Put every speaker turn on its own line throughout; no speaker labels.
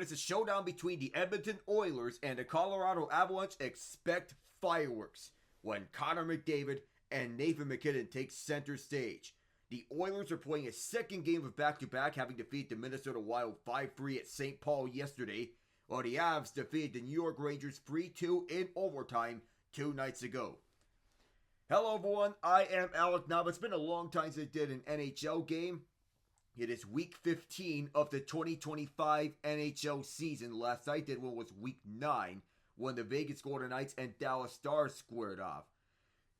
When it's a showdown between the Edmonton Oilers and the Colorado Avalanche, expect fireworks when Connor McDavid and MacKinnon take center stage. The Oilers are playing a second game of back-to-back, having defeated the Minnesota Wild 5-3 at St. Paul yesterday, while the Avs defeated the New York Rangers 3-2 in overtime 2 nights ago. Hello everyone, I am Alec. Now, it's been a long time since I did an NHL game. It is week 15 of the 2025 NHL season. Last I did one was week 9 when the Vegas Golden Knights and Dallas Stars squared off.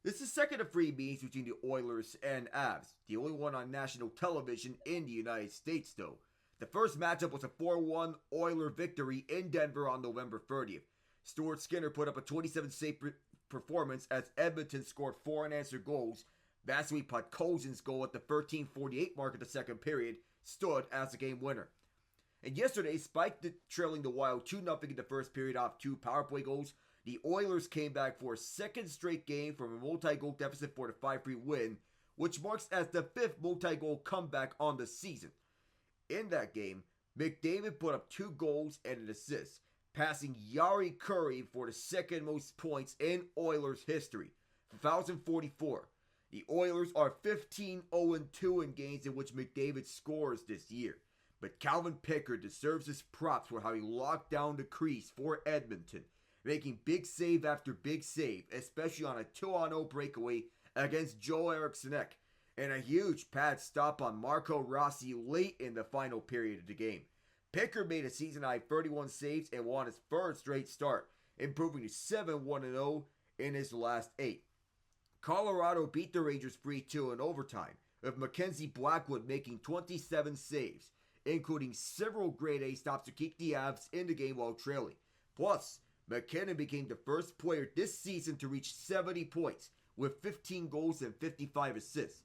This is the second of 3 meetings between the Oilers and Avs, the only one on national television in the United States though. The first matchup was a 4-1 Oiler victory in Denver on November 30th. Stuart Skinner put up a 27-save performance as Edmonton scored 4 unanswered goals. Vasily Podkolzin's goal at the 13:48 mark of the second period stood as the game winner. And yesterday, despite trailing the Wild 2-0 in the first period off 2 power play goals, the Oilers came back for a second straight game from a multi-goal deficit for the 5-3 win, which marks as the 5th multi-goal comeback on the season. In that game, McDavid put up 2 goals and an assist, passing Jari Kurri for the second most points in Oilers history, 1,044. The Oilers are 15-0-2 in games in which McDavid scores this year. But Calvin Pickard deserves his props for how he locked down the crease for Edmonton, making big save after big save, especially on a 2-on-0 breakaway against Joel Eriksson Ek, and a huge pad stop on Marco Rossi late in the final period of the game. Pickard made a season-high 31 saves and won his 3rd straight start, improving to 7-1-0 in his last 8. Colorado beat the Rangers 3-2 in overtime, with Mackenzie Blackwood making 27 saves, including several grade A stops to keep the Avs in the game while trailing. Plus, MacKinnon became the first player this season to reach 70 points, with 15 goals and 55 assists.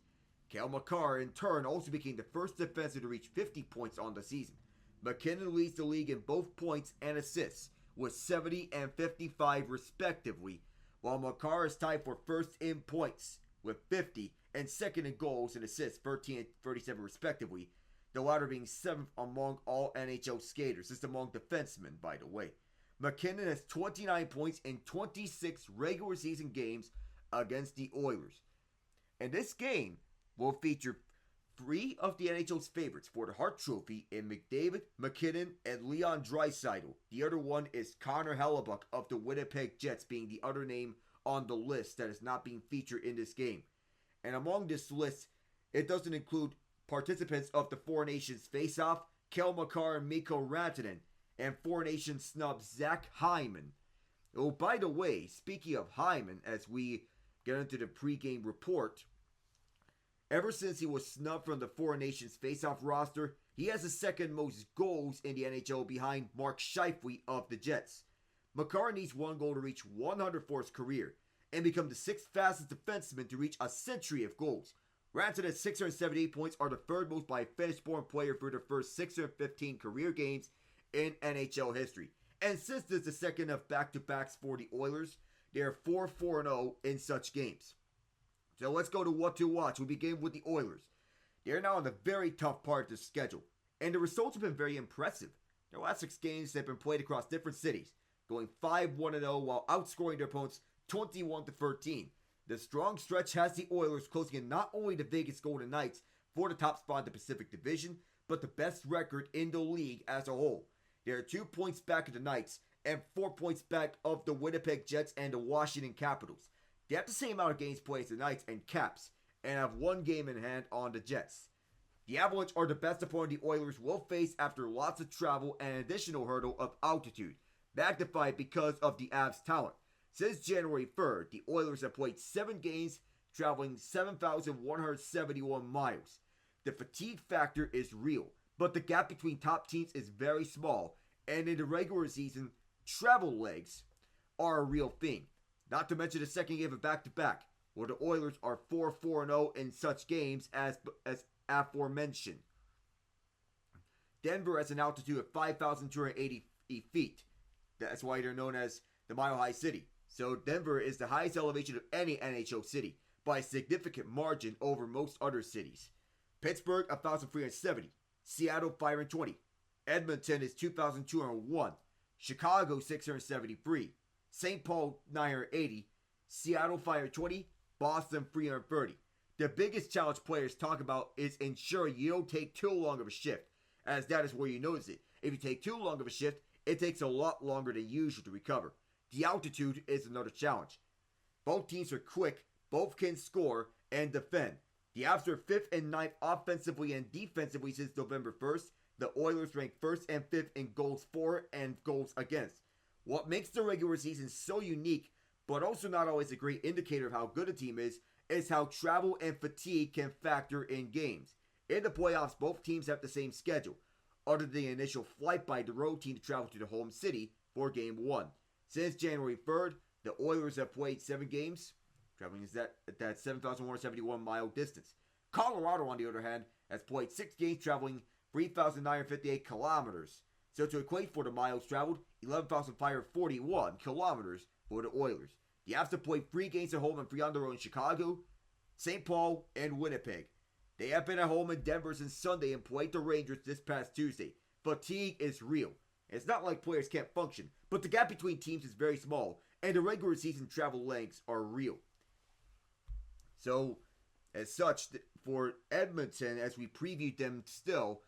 Cale Makar, in turn, also became the first defenseman to reach 50 points on the season. MacKinnon leads the league in both points and assists, with 70 and 55 respectively, while Makar is tied for first in points with 50 and second in goals and assists, 13 and 37 respectively, the latter being 7th among all NHL skaters. This is among defensemen, by the way. MacKinnon has 29 points in 26 regular season games against the Oilers. And this game will feature 3 of the NHL's favorites for the Hart Trophy in McDavid, MacKinnon, and Leon Draisaitl. The other one is Connor Hellebuyck of the Winnipeg Jets, being the other name on the list that is not being featured in this game. And among this list, it doesn't include participants of the Four Nations Face-Off, Cale Makar and Mikko Rantanen, and Four Nations snub Zach Hyman. Oh, by the way, speaking of Hyman, as we get into the pregame report, ever since he was snubbed from the Four Nations Face-Off roster, he has the second most goals in the NHL behind Mark Scheifele of the Jets. Makar needs 1 goal to reach 100 for his career and become the 6th fastest defenseman to reach a century of goals. Rantanen's 678 points are the 3rd most by a Finnish-born player for their first 615 career games in NHL history. And since this is the second of back-to-backs for the Oilers, they are 4-4-0 in such games. So let's go to what to watch. We begin with the Oilers. They're now on the very tough part of the schedule, and the results have been very impressive. Their last 6 games have been played across different cities, going 5-1-0 while outscoring their opponents 21-13. The strong stretch has the Oilers closing in not only the Vegas Golden Knights for the top spot in the Pacific Division, but the best record in the league as a whole. They are 2 points back of the Knights and 4 points back of the Winnipeg Jets and the Washington Capitals. They have the same amount of games played as the Knights and Caps, and have 1 game in hand on the Jets. The Avalanche are the best opponent the Oilers will face after lots of travel and an additional hurdle of altitude, magnified because of the Avs' talent. Since January 3rd, the Oilers have played 7 games, traveling 7,171 miles. The fatigue factor is real, but the gap between top teams is very small, and in the regular season, travel legs are a real thing. Not to mention the second game of back-to-back, where the Oilers are 4-4-0 in such games as aforementioned. Denver has an altitude of 5,280 feet. That's why they're known as the Mile High City. So Denver is the highest elevation of any NHL city by a significant margin over most other cities. Pittsburgh, 1,370. Seattle, 520. Edmonton is 2,201. Chicago 673. St. Paul 980. Seattle 520. Boston 330. The biggest challenge players talk about is ensuring you don't take too long of a shift, as that is where you notice it. If you take too long of a shift, it takes a lot longer than usual to recover. The altitude is another challenge. Both teams are quick, both can score and defend. The Avs are 5th and 9th offensively and defensively since November 1st. The Oilers rank 1st and 5th in goals for and goals against. What makes the regular season so unique, but also not always a great indicator of how good a team is how travel and fatigue can factor in games. In the playoffs, both teams have the same schedule, other than the initial flight by the road team to travel to the home city for Game 1. Since January 3rd, the Oilers have played 7 games, traveling is that 7,171 mile distance. Colorado, on the other hand, has played 6 games, traveling 3,958 kilometers. So to equate for the miles traveled, 11,541 kilometers for the Oilers. The Avs have played 3 games at home and 3 on the road in Chicago, St. Paul, and Winnipeg. They have been at home in Denver since Sunday and played the Rangers this past Tuesday. Fatigue is real. It's not like players can't function, but the gap between teams is very small, and the regular season travel lengths are real. So, as such, for Edmonton, as we previewed them still,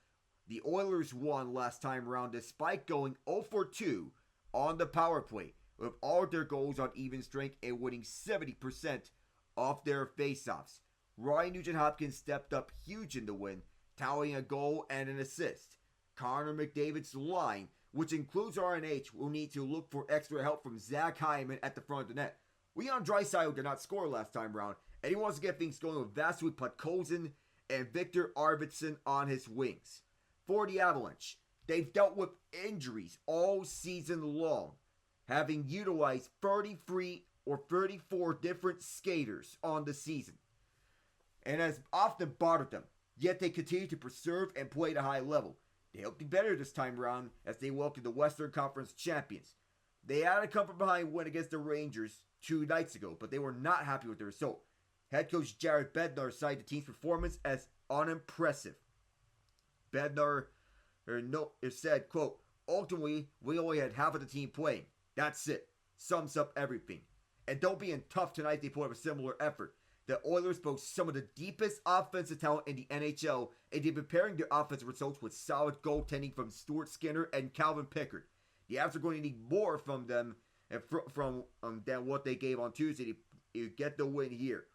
the Oilers won last time around despite going 0-for-2 on the power play, with all their goals on even strength and winning 70% of their faceoffs. Ryan Nugent-Hopkins stepped up huge in the win, tallying a goal and an assist. Connor McDavid's line, which includes RNH, will need to look for extra help from Zach Hyman at the front of the net. Leon Draisaitl did not score last time around, and he wants to get things going with Vasily Podkolzin and Victor Arvidsson on his wings. For the Avalanche, they've dealt with injuries all season long, having utilized 33 or 34 different skaters on the season, and has often bothered them, yet they continue to preserve and play at a high level. They hope to be better this time around as they welcome the Western Conference champions. They had a comfort behind win against the Rangers 2 nights ago, but they were not happy with the result. Head coach Jared Bednar cited the team's performance as unimpressive. Bednar said, quote, "Ultimately, we only had half of the team playing. That's it. Sums up everything. And don't be in tough tonight, they put up a similar effort. The Oilers boast some of the deepest offensive talent in the NHL, and they've been pairing their offensive results with solid goaltending from Stuart Skinner and Calvin Pickard. The Avs are going to need more from them than what they gave on Tuesday to get the win here.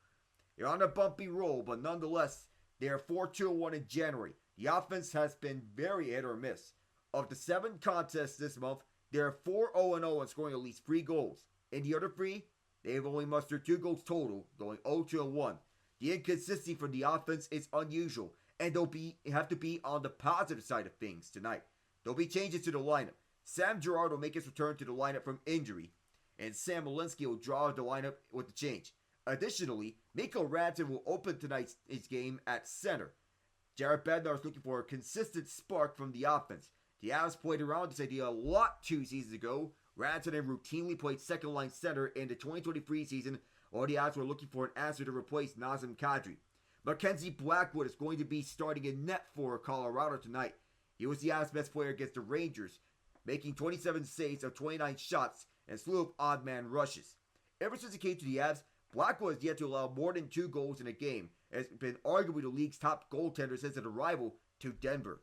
They're on a bumpy roll, but nonetheless, they are 4-2-1 in January. The offense has been very hit or miss. Of the 7 contests this month, they are 4-0-0 and scoring at least 3 goals. In the other 3, they have only mustered 2 goals total, going 0-1. The inconsistency for the offense is unusual, and they'll have to be on the positive side of things tonight. There'll be changes to the lineup. Sam Girard will make his return to the lineup from injury, and Sam Malinsky will draw the lineup with the change. Additionally, Mikko Rantanen will open tonight's game at center. Jared Bednar is looking for a consistent spark from the offense. The Avs played around this idea a lot 2 seasons ago. Rantanen routinely played second-line center in the 2023 season, while the Avs were looking for an answer to replace Nazem Kadri. Mackenzie Blackwood is going to be starting in net for Colorado tonight. He was the Avs' best player against the Rangers, making 27 saves of 29 shots and a slew of odd-man rushes. Ever since he came to the Avs, Blackwood has yet to allow more than 2 goals in a game, and has been arguably the league's top goaltender since his arrival to Denver.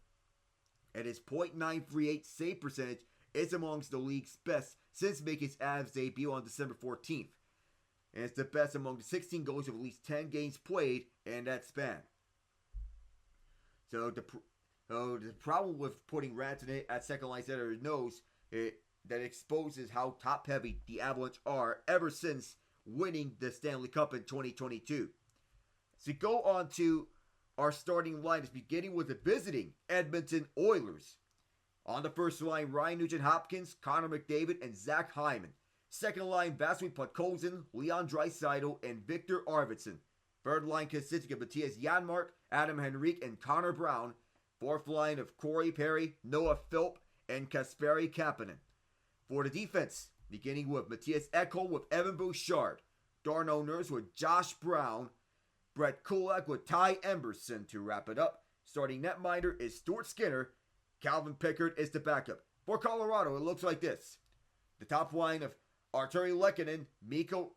And his .938 save percentage is amongst the league's best since making his Avs debut on December 14th. And it's the best among the 16 goals of at least 10 games played in that span. So the problem with putting Rantanen at second line center knows that exposes how top heavy the Avalanche are ever since winning the Stanley Cup in 2022. So go on to our starting lineups, beginning with the visiting Edmonton Oilers. On the first line, Ryan Nugent-Hopkins, Connor McDavid, and Zach Hyman. Second line, Vasily Podkolzin, Leon Draisaitl, and Victor Arvidsson. Third line consisting of Matthias Janmark, Adam Henrique, and Connor Brown. Fourth line of Corey Perry, Noah Philp, and Kasperi Kapanen. For the defense, beginning with Matthias Ekholm with Evan Bouchard. Darnell Nurse with Josh Brown. Brett Kulak with Ty Emberson to wrap it up. Starting netminder is Stuart Skinner. Calvin Pickard is the backup. For Colorado, it looks like this. The top line of Arturi Lehkonen, Nathan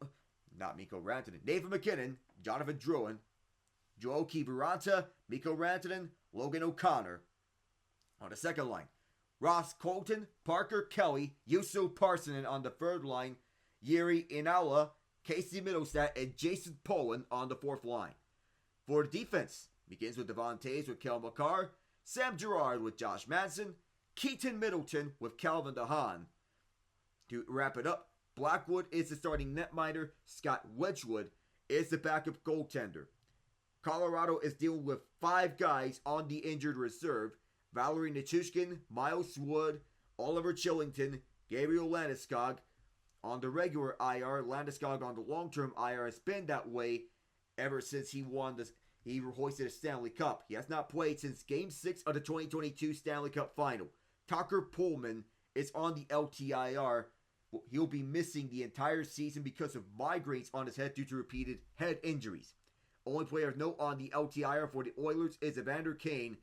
MacKinnon, Jonathan Drouin, Joe Kiviranta, Mikko Rantanen, Logan O'Connor. On the second line, Ross Colton, Parker Kelly, Yusuf Parsonen on the third line, Yuri Inala, Casey Middlestat, and Jason Poland on the fourth line. For the defense, begins with Devon Toews with Cale Makar, Sam Girard with Josh Manson, Keaton Middleton with Calvin DeHaan. To wrap it up, Blackwood is the starting netminder, Scott Wedgwood is the backup goaltender. Colorado is dealing with 5 guys on the injured reserve: Valerie Nichushkin, Miles Wood, Oliver Chillington, Gabriel Landeskog. On the regular IR, Landeskog on the long-term IR has been that way ever since he hoisted a Stanley Cup. He has not played since Game 6 of the 2022 Stanley Cup Final. Tucker Pullman is on the LTIR. He'll be missing the entire season because of migraines on his head due to repeated head injuries. Only player of note on the LTIR for the Oilers is Evander Kane.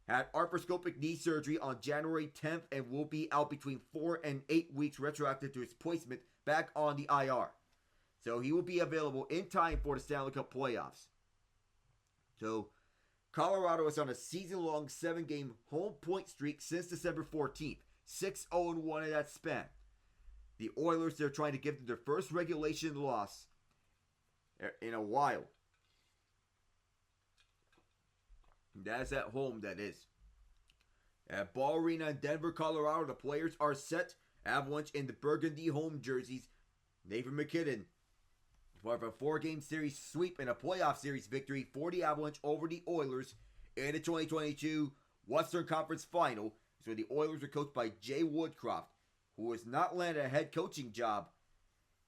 Had arthroscopic knee surgery on January 10th and will be out between 4 and 8 weeks retroactive to his placement back on the IR. So he will be available in time for the Stanley Cup playoffs. So Colorado is on a season-long 7-game home point streak since December 14th. 6-0-1 in that span. The Oilers, they're trying to give them their first regulation loss in a while. That's at home, that is. At Ball Arena in Denver, Colorado, the players are set. Avalanche in the burgundy home jerseys. Nathan MacKinnon, part of a 4-game series sweep and a playoff series victory for the Avalanche over the Oilers in the 2022 Western Conference Final. So the Oilers are coached by Jay Woodcroft, who has not landed a head coaching job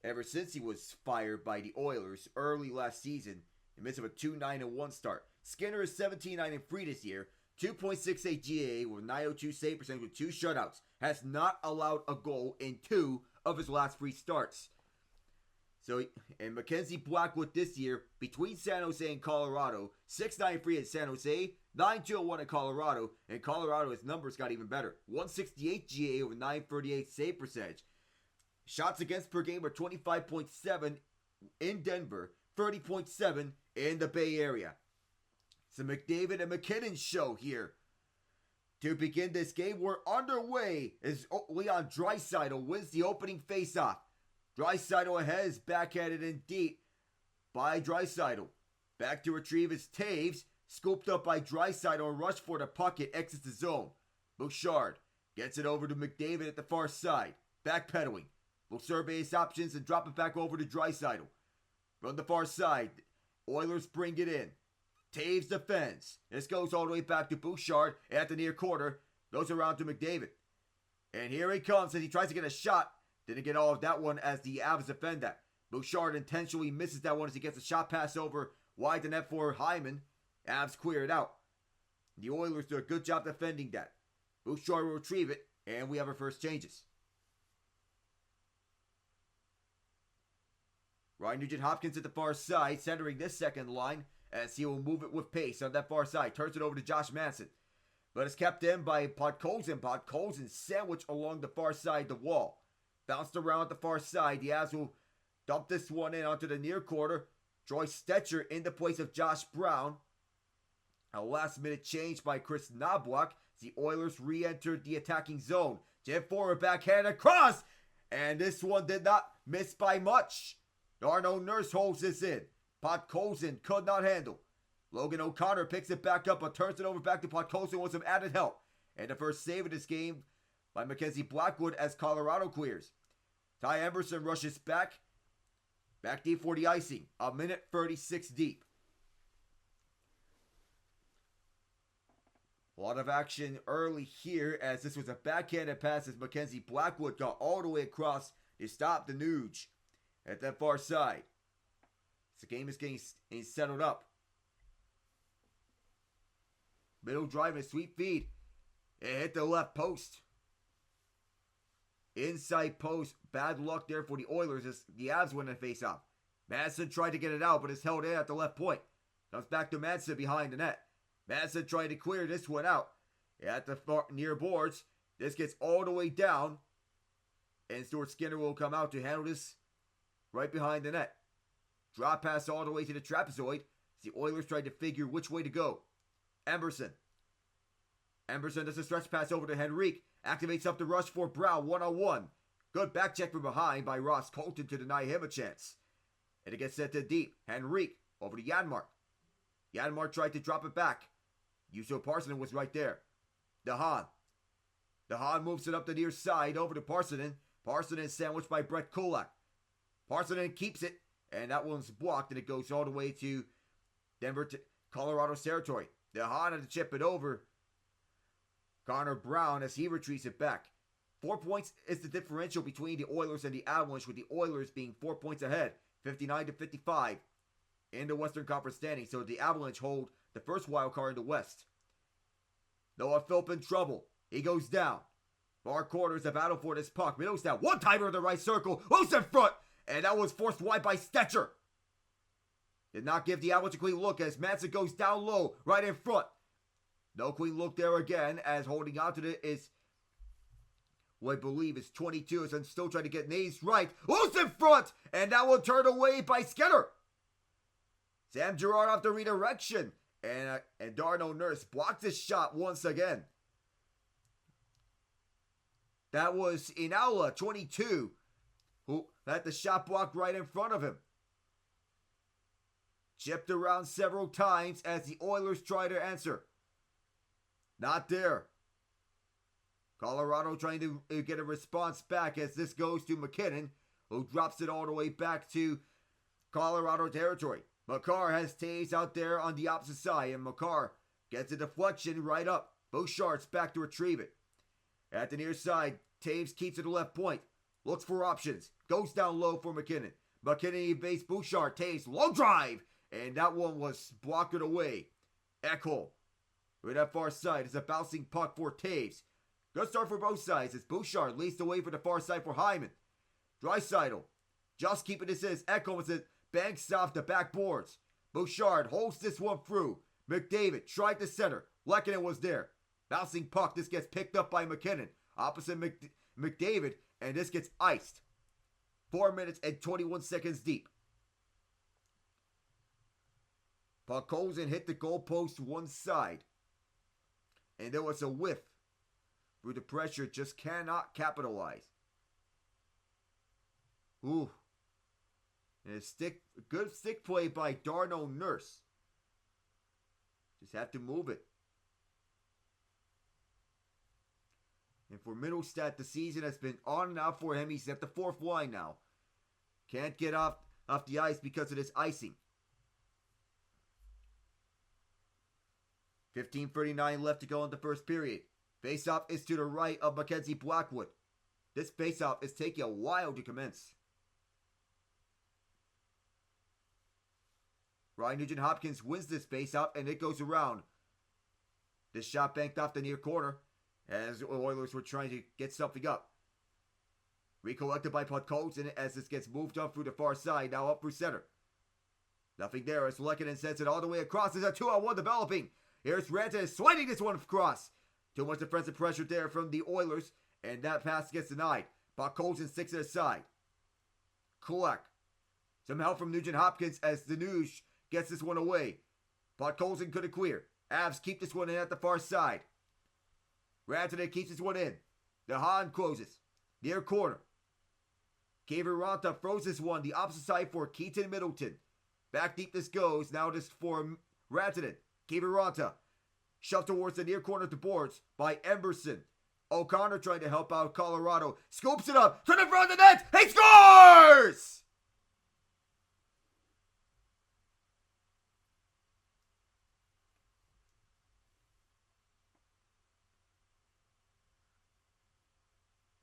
ever since he was fired by the Oilers early last season in the midst of a 2-9-1 start. Skinner is 17-9-3 this year, 2.68 GAA with 902 save percentage with 2 shutouts. Has not allowed a goal in 2 of his last 3 starts. So, and Mackenzie Blackwood this year, between San Jose and Colorado, 6.93 in San Jose, 9.201 in Colorado, and Colorado, his numbers got even better. 168 GAA with 938 save percentage. Shots against per game are 25.7 in Denver, 30.7 in the Bay Area. It's the McDavid and MacKinnon show here. To begin this game, we're underway as Leon Draisaitl wins the opening faceoff. Draisaitl ahead is backhanded in deep by Draisaitl. Back to retrieve is Toews, scooped up by Draisaitl and rushed for the puck. It exits the zone. Bouchard gets it over to McDavid at the far side. Backpedaling. Will survey his options and drop it back over to Draisaitl. From the far side, Oilers bring it in. Toews defends. This goes all the way back to Bouchard at the near corner. Goes around to McDavid. And here he comes as he tries to get a shot. Didn't get all of that one as the Avs defend that. Bouchard intentionally misses that one as he gets a shot pass over wide the net for Hyman. Avs clear it out. The Oilers do a good job defending that. Bouchard will retrieve it, and we have our first changes. Ryan Nugent-Hopkins at the far side, centering this second line, as he will move it with pace on that far side. Turns it over to Josh Manson. But it's kept in by Podkolzin. Podkolzin sandwiched along the far side the wall. Bounced around at the far side. The Avs will dump this one in onto the near corner. Troy Stetcher in the place of Josh Brown. A last-minute change by Chris Knobloch. The Oilers re-entered the attacking zone. Jim forward backhand across. And this one did not miss by much. Darno Nurse holds this in. Podkolzin could not handle. Logan O'Connor picks it back up but turns it over back to Podkolzin with some added help. And the first save of this game by Mackenzie Blackwood as Colorado clears. Ty Emberson rushes back deep for the icing. A minute 36 deep. A lot of action early here as this was a backhanded pass as Mackenzie Blackwood got all the way across to stop the Nuge at that far side. The game is getting settled up. Middle drive and a sweep feed. It hit the left post. Inside post. Bad luck there for the Oilers as the Avs win the face-off. Madsen tried to get it out, but is held in at the left point. Comes back to Madsen behind the net. Madsen trying to clear this one out. at the near boards. This gets all the way down. And Stuart Skinner will come out to handle this right behind the net. Drop pass all the way to the trapezoid. The Oilers tried to figure which way to go. Emberson does a stretch pass over to Henrique. Activates up the rush for Brown, one-on-one. Good back check from behind by Ross Colton to deny him a chance. And it gets sent to deep. Henrique over to Janmark. Janmark tried to drop it back. Juuso Parssinen was right there. DeHaan moves it up the near side over to Parssinen. Parssinen sandwiched by Brett Kulak. Parssinen keeps it, and that one's blocked, and it goes all the way to Colorado's territory. DeHaan had to chip it over Connor Brown as he retreats it back. 4 points is the differential between the Oilers and the Avalanche, with the Oilers being 4 points ahead, 59-55 in the Western Conference standings. So the Avalanche hold the first wild card in the West. Noah Philp in trouble. He goes down. Far corners, a battle for this puck. Middlestat, one-timer in the right circle. Loose in front. And that was forced wide by Stetcher. Did not give the Avalanche a clean look as Manson goes down low, right in front. No clean look there again, as holding on to it is what I believe is 22, as I'm still trying to get Nays right. Loose in front, and that will turn away by Skinner. Sam Girard off the redirection, and Darnell Nurse blocked his shot once again. That was Inala, 22, who had the shot blocked right in front of him. Chipped around several times as the Oilers try to answer. Not there. Colorado trying to get a response back as this goes to MacKinnon, who drops it all the way back to Colorado territory. Makar has Taves out there on the opposite side, and Makar gets a deflection right up. Bouchard's back to retrieve it. At the near side, Taves keeps it to left point. Looks for options. Goes down low for MacKinnon. MacKinnon evades Bouchard. Taves, long drive. And that one was blocked away. Ekholm, right at far side, is a bouncing puck for Taves. Good start for both sides as Bouchard leads the way for the far side for Hyman. Draisaitl, just keeping this as Ekholm as it banks off the backboards. Bouchard holds this one through. McDavid tried to center. Lehkonen was there. Bouncing puck, this gets picked up by MacKinnon. Opposite McDavid, and this gets iced. 4 minutes and 21 seconds deep. Puck goes and hit the goalpost one side. And there was a whiff. Through the pressure, just cannot capitalize. Ooh. And a good stick play by Darnell Nurse. Just have to move it. And for Middlestat, the season has been on and out for him. He's at the fourth line now. Can't get off the ice because of this icing. 15:39 left to go in the first period. Faceoff is to the right of Mackenzie Blackwood. This faceoff is taking a while to commence. Ryan Nugent-Hopkins wins this faceoff, and it goes around. This shot banked off the near corner as the Oilers were trying to get something up. Recollected by Podkolzin as this gets moved up through the far side, now up through center. Nothing there as Lehkonen sends it all the way across. There's a 2-on-1 developing. Here's Rantanen sliding this one across. Too much defensive pressure there from the Oilers, and that pass gets denied. Podkolzin sticks it aside. Kulak. Some help from Nugent-Hopkins as Danush gets this one away. Podkolzin couldn't clear. Avs keep this one in at the far side. Rantanen keeps this one in. DeHaan closes. Near corner. Kiviranta throws this one the opposite side for Keaton Middleton. Back deep this goes. Now this for Rantanen. Kiviranta shoved towards the near corner of the boards by Emberson. O'Connor trying to help out Colorado. Scoops it up to the front of the net. He scores!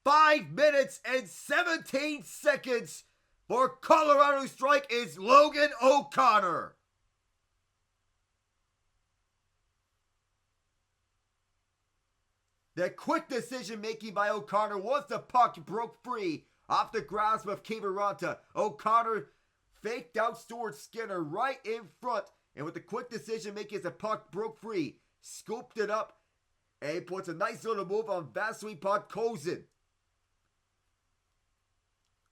Five minutes and 17 seconds for Colorado strike is Logan O'Connor. The quick decision making by O'Connor once the puck broke free off the grasp of Kiviranta. O'Connor faked out Stuart Skinner right in front, and with the quick decision making as the puck broke free, scooped it up And he puts a nice little move on Vasily Podkolzin.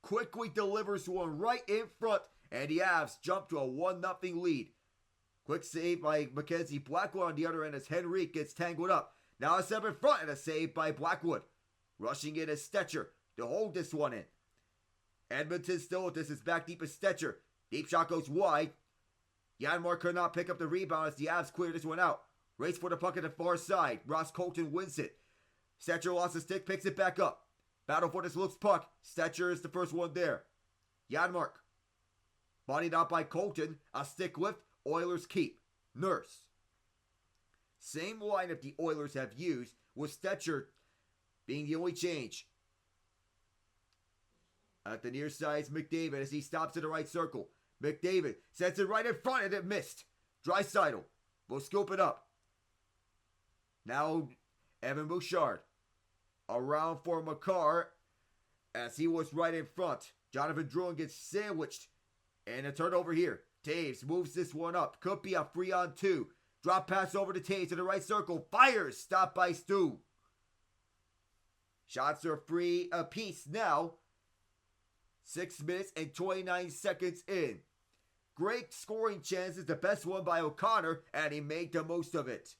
Quickly delivers one right in front, and the Avs jump to a 1-0 lead. Quick save by Mackenzie Blackwood on the other end as Henrique gets tangled up. Now a step in front and a save by Blackwood. Rushing in is Stetcher to hold this one in. Edmonton still with this is back deep as Stetcher. Deep shot goes wide. Janmark could not pick up the rebound as the Avs clear this one out. Race for the puck at the far side. Ross Colton wins it. Stetcher lost the stick, picks it back up. Battle for this loose puck. Stetcher is the first one there. Janmark. Bodied out by Colton. A stick lift. Oilers keep. Nurse. Same lineup the Oilers have used, with Stetcher being the only change. At the near side is McDavid as he stops in the right circle. McDavid sets it right in front and it missed. Draisaitl will scoop it up. Now Evan Bouchard. Around for Makar as he was right in front. Jonathan Drouin gets sandwiched. And a turnover here. Taves moves this one up. Could be a 3-on-2. Drop pass over to Taves in the right circle. Fires. Stopped by Stu. Shots are free apiece now. 6 minutes and 29 seconds in. Great scoring chances. The best one by O'Connor. And he made the most of it.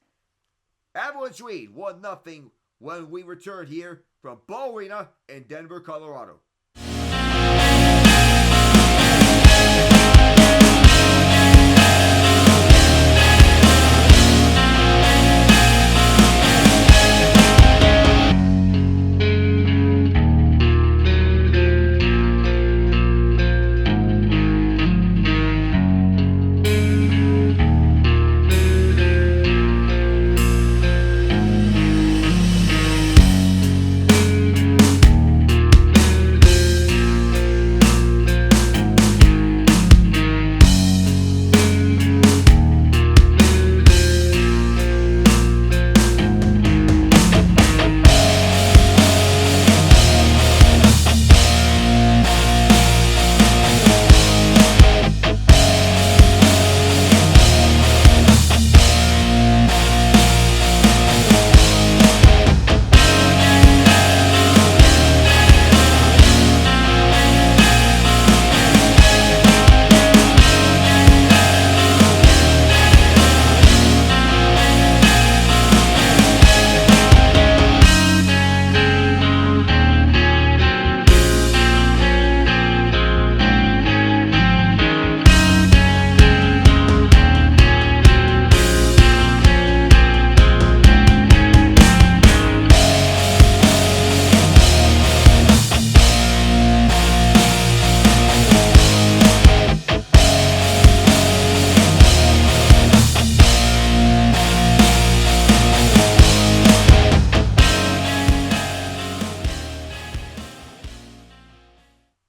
Avalanche lead 1-0 when we return here from Ball Arena in Denver, Colorado.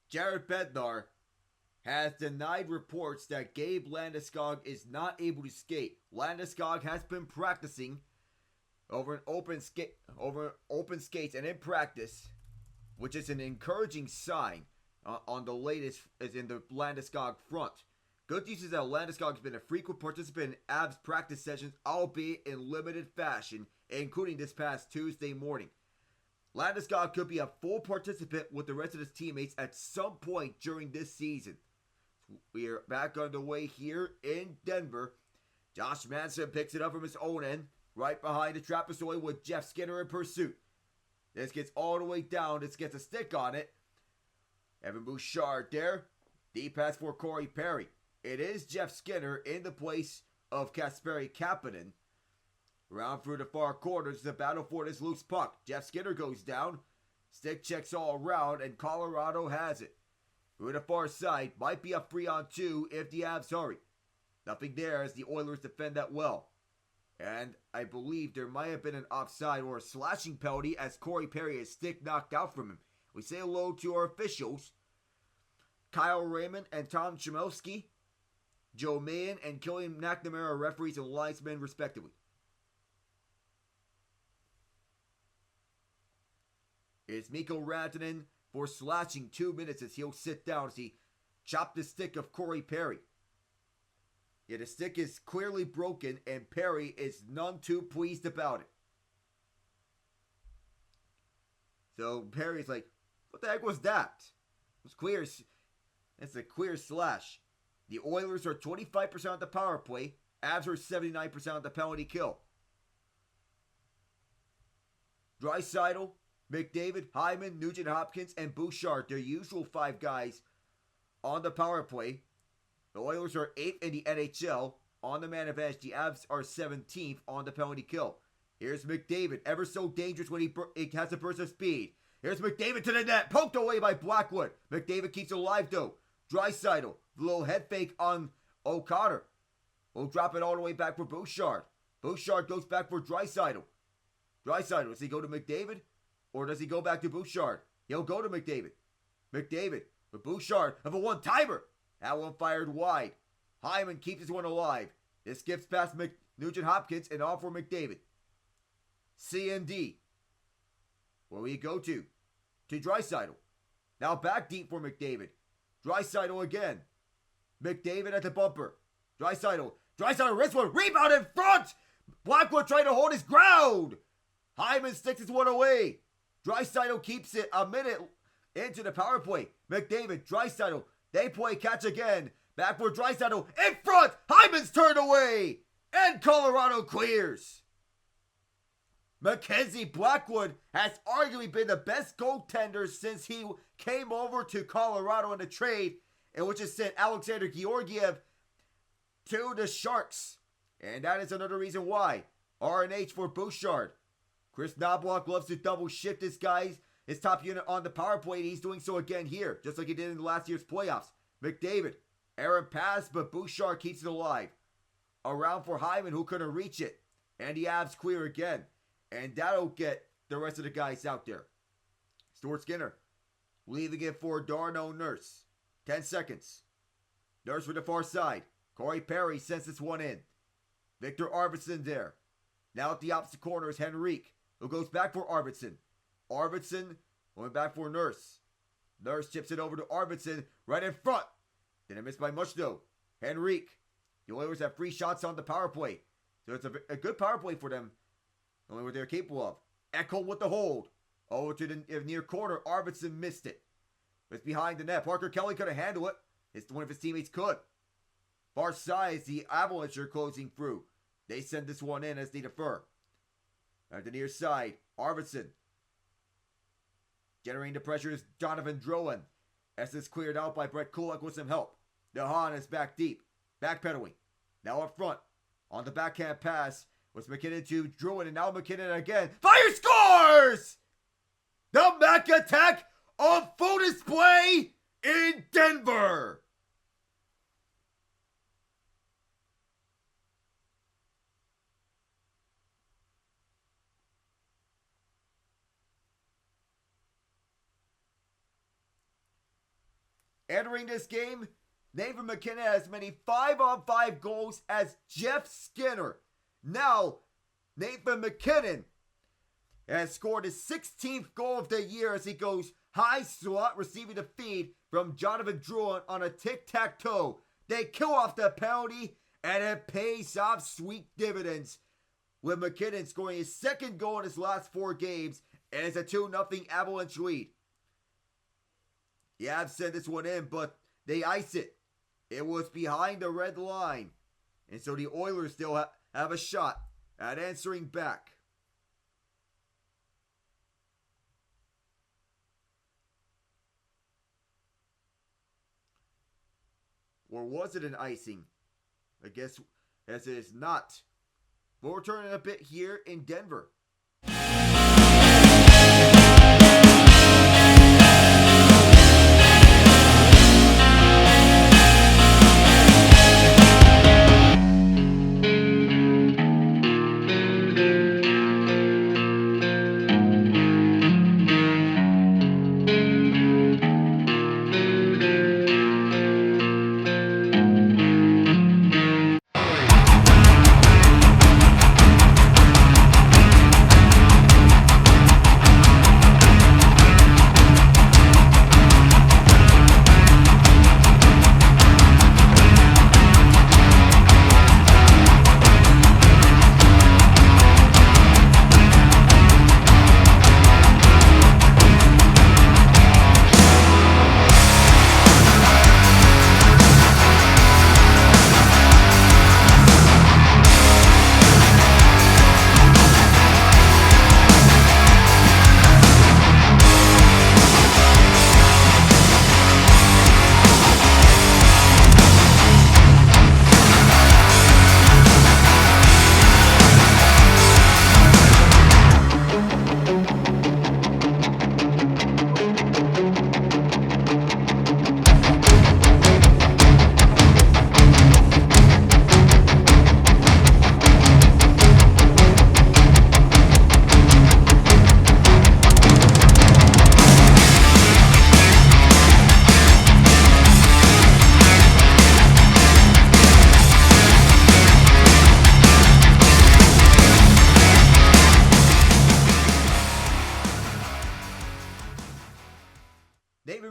Jared Bednar has denied reports that Gabe Landeskog is not able to skate. Landeskog has been practicing over open skates and in practice, which is an encouraging sign on the latest is in the Landeskog front. Good news is that Landeskog has been a frequent participant in Avs practice sessions, albeit in limited fashion, including this past Tuesday morning. Landeskog could be a full participant with the rest of his teammates at some point during this season. We are back underway here in Denver. Josh Manson picks it up from his own end, right behind the trapezoid with Jeff Skinner in pursuit. This gets all the way down. This gets a stick on it. Evan Bouchard there. Deep pass for Corey Perry. It is Jeff Skinner in the place of Kasperi Kapanen. Around through the far corners, the battle for this loose puck. Jeff Skinner goes down. Stick checks all around, and Colorado has it. Through the far side, might be a 3-on-2 if the Avs hurry. Nothing there as the Oilers defend that well. And I believe there might have been an offside or a slashing penalty as Corey Perry has stick knocked out from him. We say hello to our officials. Kyle Raymond and Tom Chmielewski. Joe Mahan and Killian McNamara are referees and linesmen respectively. It's Mikko Rantanen for slashing 2 minutes as he'll sit down as he chopped the stick of Corey Perry. Yeah, the stick is clearly broken and Perry is none too pleased about it. So Perry's like, what the heck was that? It was queer. It's a queer slash. The Oilers are 25% on the power play. Avs are 79% on the penalty kill. Draisaitl, McDavid, Hyman, Nugent-Hopkins, and Bouchard, their usual 5 guys on the power play. The Oilers are 8th in the NHL on the man advantage. The Avs are 17th on the penalty kill. Here's McDavid, ever so dangerous when he has a burst of speed. Here's McDavid to the net, poked away by Blackwood. McDavid keeps it alive though. Draisaitl, the little head fake on O'Connor. Will drop it all the way back for Bouchard. Bouchard goes back for Draisaitl. Draisaitl, does he go to McDavid? Or does he go back to Bouchard? He'll go to McDavid. McDavid with Bouchard of a one-timer. That one fired wide. Hyman keeps his one alive. This skips past Nugent-Hopkins and off for McDavid. C and D. Where will he go to? To Draisaitl. Now back deep for McDavid. Draisaitl again. McDavid at the bumper. Draisaitl wrist one. Rebound in front. Blackwood trying to hold his ground. Hyman sticks his one away. Draisaitl keeps it a minute into the power play. McDavid, Draisaitl. They play catch again. Back for Draisaitl. In front. Hyman's turned away. And Colorado clears. Mackenzie Blackwood has arguably been the best goaltender since he came over to Colorado in the trade, in which has sent Alexander Georgiev to the Sharks. And that is another reason why. RNH for Bouchard. Chris Knobloch loves to double shift his top unit on the power play, and he's doing so again here, just like he did in last year's playoffs. McDavid, errant pass, but Bouchard keeps it alive. Around for Hyman, who couldn't reach it. And the Avs clear again. And that'll get the rest of the guys out there. Stuart Skinner, leaving it for Darno Nurse. 10 seconds. Nurse with the far side. Corey Perry sends this one in. Victor Arvidsson there. Now at the opposite corner is Henrique, who goes back for Arvidsson. Arvidsson going back for Nurse. Nurse chips it over to Arvidsson right in front. Didn't miss by much though. Henrique. The Oilers have 3 shots on the power play. So it's a good power play for them. Only what they're capable of. Ekholm with the hold. Over to the near corner. Arvidsson missed it. It's behind the net. Parker Kelly couldn't handle it. One of his teammates could. Far side, the Avalanche are closing through. They send this one in as they defer. At the near side, Arvidsson. Generating the pressure is Jonathan Drouin. As it's cleared out by Brett Kulak with some help. Dehan is back deep. Backpedaling. Now up front. On the backhand pass. Was MacKinnon to Drouin, and now MacKinnon again. Fire scores! The Mac attack on full display in Denver. Entering this game, Nathan MacKinnon has as many 5-on-5 goals as Jeff Skinner. Now, Nathan MacKinnon has scored his 16th goal of the year as he goes high slot, receiving the feed from Jonathan Drouin on a tic-tac-toe. They kill off the penalty, and it pays off sweet dividends, with MacKinnon scoring his 2nd goal in his last 4 games, and it's a 2-0 Avalanche lead. The Avs sent this one in, but they ice it. It was behind the red line, and so the Oilers still have a shot at answering back. Or was it an icing? I guess as it is not. We'll return in a bit here in Denver.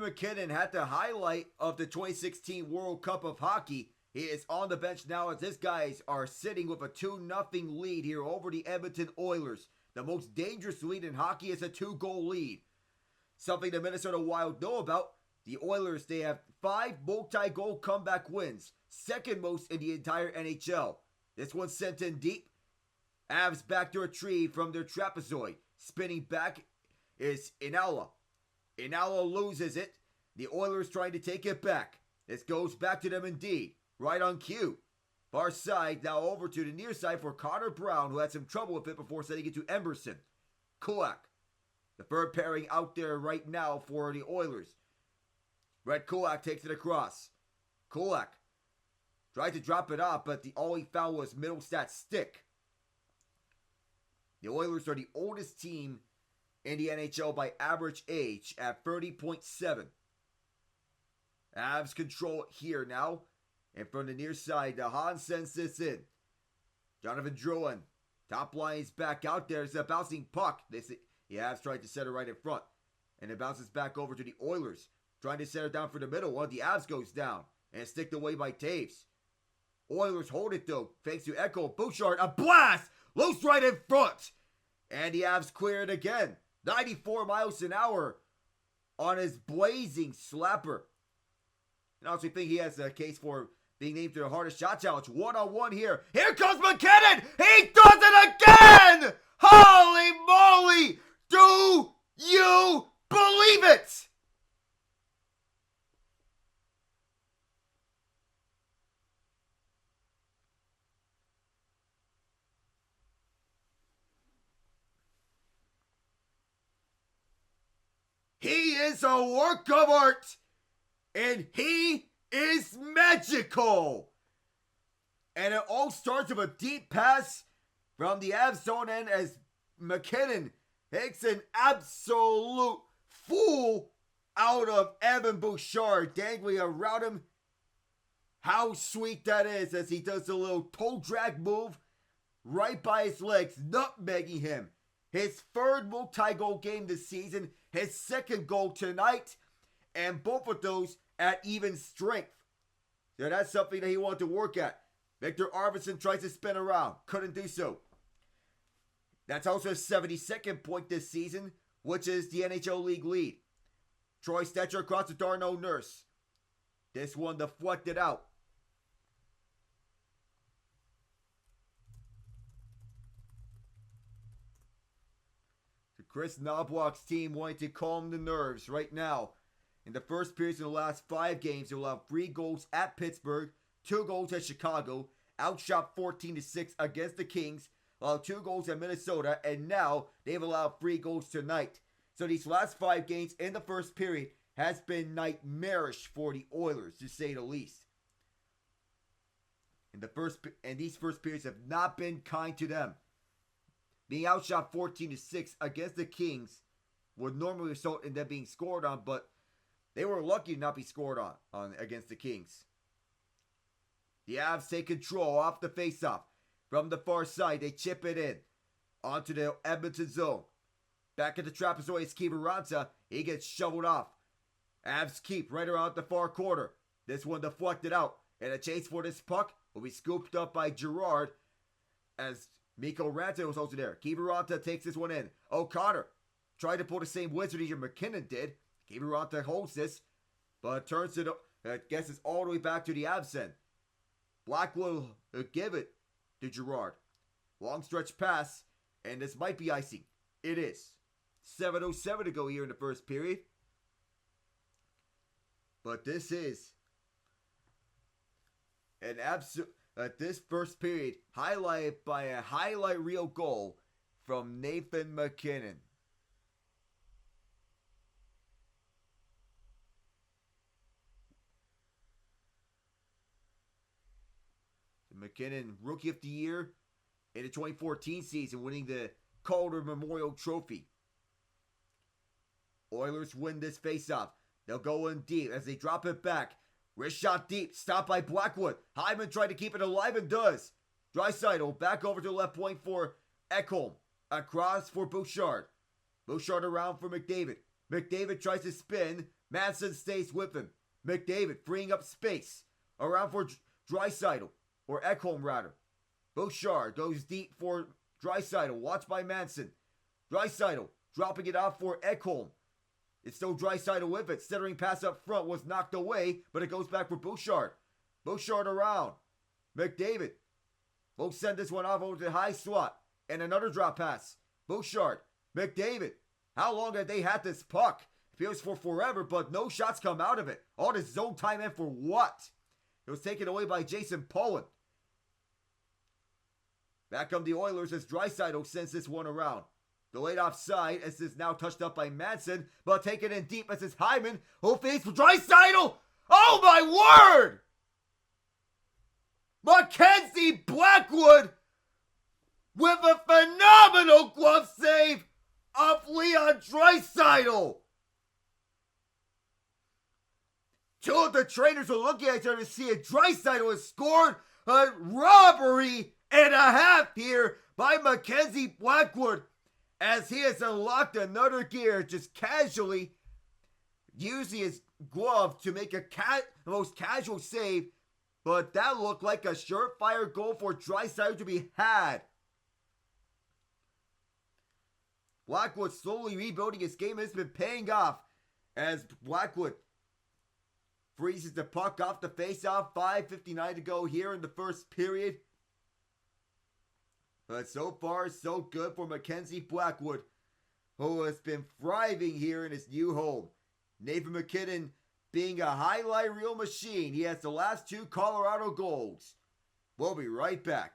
Nathan MacKinnon had the highlight of the 2016 World Cup of Hockey. He is on the bench now as these guys are sitting with a 2-0 lead here over the Edmonton Oilers. The most dangerous lead in hockey is a 2-goal lead. Something the Minnesota Wild know about, the Oilers, they have 5 multi-goal comeback wins, second most in the entire NHL. This one sent in deep. Avs back to retrieve from their trapezoid. Spinning back is Inala. Inala loses it. The Oilers trying to take it back. This goes back to them indeed. Right on cue. Far side, now over to the near side for Connor Brown, who had some trouble with it before sending it to Emerson. Kulak, the third pairing out there right now for the Oilers. Red Kulak takes it across. Kulak tried to drop it off, but all he found was Middlestad's stick. The Oilers are the oldest team in the NHL by average age at 30.7. Avs control it here now. And from the near side, the Hans sends this in. Jonathan Drouin. Top line is back out there. It's a bouncing puck. The Avs tried to set it right in front. And it bounces back over to the Oilers. Trying to set it down for the middle. One of the Avs goes down. And it's sticked away by Taves. Oilers hold it though. Thanks to Echo. Bouchard. A blast! Loose right in front. And the Avs clear it again. 94 miles an hour on his blazing slapper. And I also think he has a case for being named to the hardest shot challenge. 1-on-1 here. Here comes MacKinnon! He does it again! Holy moly! Do you believe it? He is a work of art! And he is magical! And it all starts with a deep pass from the Avs zone end as MacKinnon takes an absolute fool out of Evan Bouchard, dangling around him. How sweet that is as he does a little toe drag move right by his legs, nutmegging him. His third multi-goal game this season, his second goal tonight, and both of those at even strength. So that's something that he wanted to work at. Victor Arvidsson tries to spin around. Couldn't do so. That's also his 72nd point this season, which is the NHL League lead. Troy Stetcher across to Darnell Nurse. This one deflected out. Chris Knobloch's team wanting to calm the nerves right now. In the first period in the last 5 games, they allowed 3 goals at Pittsburgh, 2 goals at Chicago, outshot 14-6 against the Kings, allowed 2 goals at Minnesota, and now they've allowed 3 goals tonight. So these last 5 games in the first period has been nightmarish for the Oilers, to say the least. And these first periods have not been kind to them. Being outshot 14-6 against the Kings would normally result in them being scored on, but they were lucky to not be scored on against the Kings. The Avs take control off the faceoff. From the far side, they chip it in onto the Edmonton zone. Back at the trapezoid is Kiviranta. He gets shoveled off. Avs keep right around the far corner. This one deflected out. And a chase for this puck will be scooped up by Girard as Mikko Rantanen was also there. Kiviranta takes this one in. O'Connor tried to pull the same wizard as MacKinnon did. Kiviranta holds this, but turns it, guesses all the way back to the Avs end. Black will give it to Girard. Long stretch pass, and this might be icing. It is. 7:07 to go here in the first period. But this is an absolute... this first period highlighted by a highlight reel goal from Nathan MacKinnon. MacKinnon, Rookie of the Year in the 2014 season, winning the Calder Memorial Trophy. Oilers win this faceoff. They'll go in deep as they drop it back. Wrist shot deep, stopped by Blackwood. Hyman tried to keep it alive and does. Draisaitl back over to the left point for Ekholm. Across for Bouchard. Bouchard around for McDavid. McDavid tries to spin. Manson stays with him. McDavid freeing up space. Around for Draisaitl. Or Ekholm rather. Bouchard goes deep for Draisaitl. Watched by Manson. Draisaitl dropping it off for Ekholm. It's still Draisaitl with it. Centering pass up front was knocked away, but it goes back for Bouchard. Bouchard around. McDavid. Both send this one off over to the high slot. And another drop pass. Bouchard. McDavid. How long have they had this puck? Feels for forever, but no shots come out of it. All this zone time in for what? It was taken away by Jason Poland. Back come the Oilers as Draisaitl sends this one around. Delayed offside as is now touched up by Manson, but taken in deep as it's Hyman who feeds for Draisaitl. Oh my word! Mackenzie Blackwood with a phenomenal glove save of Leon Draisaitl. Two of the trainers are looking at each other to see if Draisaitl has scored a robbery and a half here by Mackenzie Blackwood, as he has unlocked another gear, just casually using his glove to make a most casual save. But that looked like a surefire goal for Draisaitl to be had. Blackwood slowly rebuilding his game has been paying off as Blackwood freezes the puck off the faceoff. 5:59 to go here in the first period. But so far, so good for Mackenzie Blackwood, who has been thriving here in his new home. Nathan MacKinnon being a highlight reel machine. He has the last two Colorado goals. We'll be right back.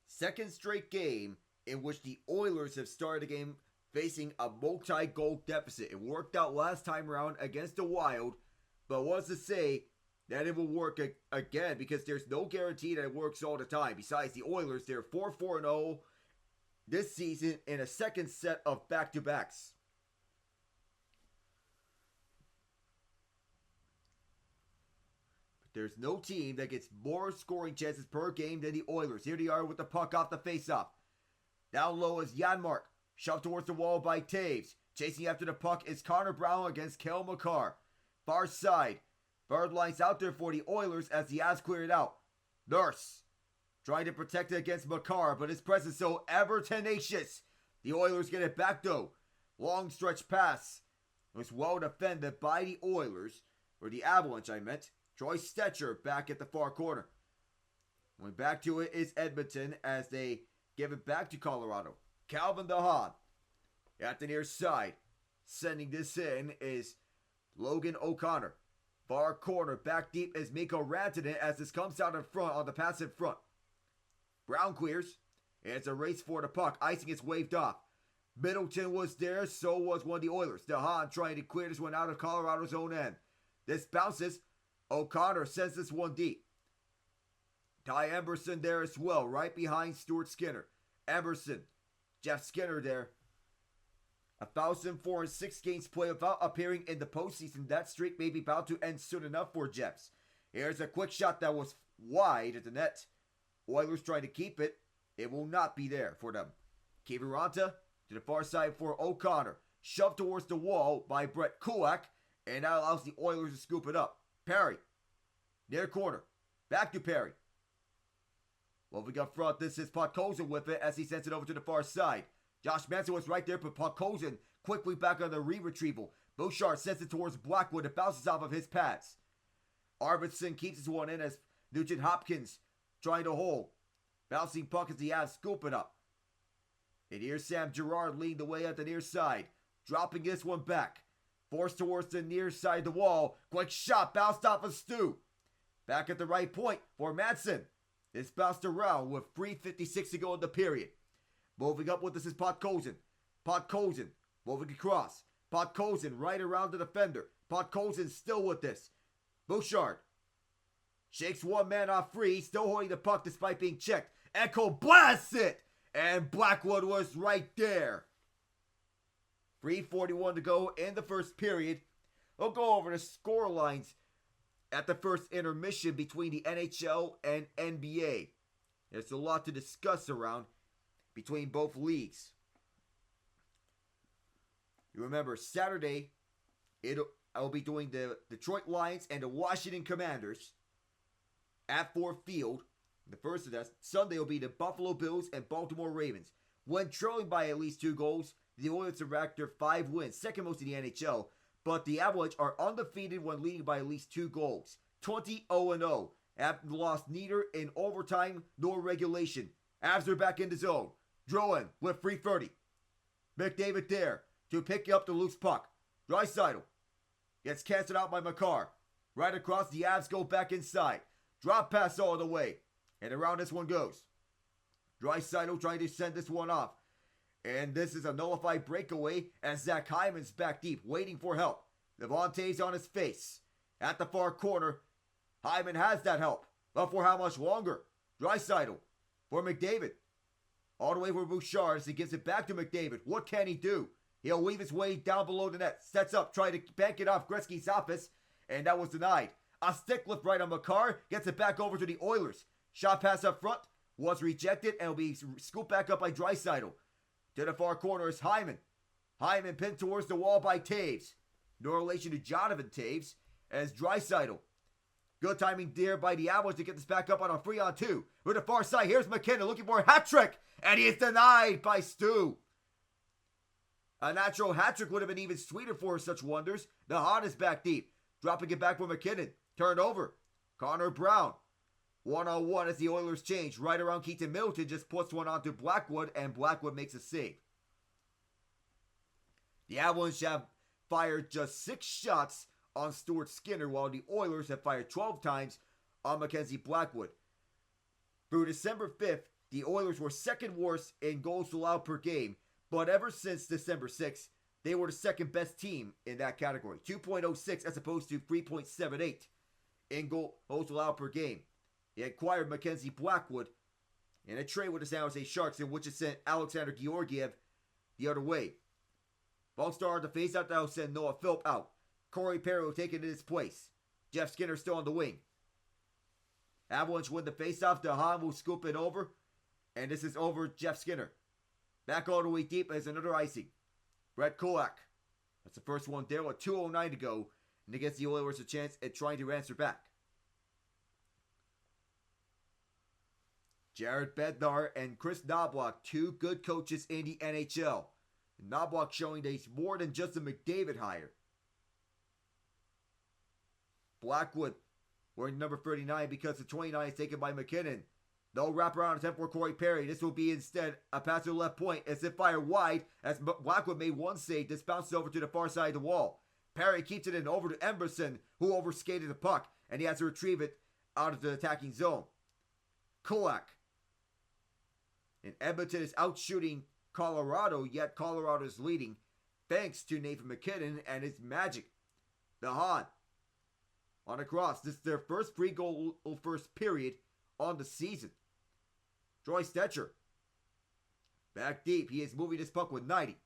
Second straight game in which the Oilers have started a game facing a multi-goal deficit. It worked out last time around against the Wild, but what's to say that it will work again, because there's no guarantee that it works all the time. Besides, the Oilers, they're 4-4-0 this season in a second set of back-to-backs. There's no team that gets more scoring chances per game than the Oilers. Here they are with the puck off the faceoff. Down low is Janmark. Shoved towards the wall by Taves. Chasing after the puck is Connor Brown against Cale Makar. Far side. Bird lines out there for the Oilers as the ass cleared out. Nurse trying to protect it against Makar, but his presence so ever tenacious. The Oilers get it back though. Long stretch pass. It was well defended by the Oilers. Or the Avalanche, I meant. Troy Stetcher back at the far corner. Going back to it is Edmonton as they give it back to Colorado. Calvin DeHaan at the near side. Sending this in is Logan O'Connor. Far corner, back deep is Mikko Rantanen as this comes out in front on the pass in front. Brown clears. It's a race for the puck. Icing is waved off. Middleton was there, so was one of the Oilers. DeHaan trying to clear this one out of Colorado's own end. This bounces. O'Connor sends this one deep. Ty Emberson there as well, right behind Stuart Skinner. Emberson, Jeff Skinner there. 1,406 games played without appearing in the postseason. That streak may be about to end soon enough for Jeffs. Here's a quick shot that was wide at the net. Oilers trying to keep it. It will not be there for them. Kiviranta to the far side for O'Connor. Shoved towards the wall by Brett Kulak. And that allows the Oilers to scoop it up. Perry. Near corner. Back to Perry. Moving up front, this is Podkolzin with it as he sends it over to the far side. Josh Manson was right there, but Podkolzin quickly back on the re-retrieval. Bouchard sends it towards Blackwood. It bounces off of his pads. Arvidsson keeps his one in as Nugent-Hopkins trying to hold. Bouncing puck as the Avs scoop it up. And here's Sam Girard leading the way at the near side. Dropping this one back. Forced towards the near side of the wall. Quick shot, bounced off of Stu. Back at the right point for Madsen. It's bounced around with 3:56 to go in the period. Moving up with this is Podkolzin. Podkolzin moving across. Podkolzin right around the defender. Podkolzin still with this. Bouchard shakes one man off free. Still holding the puck despite being checked. Echo blasts it. And Blackwood was right there. 3:41 to go in the first period. We'll go over the score lines at the first intermission between the NHL and NBA. There's a lot to discuss around between both leagues. You remember, Saturday, I'll be doing the Detroit Lions and the Washington Commanders at Ford Field. The first of that. Sunday will be the Buffalo Bills and Baltimore Ravens. When trailing by at least 2 goals, the Oilers are racked their 5 wins, second most in the NHL. But the Avalanche are undefeated when leading by at least 2 goals. 20-0-0. Have lost neither in overtime nor regulation. Avs are back in the zone. Drouin with 3:30. McDavid there to pick up the loose puck. Draisaitl gets canceled out by Makar. Right across, the Avs go back inside. Drop pass all the way. And around this one goes. Draisaitl trying to send this one off. And this is a nullified breakaway as Zach Hyman's back deep, waiting for help. Levante's on his face. At the far corner, Hyman has that help. But for how much longer? Draisaitl for McDavid. All the way for Bouchard as he gives it back to McDavid. What can he do? He'll weave his way down below the net. Sets up, trying to bank it off Gretzky's office. And that was denied. A stick lift right on Makar. Gets it back over to the Oilers. Shot pass up front. Was rejected and will be scooped back up by Draisaitl. To the far corner is Hyman. Hyman pinned towards the wall by Taves. No relation to Jonathan Taves as Draisaitl. Good timing there by the Avalanche to get this back up on a 3-on-2. With the far side, here's MacKinnon looking for a hat trick. And he is denied by Stu. A natural hat trick would have been even sweeter for such wonders. The Hart is back deep. Dropping it back for MacKinnon. Turned over. Connor Brown. 1-on-1 as the Oilers change. Right around Keaton Middleton just puts one onto Blackwood, and Blackwood makes a save. The Avalanche have fired just 6 shots on Stuart Skinner, while the Oilers have fired 12 times on Mackenzie Blackwood. Through December 5th, the Oilers were second worst in goals allowed per game, but ever since December 6th, they were the second best team in that category. 2.06 as opposed to 3.78 in goals allowed per game. They acquired Mackenzie Blackwood in a trade with the San Jose Sharks, in which it sent Alexander Georgiev the other way. Ballstar to face out, that will send Noah Philp out. Corey Perry will take it in his place. Jeff Skinner still on the wing. Avalanche win the faceoff. DeHaan will scoop it over. And this is over Jeff Skinner. Back all the way deep as another icing. Brett Kulak. That's the first one there with 2:09 to go. And it gives the Oilers a chance at trying to answer back. Jared Bednar and Chris Knobloch, 2 good coaches in the NHL. Knobloch showing that he's more than just a McDavid hire. Blackwood wearing number 39 because the 29 is taken by MacKinnon. No wraparound attempt for Corey Perry. This will be instead a pass to the left point as it fired wide as Blackwood made one save. This bounces over to the far side of the wall. Perry keeps it in over to Emberson, who overskated the puck, and he has to retrieve it out of the attacking zone. Kulak. And Edmonton is out shooting Colorado, yet Colorado is leading thanks to Nathan MacKinnon and his magic. DeHaan on a cross. This is their first pre-goal first period on the season. Troy Stetcher back deep. He is moving this puck with 90.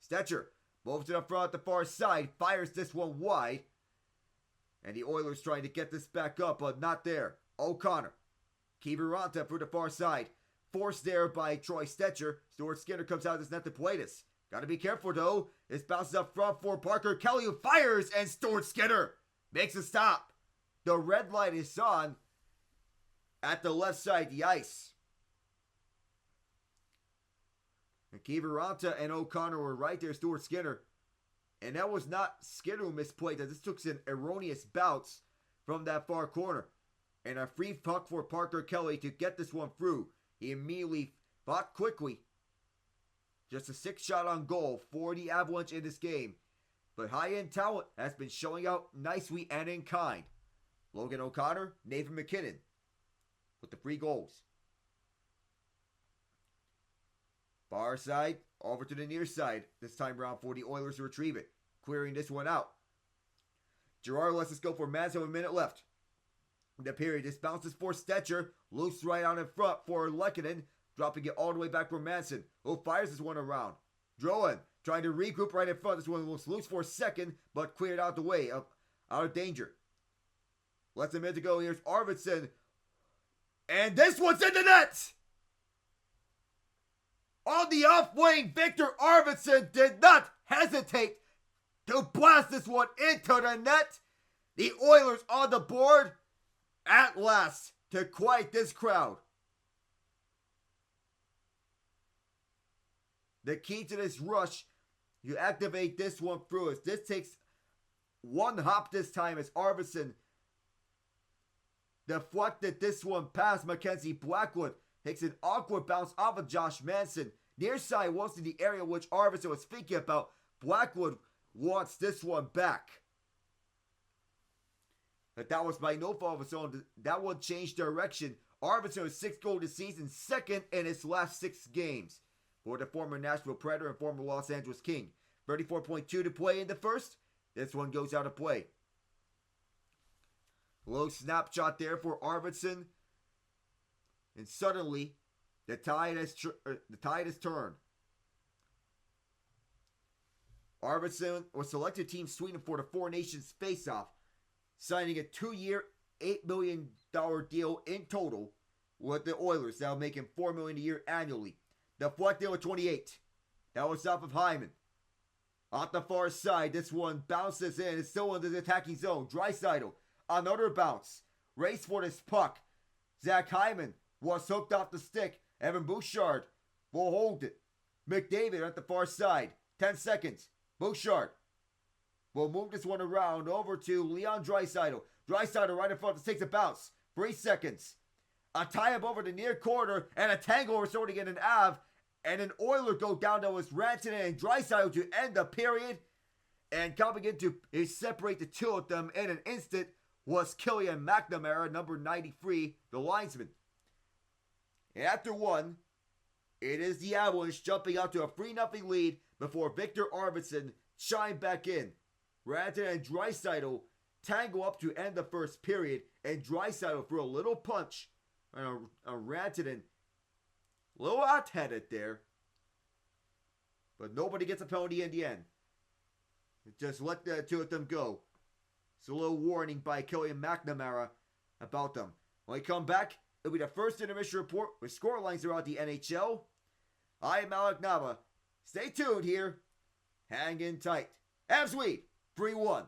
Stecher moves it up front at the far side, fires this one wide. And the Oilers trying to get this back up, but not there. O'Connor. Kiviranta for the far side. Forced there by Troy Stecher. Stuart Skinner comes out of this net to play this. Gotta be careful though. This bounces up front for Parker Kelly, who fires, and Stuart Skinner makes a stop. The red light is on at the left side of the ice. And Kiviranta and O'Connor were right there, Stuart Skinner. And that was not Skinner who misplayed that. This took an erroneous bounce from that far corner. And a free puck for Parker Kelly to get this one through. He immediately fought quickly. Just a 6-shot on goal for the Avalanche in this game. But high-end talent has been showing out nicely and in kind. Logan O'Connor, Nathan MacKinnon with the 3 goals. Far side, over to the near side. This time around for the Oilers to retrieve it. Clearing this one out. Girard lets us go for Manson with a minute left. In the period, this bounces for Stecher. Loose right out in front for MacKinnon. Dropping it all the way back for Manson, who fires this one around. Drowan trying to regroup right in front. This one was loose for a second, but cleared out the way, out of danger. Less than a minute to go. Here's Arvidsson. And this one's in the net! On the off wing, Victor Arvidsson did not hesitate to blast this one into the net. The Oilers on the board at last to quiet this crowd. The key to this rush, you activate this one through it. This takes one hop this time as Arvidsson deflected this one past Mackenzie Blackwood. Takes an awkward bounce off of Josh Manson. Near side was in the area which Arvidsson was thinking about. Blackwood wants this one back. But that was by no fault of his own. That one changed direction. Arvidsson with 6 goals this season, second in his last 6 games. For the former Nashville Predator and former Los Angeles King. 34.2 to play in the first. This one goes out of play. Low snapshot there for Arvidsson. And suddenly, the tide has turned. Arvidsson was selected Team Sweden for the Four Nations Face-Off, signing a 2-year, $8 million deal in total with the Oilers. That'll make him $4 million a year annually. Deflected with 28. That was off of Hyman. Off the far side, this one bounces in. It's still in the attacking zone. Draisaitl, another bounce. Race for this puck. Zach Hyman was hooked off the stick. Evan Bouchard will hold it. McDavid at the far side. 10 seconds. Bouchard will move this one around over to Leon Draisaitl. Draisaitl right in front. Takes a bounce. 3 seconds. A tie-up over the near corner and a tangle resorting in an Av. And an Oiler go down that was Rantanen and Draisaitl to end the period. And coming in to separate the two of them in an instant was Killian McNamara, number 93, the linesman. After one, it is the Avalanche jumping out to a 3-0 lead before Victor Arvidsson chimed back in. Rantanen and Draisaitl tangle up to end the first period, and Draisaitl threw a little punch on Rantanen. A little hot-headed there. But nobody gets a penalty in the end. Just let the two of them go. It's a little warning by Killian McNamara about them. When we come back, it'll be the first intermission report with scorelines throughout the NHL. I am Alec Nava. Stay tuned here. Hang in tight. Avs lead 3-1.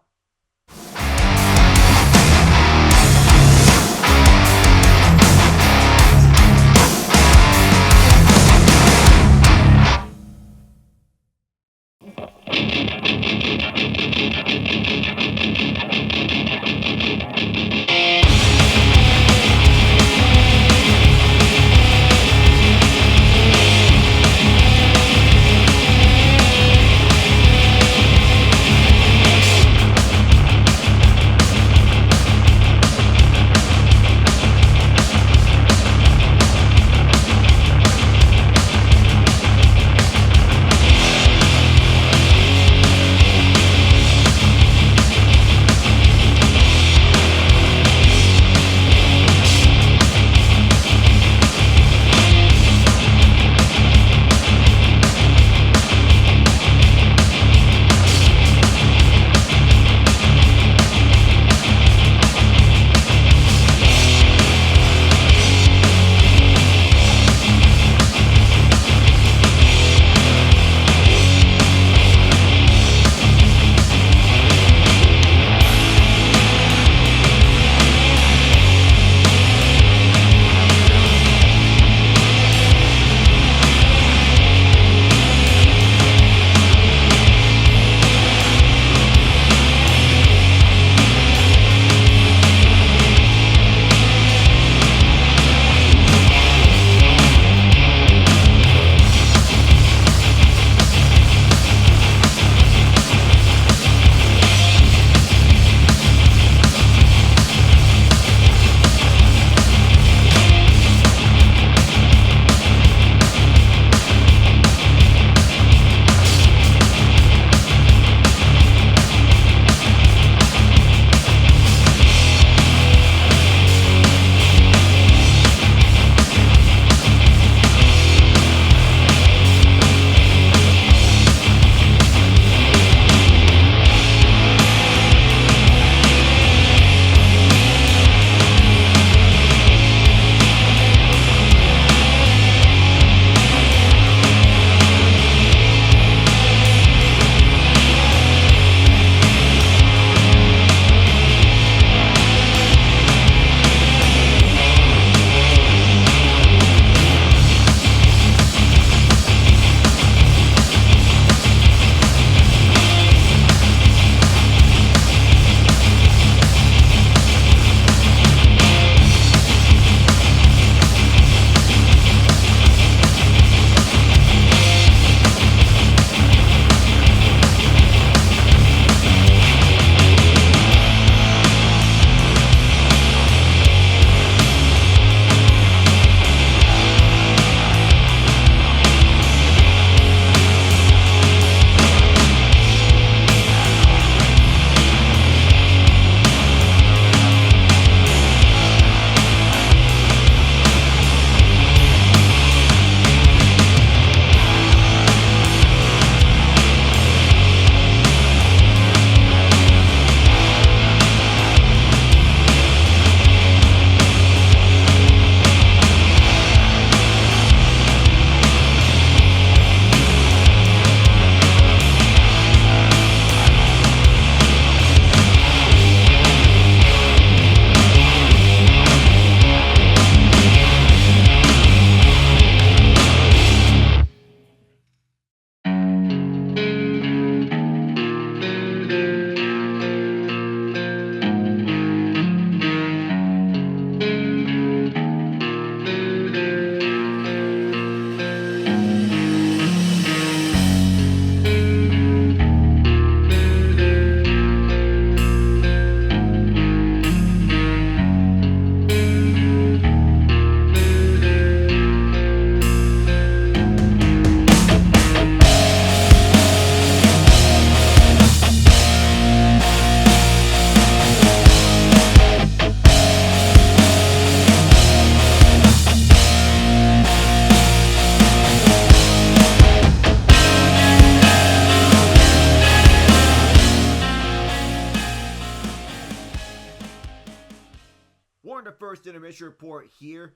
Starting the first intermission report here.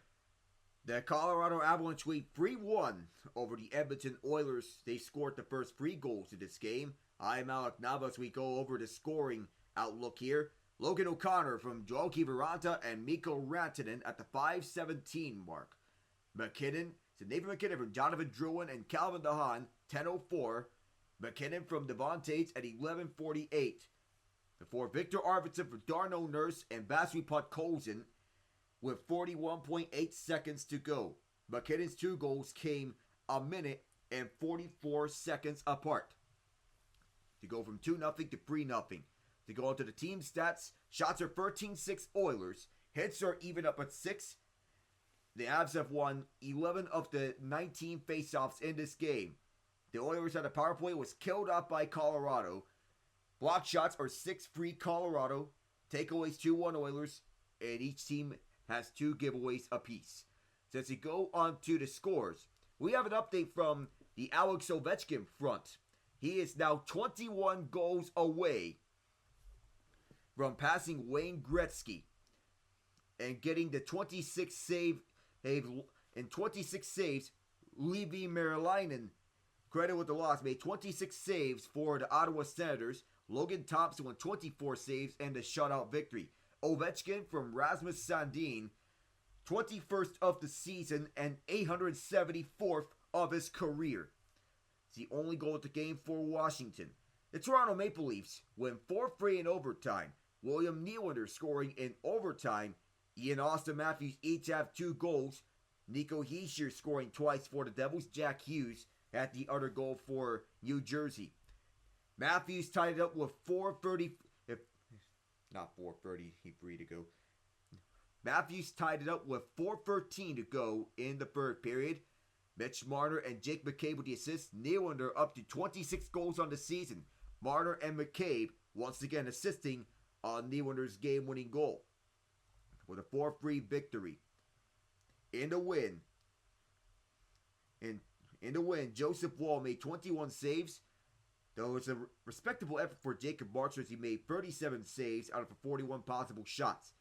The Colorado Avalanche lead 3-1 over the Edmonton Oilers. They scored the first 3 goals of this game. I'm Alec Navas. We go over the scoring outlook here. Logan O'Connor from Joel Kiviranta and Mikko Rantanen at the 5:17 mark. MacKinnon, Nathan MacKinnon from Jonathan Drouin and Calvin DeHaan, 10:04. MacKinnon from Devon Tates at 11:48. Before Victor Arvidsson for Darnell Nurse and Vasily Podkolzin with 41.8 seconds to go. McKinnon's 2 goals came a minute and 44 seconds apart. To go from 2-0 to 3-0. To go into the team stats, shots are 13-6 Oilers. Hits are even up at 6. The Avs have won 11 of the 19 faceoffs in this game. The Oilers had a power play was killed off by Colorado. Block shots are 6-3 Colorado. Takeaways 2-1 Oilers. And each team has 2 giveaways apiece. Since we go on to the scores, we have an update from the Alex Ovechkin front. He is now 21 goals away from passing Wayne Gretzky and getting the 26 saves. Levi Merilainen, credit with the loss, made 26 saves for the Ottawa Senators. Logan Thompson won 24 saves and a shutout victory. Ovechkin from Rasmus Sandin, 21st of the season and 874th of his career. It's the only goal of the game for Washington. The Toronto Maple Leafs win 4-3 in overtime. William Nylander scoring in overtime. Ian Austin Matthews each have 2 goals. Nico Hischier scoring twice for the Devils. Jack Hughes at the other goal for New Jersey. Matthews tied it up with 4:30. Not 4:30, he free to go. Matthews tied it up with 4:13 to go in the third period. Mitch Marner and Jake McCabe with the assists. Nylander up to 26 goals on the season. Marner and McCabe once again assisting on Nylander's game-winning goal with a 4-3 victory. In the win, Joseph Wall made 21 saves. Though it's a respectable effort for Jacob Markstrom as he made 37 saves out of 41 possible shots.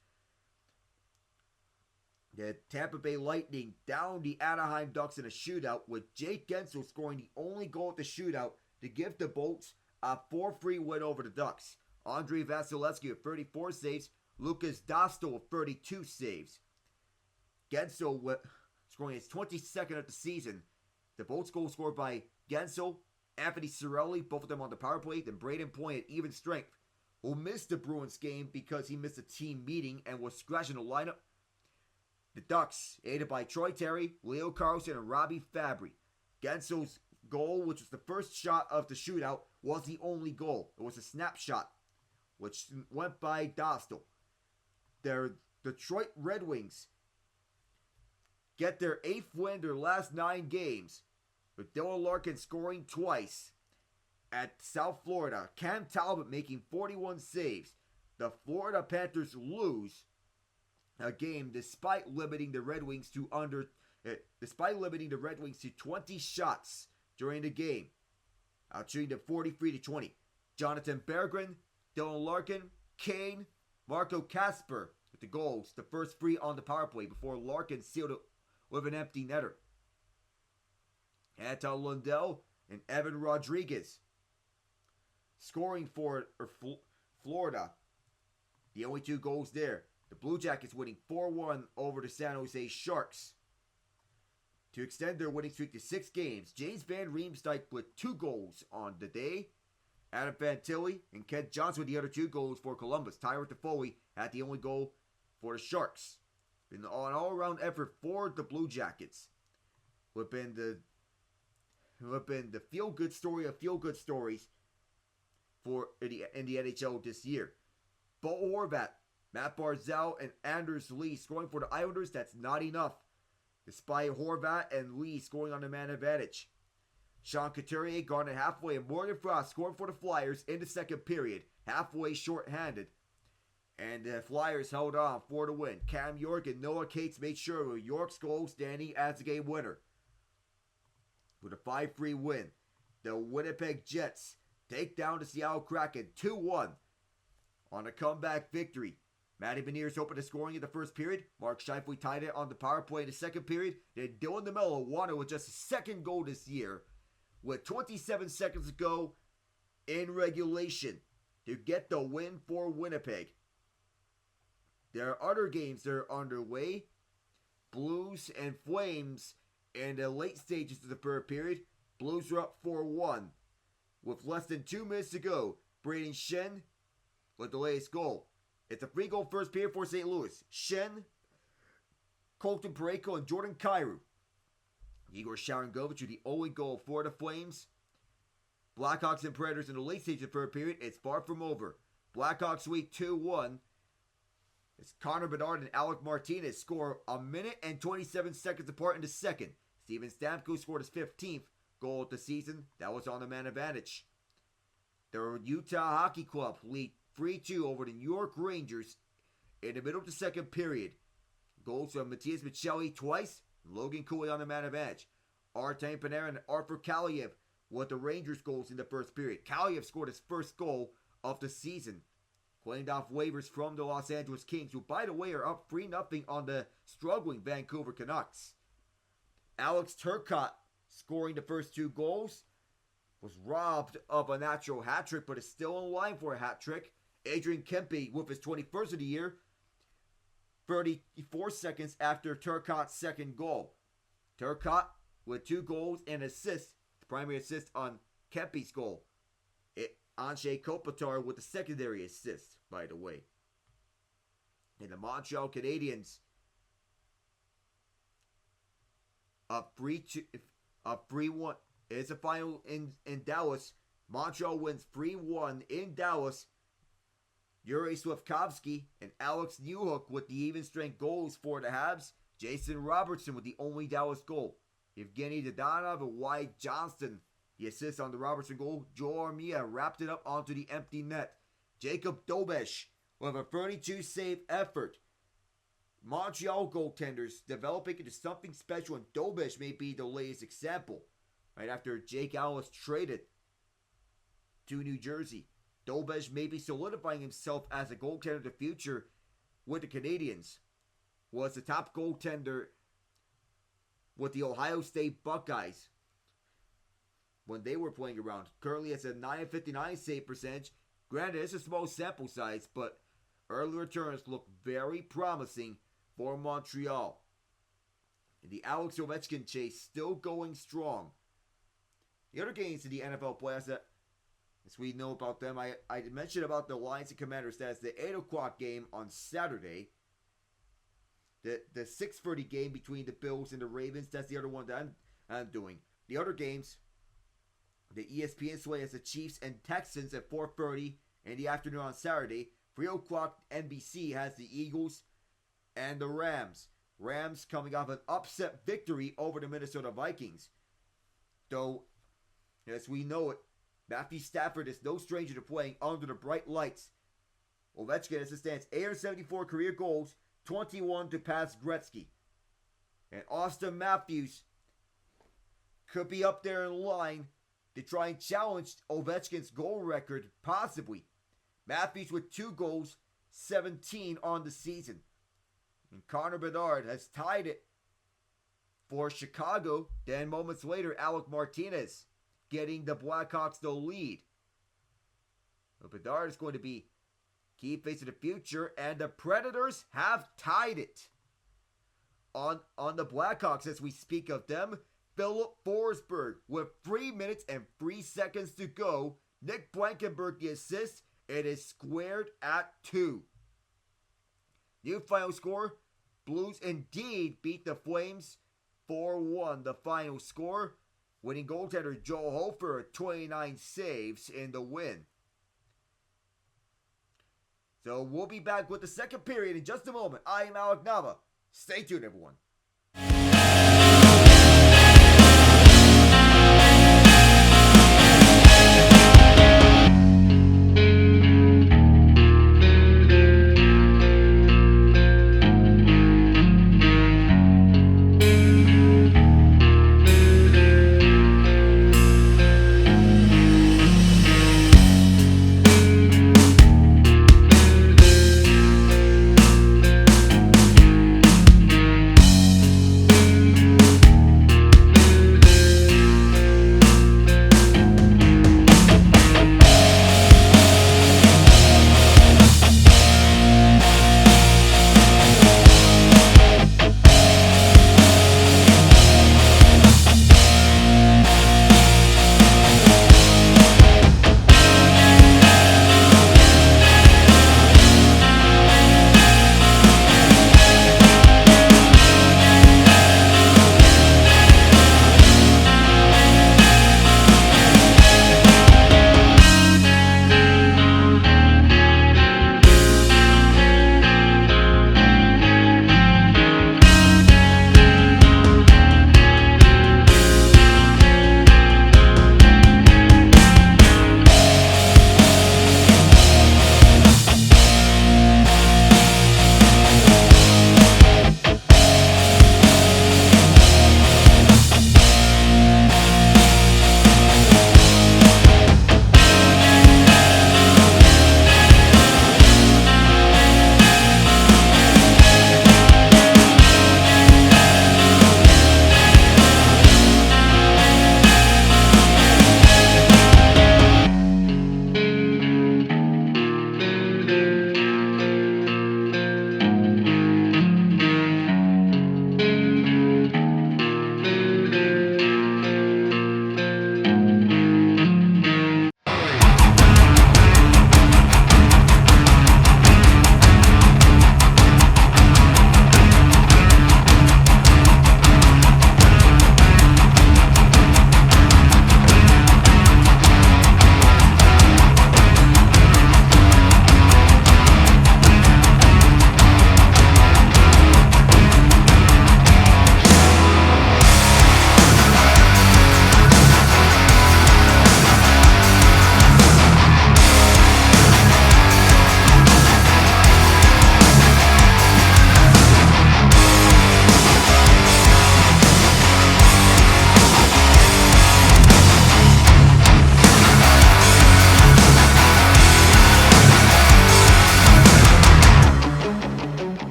The Tampa Bay Lightning downed the Anaheim Ducks in a shootout with Jake Gensel scoring the only goal at the shootout to give the Bolts a 4-3 win over the Ducks. Andrei Vasilevsky with 34 saves. Lucas Dostal with 32 saves. Gensel scoring his 22nd of the season. The Bolts goal scored by Gensel, Anthony Cirelli, both of them on the power play, then Braden Point at even strength, who missed the Bruins game because he missed a team meeting and was scratching the lineup. The Ducks, aided by Troy Terry, Leo Carlson, and Robbie Fabry. Gensel's goal, which was the first shot of the shootout, was the only goal. It was a snapshot, which went by Dostal. Their Detroit Red Wings get their 8th win in their last 9 games, with Dylan Larkin scoring twice at South Florida. Cam Talbot making 41 saves. The Florida Panthers lose a game despite limiting the Red Wings to 20 shots during the game, shooting them 43-20. Jonathan Berggren, Dylan Larkin, Kane, Marco Kasper with the goals, the first 3 on the power play before Larkin sealed it with an empty netter. Anton Lundell and Evan Rodriguez scoring for Florida. The only 2 goals there. The Blue Jackets winning 4-1 over the San Jose Sharks. To extend their winning streak to 6 games, James Van Riemsdyk with 2 goals on the day. Adam Fantilli and Kent Johnson with the other 2 goals for Columbus. Tyler Toffoli had the only goal for the Sharks. Been an all-around effort for the Blue Jackets. Who have been the feel-good story of feel-good stories in the NHL this year. Bo Horvat, Matt Barzal, and Anders Lee scoring for the Islanders. That's not enough, despite Horvat and Lee scoring on the man advantage. Sean Couturier, Garnet halfway, and Morgan Frost scoring for the Flyers in the second period, halfway short-handed. And the Flyers held on for the win. Cam York and Noah Cates made sure with York's goal standing as a game winner. With a 5-3 win, the Winnipeg Jets take down the Seattle Kraken 2-1 on a comeback victory. Matty Beniers opened the scoring in the first period. Mark Scheifele tied it on the power play in the second period. Then Dylan DeMello won it with just his second goal this year with 27 seconds to go in regulation to get the win for Winnipeg. There are other games that are underway. Blues and Flames in the late stages of the third period. Blues are up 4-1. With less than 2 minutes to go, Braden Shen with the latest goal. It's a 3-goal first period for St. Louis. Shen, Colton Parayko, and Jordan Kyrou. Igor Sharangovich with the only goal for the Flames. Blackhawks and Predators in the late stage of the third period. It's far from over. Blackhawks lead 2-1. It's Connor McDavid and Alec Martinez score a minute and 27 seconds apart in the second. Steven Stamkos scored his 15th goal of the season. That was on the man advantage. The Utah Hockey Club lead 3-2 over the New York Rangers in the middle of the second period. Goals from Matias Maccelli twice, Logan Cooley on the man advantage. Artem Panarin and Arthur Kaliev with the Rangers goals in the first period. Kaliev scored his first goal of the season, claimed off waivers from the Los Angeles Kings, who by the way are up 3-0 on the struggling Vancouver Canucks. Alex Turcotte scoring the first 2 goals, was robbed of a natural hat trick, but is still in line for a hat trick. Adrian Kempe with his 21st of the year, 34 seconds after Turcotte's second goal. Turcotte with 2 goals and assists, the primary assist on Kempe's goal. Anze Kopitar with the secondary assist, by the way. And the Montreal Canadiens up 3-1. It's a final in Dallas. Montreal wins 3-1 in Dallas. Yuri Slafkovsky and Alex Newhook with the even strength goals for the Habs. Jason Robertson with the only Dallas goal. Evgeny Dadonov and Wyatt Johnston the assist on the Robertson goal. Joe Armia wrapped it up onto the empty net. Jacob Dobesh with a 32-save effort. Montreal goaltenders developing into something special, and Dobesh may be the latest example. Right after Jake Allen was traded to New Jersey, Dobesh may be solidifying himself as a goaltender of the future with the Canadiens. Was the top goaltender with the Ohio State Buckeyes when they were playing around. Currently it's a 959 save percentage. Granted, it's a small sample size, but early returns look very promising for Montreal. And the Alex Ovechkin chase still going strong. The other games in the NFL playoffs that, as we know about them, I mentioned about the Lions and Commanders. That's the 8 o'clock game on Saturday. The 6:30 game between the Bills and the Ravens. That's the other one that I'm doing. The other games, the ESPN slate has the Chiefs and Texans at 4:30 in the afternoon on Saturday. 3 o'clock NBC has the Eagles and the Rams. Rams coming off an upset victory over the Minnesota Vikings. Though, as we know it, Matthew Stafford is no stranger to playing under the bright lights. Ovechkin has stands 874 career goals, 21 to pass Gretzky. And Austin Matthews could be up there in line to try and challenge Ovechkin's goal record, possibly. Matthews with 2 goals, 17 on the season. And Connor McDavid has tied it for Chicago. Then moments later, Alec Martinez getting the Blackhawks the lead. But Bedard is going to be key face of the future, and the Predators have tied it. On the Blackhawks, as we speak of them, Philip Forsberg with 3 minutes and 3 seconds to go. Nick Blankenberg the assist. It is squared at 2. New final score, Blues indeed beat the Flames 4-1. The final score, winning goaltender Joe Hofer, 29 saves in the win. So we'll be back with the second period in just a moment. I am Alec Nava. Stay tuned, everyone.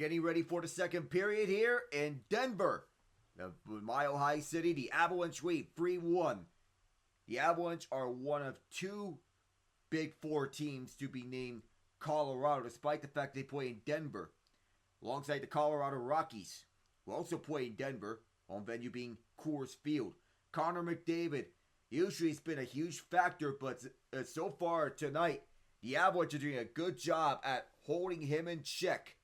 getting ready for the second period here in Denver. The Mile High City, the Avalanche lead 3-1. The Avalanche are one of two Big Four teams to be named Colorado, despite the fact they play in Denver. Alongside the Colorado Rockies, who also play in Denver, home venue being Coors Field. Connor McDavid, usually has been a huge factor, but so far tonight, the Avalanche are doing a good job at holding him in check.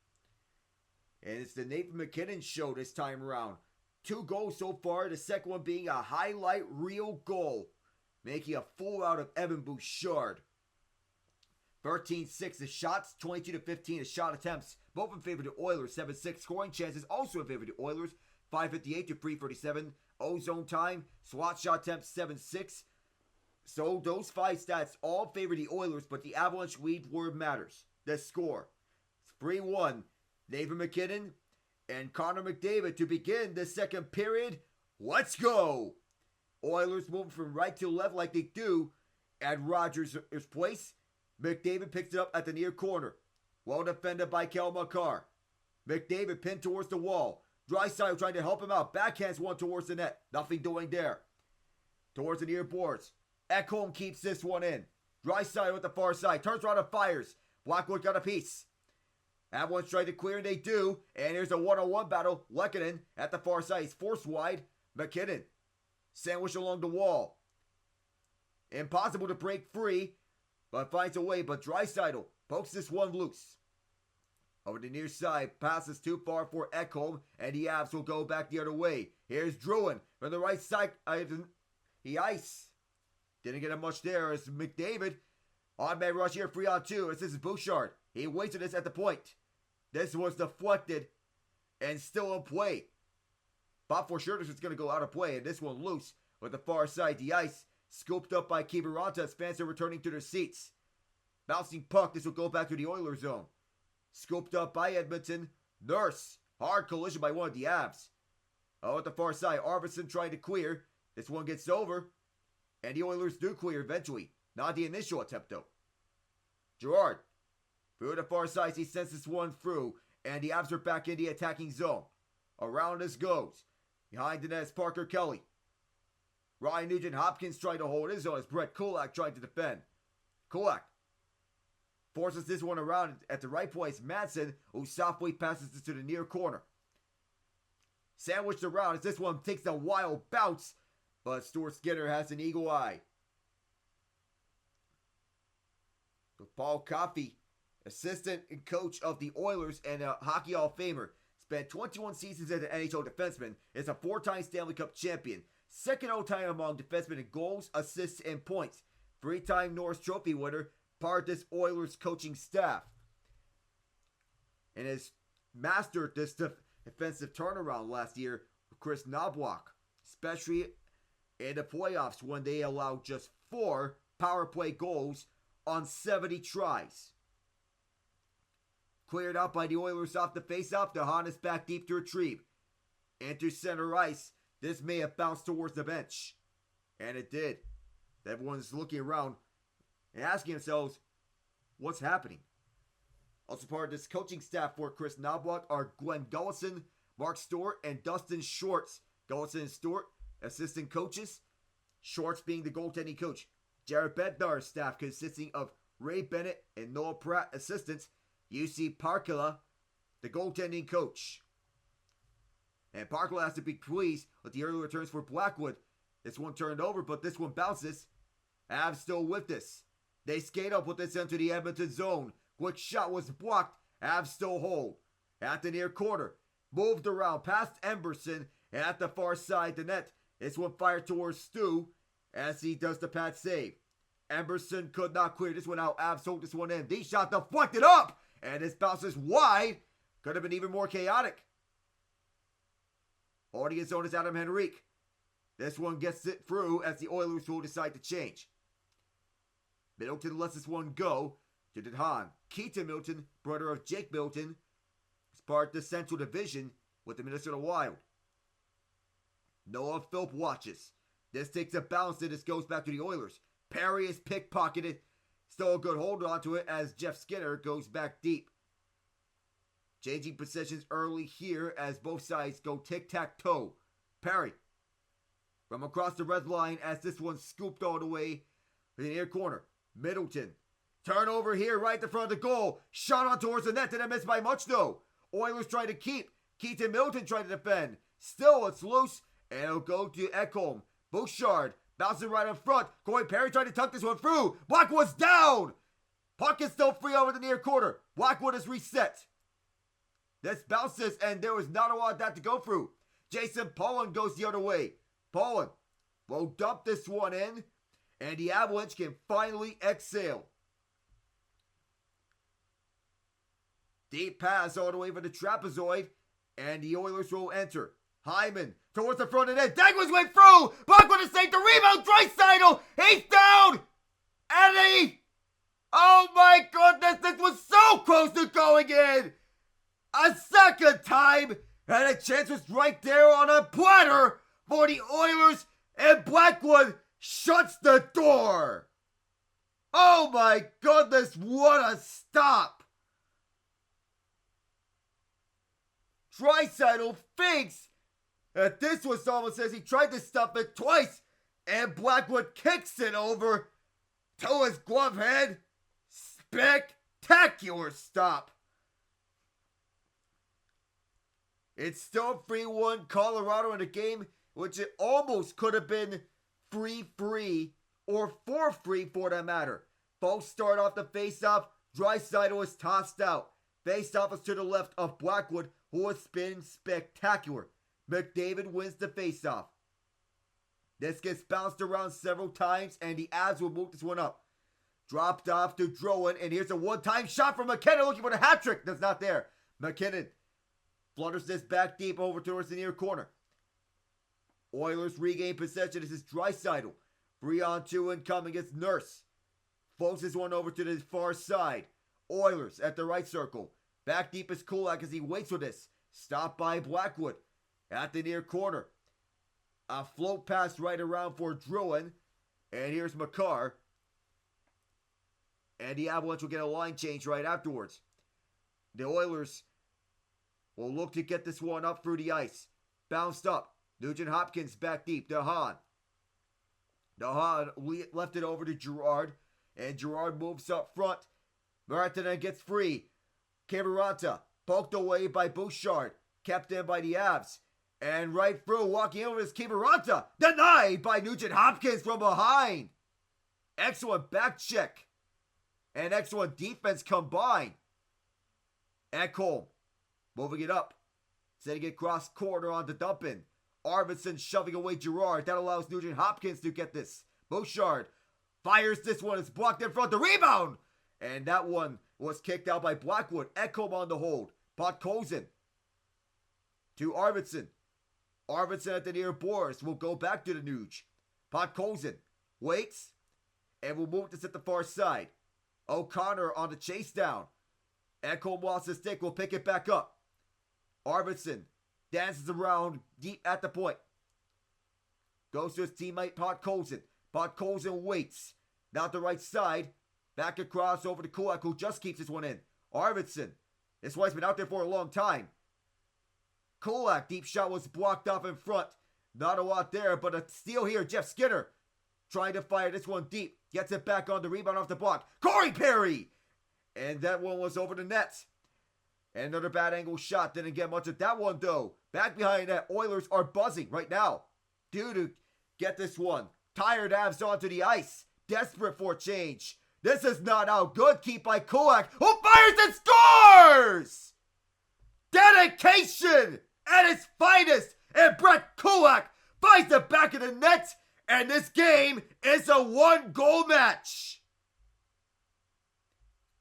And it's the Nathan MacKinnon show this time around. 2 goals so far, the second one being a highlight reel goal, making a fool out of Evan Bouchard. 13-6 the shots, 22-15 the shot attempts, both in favor of the Oilers. 7-6 scoring chances, also in favor of the Oilers. 5:58 to 3:37 ozone time. Slot shot attempts 7-6. So those 5 stats all favor the Oilers, but the Avalanche lead where it matters. The score. It's 3-1. Nathan MacKinnon and Connor McDavid to begin the second period. Let's go! Oilers moving from right to left like they do at Rogers' place. McDavid picks it up at the near corner. Well defended by Cale Makar. McDavid pinned towards the wall. Draisaitl trying to help him out. Backhands one towards the net. Nothing doing there. Towards the near boards. Ekholm keeps this one in. Draisaitl at the far side. Turns around and fires. Blackwood got a piece. Avalanche tried to clear and they do. And here's a one-on-one battle. MacKinnon at the far side. He's forced wide. MacKinnon. Sandwiched along the wall. Impossible to break free. But finds a way. But Draisaitl pokes this one loose. Over the near side, passes too far for Ekholm, and the Avs will go back the other way. Here's Drouin from the right side. He ice. Didn't get him much there as McDavid. On-man rush here, 3-on-2. This is Bouchard. He wasted this at the point. This was deflected and still in play. Bob for sure this was going to go out of play, and this one loose with the far side. The ice scooped up by Kiviranta as fans are returning to their seats. Bouncing puck, this will go back to the Oilers zone. Scooped up by Edmonton. Nurse. Hard collision by one of the Avs. Oh, at the far side, Arvidsson trying to clear. This one gets over. And the Oilers do clear eventually. Not the initial attempt though. Gerard. Through the far side, he sends this one through. And the Avs are back in the attacking zone. Around this goes. Behind the net is Parker Kelly. Ryan Nugent-Hopkins trying to hold his own as Brett Kulak trying to defend. Kulak forces this one around at the right place. Madsen, who softly passes it to the near corner. Sandwiched around as this one takes a wild bounce, but Stuart Skinner has an eagle eye. So Paul Coffey, assistant and coach of the Oilers and a Hockey Hall of Famer, spent 21 seasons as an NHL defenseman, is a 4-time Stanley Cup champion, second all-time among defensemen in goals, assists, and points, 3-time Norris Trophy winner, part of this Oilers coaching staff, and has mastered this defensive turnaround last year with Chris Knobloch, especially in the playoffs when they allowed just 4 power play goals on 70 tries. Cleared out by the Oilers off the faceoff. DeHaan is back deep to retrieve. Into center ice. This may have bounced towards the bench. And it did. Everyone's looking around and asking themselves, what's happening? Also part of this coaching staff for Chris Knobloch are Glenn Gullison, Mark Stewart, and Dustin Schwartz. Gullison and Stewart, assistant coaches. Schwartz being the goaltending coach. Jared Bednar's staff consisting of Ray Bennett and Noah Pratt, assistants. UC Parkala, the goaltending coach. And Parkala has to be pleased with the early returns for Blackwood. This one turned over, but this one bounces. Avs still with this. They skate up with this into the Edmonton zone. Quick shot was blocked. Avs still hold. At the near corner. Moved around past Emberson. And at the far side the net. This one fired towards Stu as he does the pad save. Emberson could not clear this one out. Avs hold this one in. The shot deflected up. And this bounces wide. Could have been even more chaotic. Audience zone is Adam Henrique. This one gets it through as the Oilers will decide to change. Middleton lets this one go to DeHaan. Keaton Middleton, brother of Jake Middleton, is part of the Central Division with the Minnesota Wild. Noah Philp watches. This takes a bounce and this goes back to the Oilers. Perry is pickpocketed. Still a good hold on to it as Jeff Skinner goes back deep. Changing positions early here as both sides go tic-tac-toe. Perry from across the red line as this one scooped all the way to the near corner. Middleton. Turnover here right in front of the goal. Shot on towards the net. Didn't miss by much though. Oilers trying to keep. Keaton Middleton trying to defend. Still it's loose. And it'll go to Ekholm. Bouchard bouncing right in front. Corey Perry trying to tuck this one through. Blackwood's down. Puck is still free over the near corner. Blackwood is reset. This bounces and there was not a lot of that to go through. Jason Pollan goes the other way. Pollan will dump this one in. And the Avalanche can finally exhale. Deep pass all the way for the trapezoid. And the Oilers will enter. Hyman towards the front of the net. Dagwood's went through. Blackwood has saved the rebound. Draisaitl. He's down. And he... Oh my goodness. This was so close to going in. A second time. And a chance was right there on a platter for the Oilers. And Blackwood shuts the door. Oh my goodness. What a stop. Draisaitl thinks that this was almost as he tried to stop it twice. And Blackwood kicks it over to his glove head. Spectacular stop. It's still 3-1 Colorado in the game, which it almost could have been 3-3 or 4-3 for that matter. Both start off the faceoff. Draisaitl is tossed out. Faceoff is to the left of Blackwood, who has been spectacular. McDavid wins the faceoff. This gets bounced around several times, and the Avs will move this one up. Dropped off to Drouin, and here's a one-time shot from MacKinnon looking for the hat trick. That's not there. MacKinnon flutters this back deep over towards the near corner. Oilers regain possession. This is Draisaitl. 3-on-2 incoming. It's Nurse. Floats this one over to the far side. Oilers at the right circle. Back deep is Kulak as he waits for this. Stopped by Blackwood at the near corner. A float pass right around for Drouin. And here's Makar. And the Avalanche will get a line change right afterwards. The Oilers will look to get this one up through the ice. Bounced up. Nugent-Hopkins back deep. DeHaan left it over to Girard. And Girard moves up front. Martinen gets free. Kiviranta poked away by Bouchard. Kept in by the Avs. And right through, walking over is Kiviranta. Denied by Nugent-Hopkins from behind. Excellent back check. And excellent defense combined. Ekholm moving it up. Setting it cross corner on the dump in. Arvidsson shoving away Girard. That allows Nugent-Hopkins to get this. Bouchard fires this one. It's blocked in front. The rebound. And that one was kicked out by Blackwood. Ekholm on the hold. Podkolzin to Arvidsson. Arvidsson at the near boards will go back to the Nuge. Podkolzin waits and will move this at the far side. O'Connor on the chase down. Ekholm lost the stick. Will pick it back up. Arvidsson dances around deep at the point. Goes to his teammate Podkolzin. Podkolzin waits. Now to the right side. Back across over to Kulak, who just keeps this one in. Arvidsson. This one's been out there for a long time. Kulak, deep shot was blocked off in front. Not a lot there, but a steal here. Jeff Skinner trying to fire this one deep. Gets it back on the rebound off the block. Corey Perry! And that one was over the net. And another bad angle shot. Didn't get much of that one, though. Back behind that, Oilers are buzzing right now. Due to get this one. Tired Avs onto the ice. Desperate for change. This is not out. Good keep by Kulak, who fires and scores! Dedication at its finest. And Brett Kulak finds the back of the net. And this game is a 1-goal match.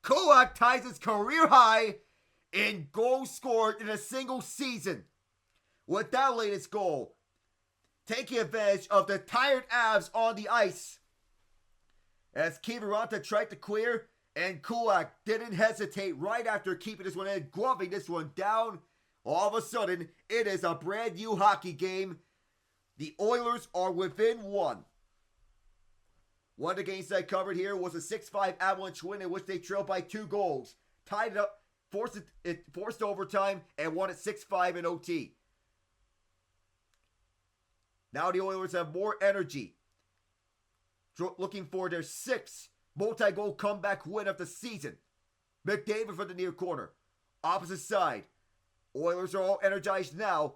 Kulak ties his career high in goals scored in a single season. With that latest goal, taking advantage of the tired Avs on the ice. As Kiviranta tried to clear, and Kulak didn't hesitate right after keeping this one in, gloving this one down. All of a sudden, it is a brand new hockey game. The Oilers are within one. One of the games I covered here was a 6-5 Avalanche win in which they trailed by 2 goals. Tied it up forced overtime and won it 6-5 in OT. Now the Oilers have more energy, looking for their 6th multi-goal comeback win of the season. McDavid from the near corner. Opposite side. Oilers are all energized now.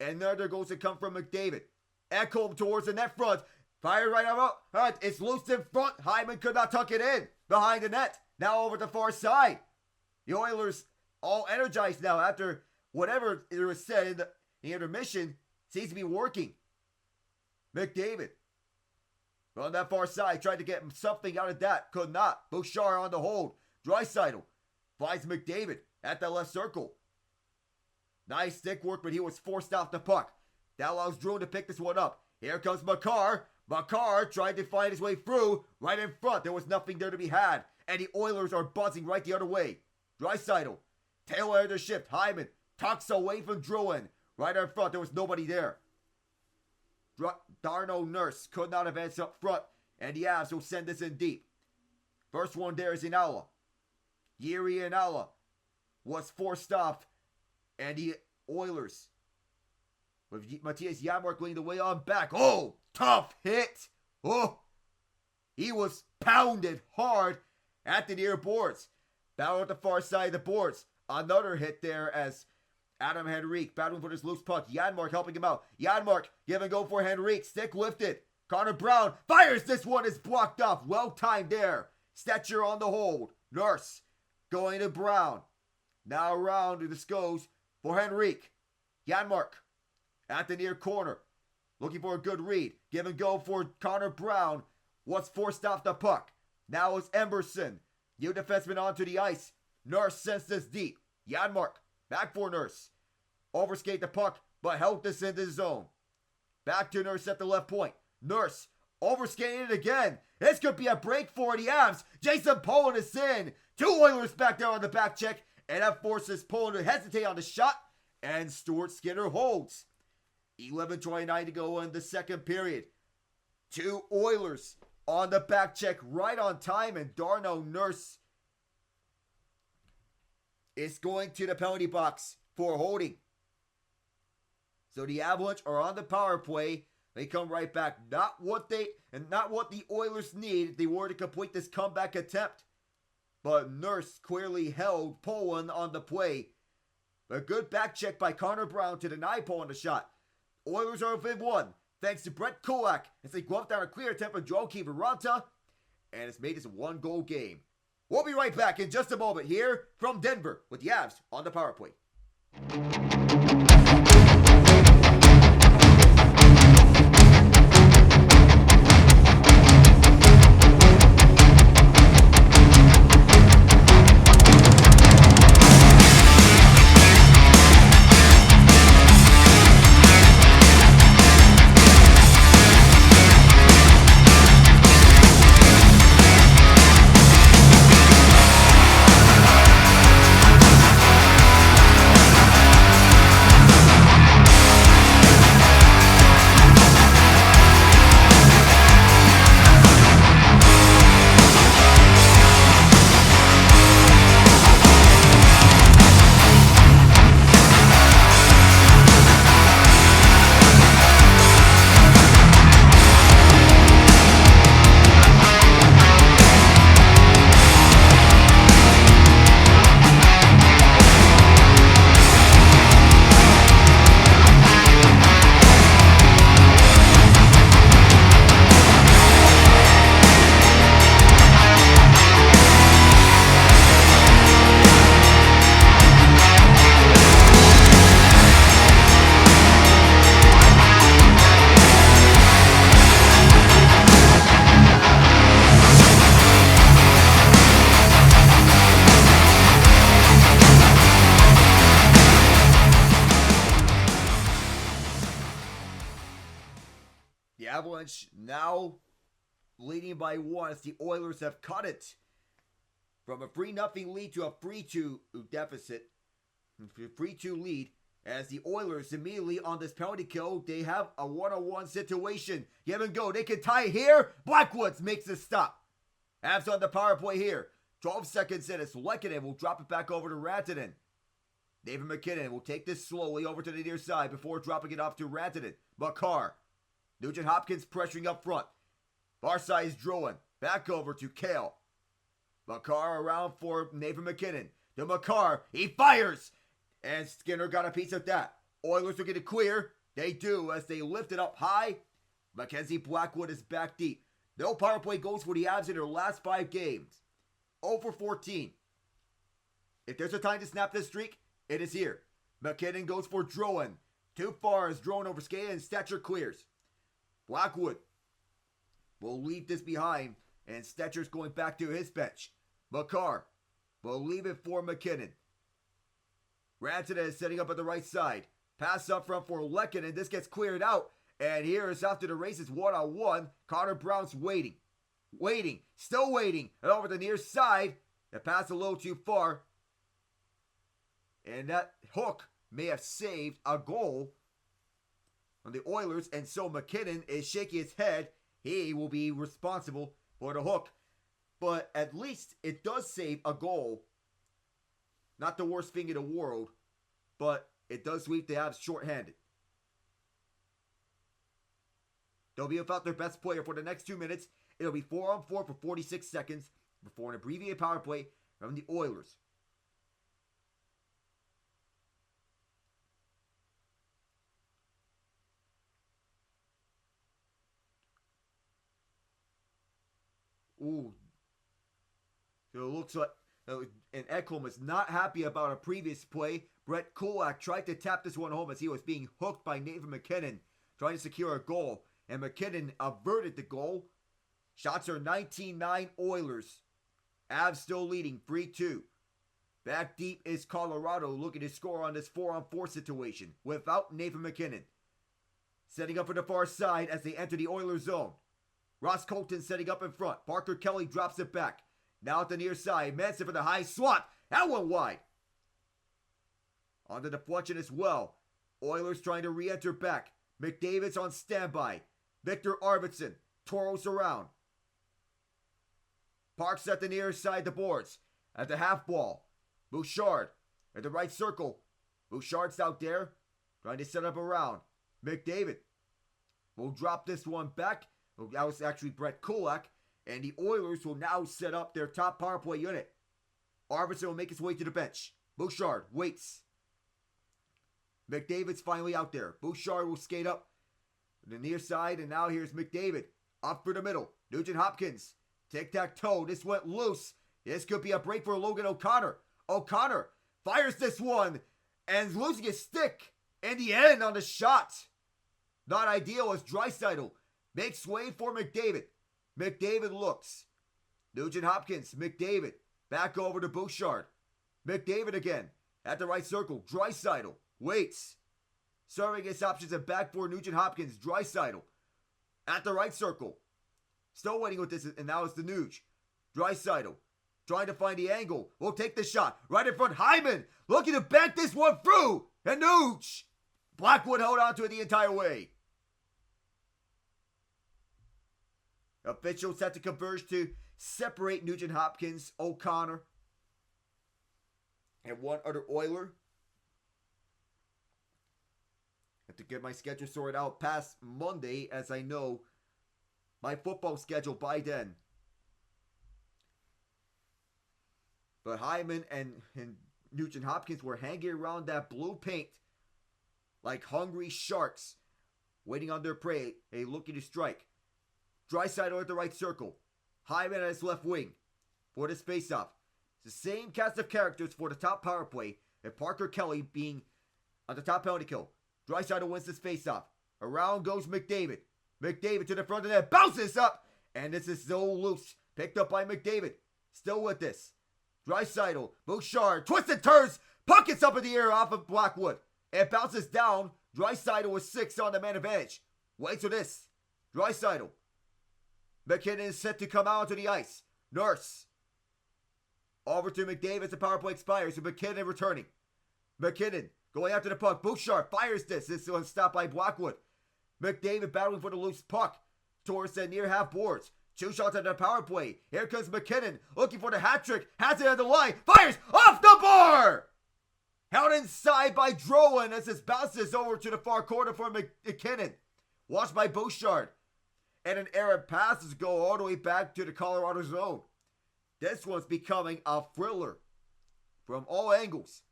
And another goals to come from McDavid. Ekholm towards the net front. Fire right out. It's loose in front. Hyman could not tuck it in. Behind the net. Now over the far side. The Oilers all energized now after whatever it was said in the intermission seems to be working. McDavid on that far side tried to get something out of that. Could not. Bouchard on the hold. Draisaitl finds McDavid at the left circle. Nice stick work, but he was forced off the puck. That allows Drew to pick this one up. Here comes Makar. Makar tried to find his way through. Right in front. There was nothing there to be had. And the Oilers are buzzing right the other way. Draisaitl. Tail end of the shift. Hyman tucks away from Drouin. Right in front. There was nobody there. Darno Nurse could not advance up front. And the Avs will send this in deep. First one there is Inala. Yuri Inala was forced off. And the Oilers, with Matthias Janmark going the way on back. Oh, tough hit. Oh, he was pounded hard at the near boards. Battle at the far side of the boards. Another hit there as Adam Henrique battling for this loose puck. Janmark helping him out. Janmark give and go for Henrique. Stick lifted. Connor Brown fires. This one is blocked off. Well timed there. Stetcher on the hold. Nurse going to Brown. Now around to the Scos. For Henrique. Janmark at the near corner. Looking for a good read. Give and go for Connor Brown. Was forced off the puck. Now it's Emberson. New defenseman onto the ice. Nurse sends this deep. Janmark. Back for Nurse. Overskate the puck, but held this into the zone. Back to Nurse at the left point. Nurse. Overskating it again. This could be a break for the Avs. Jason Poland is in. 2 Oilers back there on the back check. And that forces Poland to hesitate on the shot. And Stuart Skinner holds. 11:29 to go in the second period. 2 Oilers on the back check right on time. And Darno Nurse is going to the penalty box for holding. So the Avalanche are on the power play. They come right back. Not what the Oilers need if they were to complete this comeback attempt. But Nurse clearly held Poland on the play. A good back check by Connor Brown to deny Poland a shot. Oilers are within 1. Thanks to Brett Kulak as they glove down a clear attempt from Joakim Viranta. And it's made this a 1-goal game. We'll be right back in just a moment here from Denver with the Avs on the power play. Avalanche now leading by 1 as the Oilers have cut it from a 3-0 lead to a 3-2 deficit. 3-2 lead as the Oilers immediately on this penalty kill, they have a 1-on-1 situation. Give and go. They can tie it here. Blackwoods makes a stop. Avs on the power play here. 12 seconds in as MacKinnon will drop it back over to Rantanen. Nathan MacKinnon will take this slowly over to the near side before dropping it off to Rantanen. Makar. Nugent-Hopkins pressuring up front. Far side is Drouin. Back over to Cale. Makar around for Nathan MacKinnon. To Makar. He fires! And Skinner got a piece of that. Oilers will get it clear. They do as they lift it up high. Mackenzie Blackwood is back deep. No power play goals for the Avs in their last 5 games. 0 for 14. If there's a time to snap this streak, it is here. MacKinnon goes for Drouin. Too far as Drouin over skate and Stetcher clears. Blackwood will leave this behind and Stetcher's going back to his bench. Makar will leave it for MacKinnon. Rantanen is setting up at the right side. Pass up front for Lekin and this gets cleared out. And here is after the races one-on-one. Connor Brown's waiting. Still waiting. And over the near side. The pass a little too far. And that hook may have saved a goal on the Oilers. And so MacKinnon is shaking his head. He will be responsible for the hook. But at least it does save a goal. Not the worst thing in the world. But it does sweep the Avs shorthanded. They'll be without their best player for the next 2 minutes. It'll be 4-on-4 for 46 seconds before an abbreviated power play from the Oilers. Ooh. So it looks like and Ekholm is not happy about a previous play. Brett Kulak tried to tap this one home as he was being hooked by Nathan MacKinnon, trying to secure a goal. And MacKinnon averted the goal. Shots are 19-9 Oilers. Avs still leading 3-2. Back deep is Colorado looking to score on this 4-on-4 situation without Nathan MacKinnon. Setting up for the far side as they enter the Oilers zone. Ross Colton setting up in front. Parker Kelly drops it back. Now at the near side. Manson for the high swat. That one wide. On the deflection as well. Oilers trying to re-enter back. McDavid's on standby. Victor Arvidsson twirls around. Parks at the near side the boards. At the half ball. Bouchard at the right circle. Bouchard's out there. Trying to set up around. McDavid will drop this one back. That was actually Brett Kulak. And the Oilers will now set up their top power play unit. Arvidsson will make his way to the bench. Bouchard waits. McDavid's finally out there. Bouchard will skate up the near side. And now here's McDavid. Up for the middle. Nugent-Hopkins. Tic-tac-toe. This went loose. This could be a break for Logan O'Connor. O'Connor fires this one. And losing his stick. In the end on the shot. Not ideal as Draisaitl makes way for McDavid. McDavid looks. Nugent-Hopkins. McDavid. Back over to Bouchard. McDavid again. At the right circle. Draisaitl. Waits. Serving his options and back for Nugent-Hopkins. Draisaitl. At the right circle. Still waiting with this. And now it's the Nuge. Draisaitl. Trying to find the angle. Will take the shot. Right in front. Hyman. Looking to bank this one through. And Nuge. Blackwood held on to it the entire way. Officials had to converge to separate Nugent-Hopkins, O'Connor, and one other Oiler. Have to get my schedule sorted out past Monday, as I know my football schedule by then. But Hyman and Nugent-Hopkins were hanging around that blue paint like hungry sharks, waiting on their prey, looking to strike. Draisaitl at the right circle. Hyman at his left wing for this faceoff. It's the same cast of characters for the top power play, and Parker Kelly being on the top penalty kill. Draisaitl wins this faceoff. Around goes McDavid. McDavid to the front of the net. Bounces up! And this is so loose. Picked up by McDavid. Still with this. Draisaitl. Bouchard. Twists and turns. Puck gets up in the air off of Blackwood. It bounces down. Draisaitl with 6 on the man advantage. Waits for this. Draisaitl. MacKinnon is set to come out onto the ice. Nurse. Over to McDavid as the power play expires with MacKinnon returning. MacKinnon going after the puck. Bouchard fires this. This one stopped by Blackwood. McDavid battling for the loose puck towards the near half boards. 2 shots at the power play. Here comes MacKinnon, looking for the hat trick. Has it at the line. Fires off the bar! Held inside by Drouin as this bounces over to the far corner for MacKinnon. Watched by Bouchard. And an errant passes go all the way back to the Colorado zone. This one's becoming a thriller from all angles.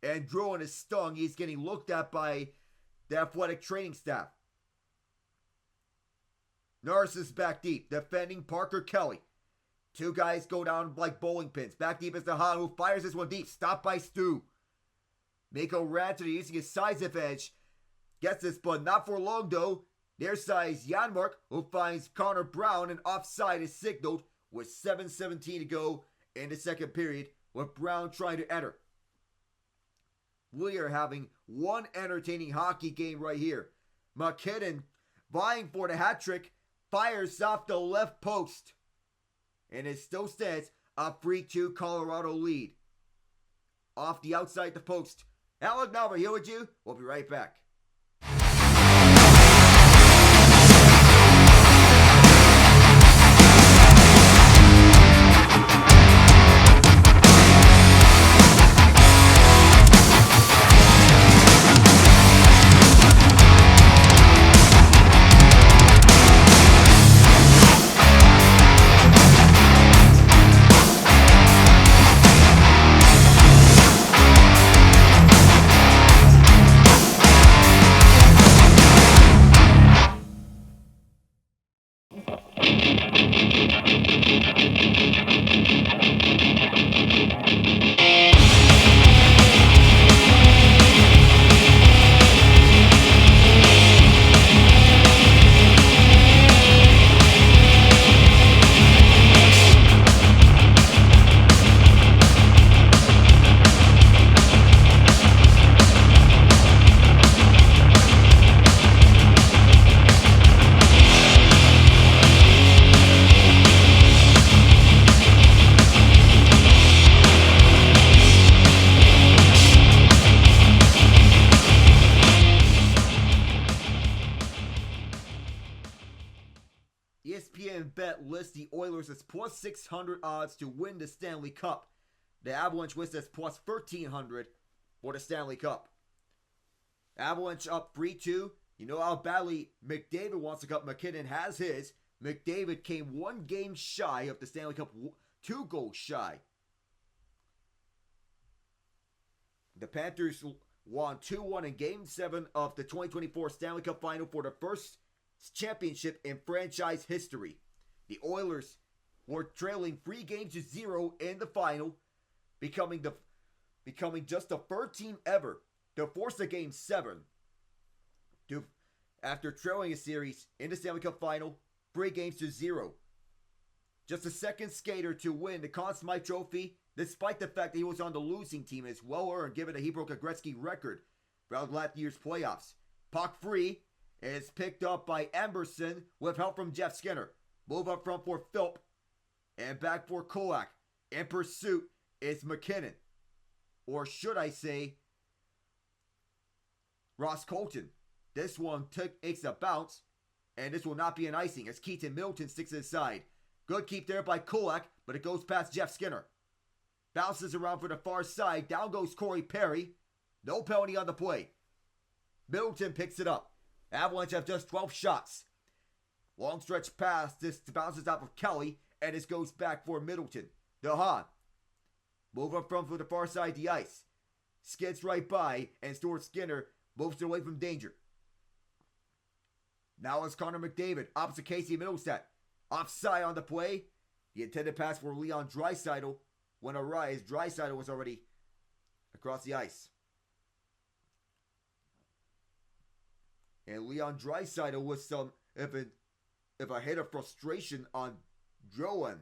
And Drouin is stung. He's getting looked at by the athletic training staff. Nurse is back deep, defending Parker Kelly. 2 guys go down like bowling pins. Back deep is the Han, who fires this one deep. Stopped by Stu. Mako ran to the using his size advantage. Gets this, but not for long though. Their size Janmark, who finds Connor Brown, and offside is signaled with 7:17 to go in the second period, with Brown trying to enter. We are having one entertaining hockey game right here. MacKinnon, vying for the hat trick, fires off the left post. And it still stands a 3-2 Colorado lead. Off the outside the post. Alec Nalver here with you. We'll be right back. ESPN Bet lists the Oilers as plus 600 odds to win the Stanley Cup. The Avalanche lists as plus 1,300 for the Stanley Cup. Avalanche up 3-2. You know how badly McDavid wants the cup. MacKinnon has his. McDavid came 1 game shy of the Stanley Cup, 2 goals shy. The Panthers won 2-1 in Game 7 of the 2024 Stanley Cup Final for the first championship in franchise history. The Oilers were trailing 3-0 in the final, becoming just the 3rd team ever to force a Game 7 after trailing a series in the Stanley Cup Final 3-0. Just the 2nd skater to win the Conn Smythe Trophy, despite the fact that he was on the losing team. Is well earned given that he broke a Gretzky record throughout last year's playoffs. Puck free is picked up by Emberson with help from Jeff Skinner. Move up front for Philp and back for Kolak. In pursuit is MacKinnon. Or should I say, Ross Colton. This one takes a bounce, and this will not be an icing as Keaton Middleton sticks it aside. Good keep there by Kolak, but it goes past Jeff Skinner. Bounces around for the far side. Down goes Corey Perry. No penalty on the play. Middleton picks it up. Avalanche have just 12 shots. Long stretch pass. This bounces out of Kelly, and this goes back for Middleton. DeHaan. Move up front for the far side of the ice. Skids right by, and Stuart Skinner moves it away from danger. Now it's Connor McDavid, opposite Casey Middlestat. Offside on the play. The intended pass for Leon Draisaitl went awry as Draisaitl was already across the ice. And Leon Draisaitl with some if a hit of frustration on Drouin.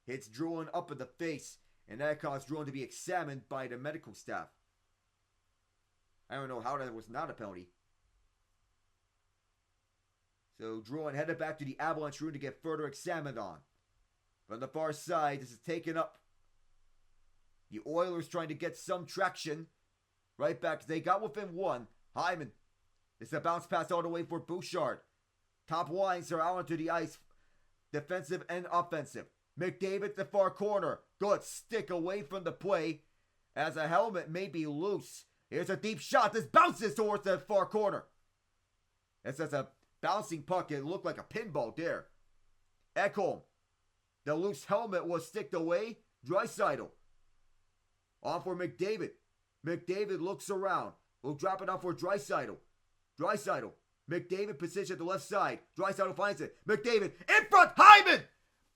Hits Drouin up in the face, and that caused Drouin to be examined by the medical staff. I don't know how that was not a penalty. So Drouin headed back to the Avalanche room to get further examined on. From the far side, this is taken up. The Oilers trying to get some traction. Right back. They got within 1. Hyman. It's a bounce pass all the way for Bouchard. Top lines are out onto the ice, defensive and offensive. McDavid the far corner. Good stick away from the play as a helmet may be loose. Here's a deep shot. This bounces towards the far corner. This is a bouncing puck. It looked like a pinball there. Ekholm. The loose helmet was sticked away. Draisaitl. On for McDavid. McDavid looks around. We'll drop it off for Draisaitl. Draisaitl. McDavid position to the left side. Draisaitl finds it. McDavid in front. Hyman!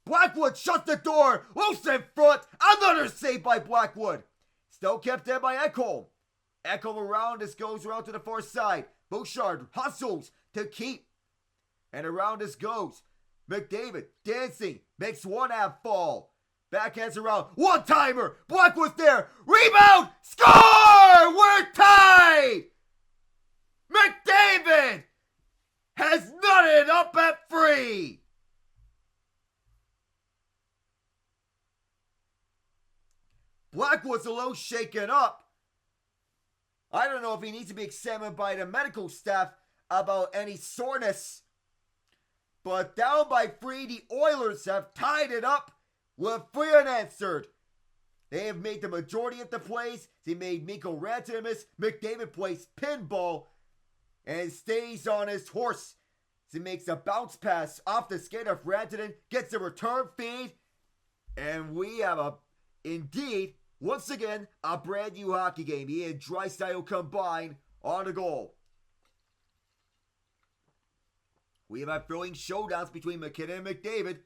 Blackwood shuts the door. Loose in front. Another save by Blackwood. Still kept in by Ekholm. Ekholm around. This goes around to the far side. Bouchard hustles to keep. And around this goes. McDavid dancing. Makes one half fall. Backhands around. One-timer. Blackwood's there. Rebound. Score! We're tied! McDavid has nutted up at free. Blackwood's a little shaken up. I don't know if he needs to be examined by the medical staff about any soreness. But down by three, the Oilers have tied it up with free unanswered. They have made the majority of the plays. They made Mikko Rantanen miss. McDavid plays pinball and stays on his horse. He makes a bounce pass off the skate of Rantanen, gets a return feed, and we have indeed, once again, a brand new hockey game. He and Draisaitl combined on a goal. We have had thrilling showdowns between MacKinnon and McDavid.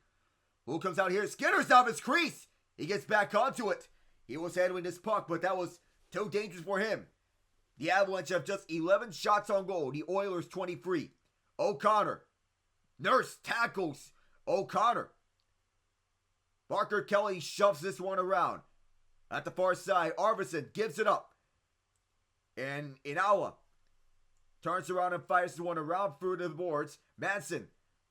Who comes out here? Skinner's out of his crease. He gets back onto it. He was handling this puck, but that was too dangerous for him. The Avalanche have just 11 shots on goal. The Oilers 23. O'Connor. Nurse tackles O'Connor. Parker Kelly shoves this one around. At the far side, Arvidsson gives it up. And Inawa turns around and fires the one around through the boards. Manson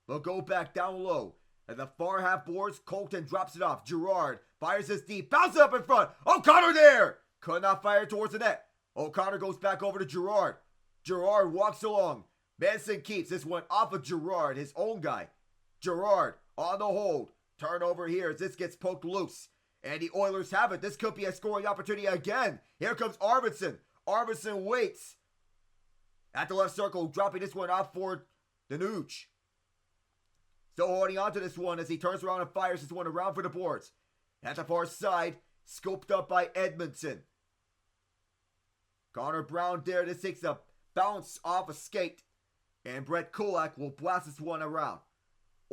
will go back down low. At the far half boards, Colton drops it off. Girard fires his deep. Bounces up in front. O'Connor there. Could not fire towards the net. O'Connor goes back over to Girard. Girard walks along. Manson keeps this one off of Girard, his own guy. Girard on the hold. Turnover here as this gets poked loose. And the Oilers have it. This could be a scoring opportunity again. Here comes Arvidsson. Arvidsson waits. At the left circle, dropping this one off for the Nuge. Still holding on to this one as he turns around and fires this one around for the boards. At the far side, scooped up by Edmonton. Connor Brown there. This takes a bounce off a skate. And Brett Kulak will blast this one around.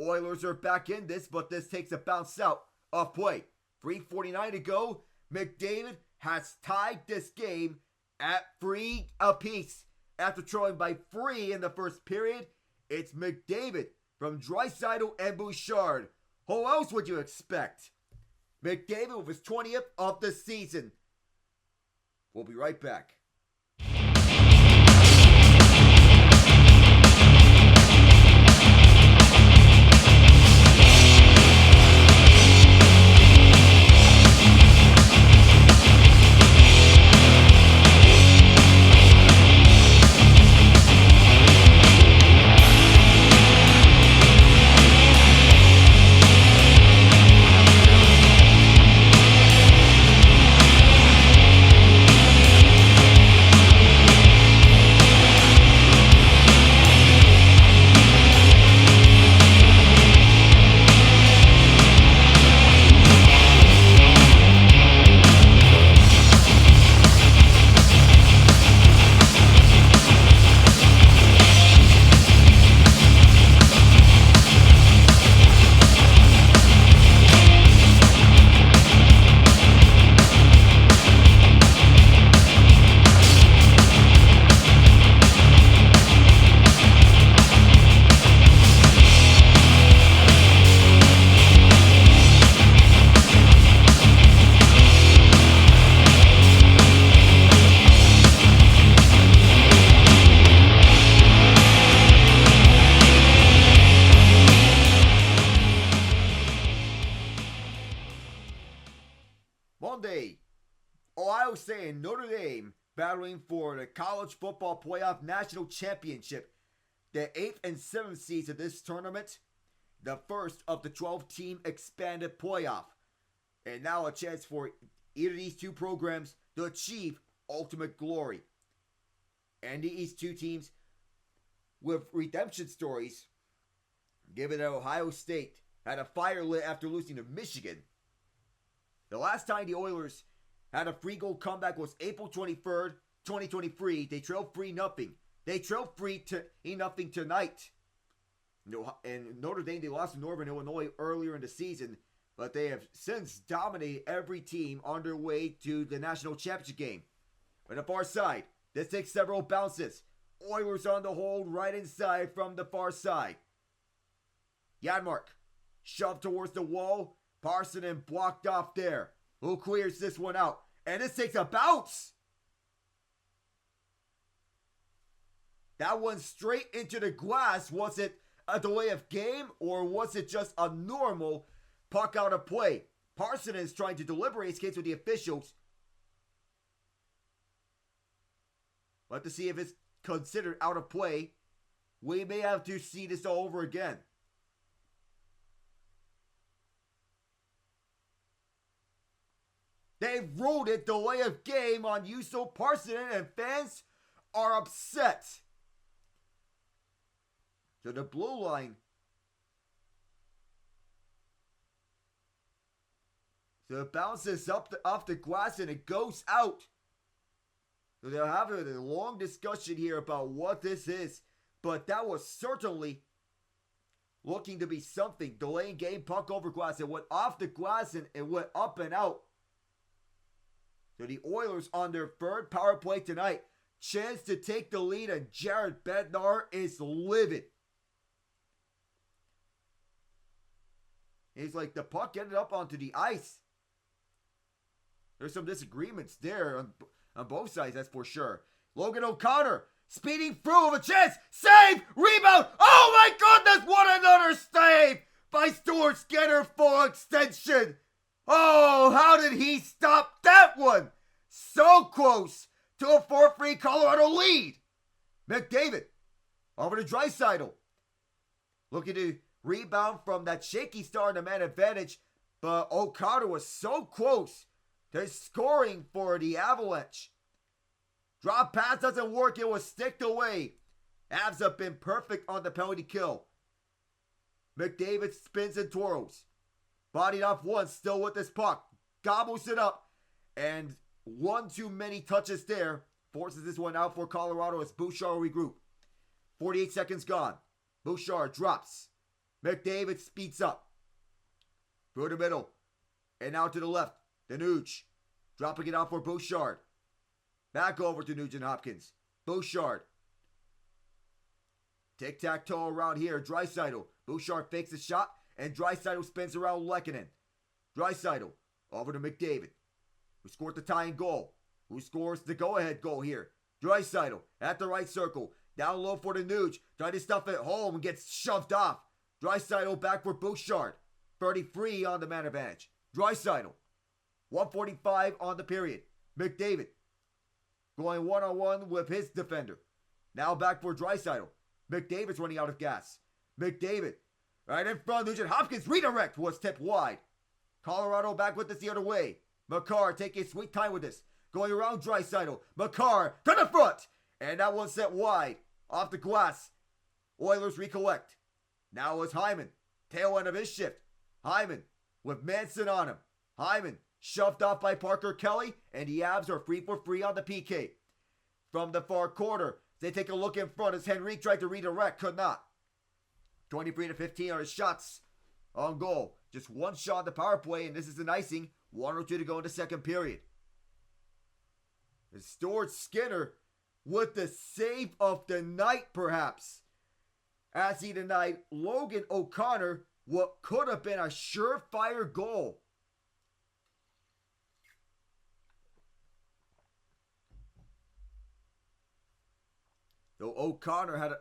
Oilers are back in this, but this takes a bounce out of play. 3:49 to go. McDavid has tied this game at 3 apiece. After throwing by 3 in the first period, it's McDavid from Draisaitl and Bouchard. Who else would you expect? McDavid with his 20th of the season. We'll be right back. Monday, Ohio State and Notre Dame battling for the College Football Playoff National Championship. the 8th and 7th seeds of this tournament, the first of the 12-team expanded playoff. And now a chance for either of these two programs to achieve ultimate glory. And these two teams with redemption stories, given that Ohio State had a fire lit after losing to Michigan. The last time the Oilers had a free goal comeback was April 23rd, 2023. They trailed 3-0. They trailed 3-0 tonight. And Notre Dame, they lost to Northern Illinois earlier in the season, but they have since dominated every team on their way to the national championship game. On the far side, this takes several bounces. Oilers on the hold right inside from the far side. Janmark shoved towards the wall. Parsonen blocked off there. Who clears this one out? And this takes a bounce. That one straight into the glass. Was it a delay of game, or was it just a normal puck out of play? Parsonen is trying to deliberate his case with the officials. But to see if it's considered out of play, we may have to see this all over again. They ruled it delay of game on Juuso Parsonen, and fans are upset. So the blue line. So it bounces off the glass and it goes out. So they'll have a long discussion here about what this is. But that was certainly looking to be something. Delaying game, puck over glass. It went off the glass and it went up and out. So the Oilers on their third power play tonight. Chance to take the lead, and Jared Bednar is livid. He's like, the puck ended up onto the ice. There's some disagreements there on both sides, that's for sure. Logan O'Connor speeding through with a chance. Save! Rebound! Oh my goodness! What another save by Stuart Skinner, full extension. Oh, how did he stop that one? So close to a 4-3 Colorado lead. McDavid over to Draisaitl. Looking to rebound from that shaky start in the man advantage, but O'Connor was so close to scoring for the Avalanche. Drop pass doesn't work. It was sticked away. Avs have been perfect on the penalty kill. McDavid spins and twirls. Bodied off once, still with this puck. Gobbles it up. And one too many touches there. Forces this one out for Colorado as Bouchard regroup. 48 seconds gone. Bouchard drops. McDavid speeds up. Through the middle. And out to the left. The Nuge. Dropping it out for Bouchard. Back over to Nugent-Hopkins. Bouchard. Tic-tac-toe around here. Draisaitl. Bouchard fakes the shot. And Draisaitl spins around MacKinnon. Draisaitl over to McDavid, who scored the tying goal. Who scores the go-ahead goal here? Draisaitl at the right circle. Down low for the Nuge. Trying to stuff it home and gets shoved off. Draisaitl back for Bouchard. 33 on the man advantage. Draisaitl. 145 on the period. McDavid going one-on-one with his defender. Now back for Draisaitl. McDavid's running out of gas. McDavid right in front. Nugent-Hopkins redirect was tipped wide. Colorado back with this the other way. Makar taking sweet time with this. Going around Draisaitl. Makar to the front. And that one set wide. Off the glass. Oilers recollect. Now is Hyman. Tail end of his shift. Hyman with Manson on him. Hyman shoved off by Parker Kelly. And the Avs are 3 for 3 on the PK. From the far corner, they take a look in front as Henrique tried to redirect. Could not. 23 to 15 are his shots on goal. Just one shot on the power play, and this is an icing. 1:02 to go in the second period. And Stuart Skinner with the save of the night, perhaps, as he denied Logan O'Connor what could have been a surefire goal. So O'Connor had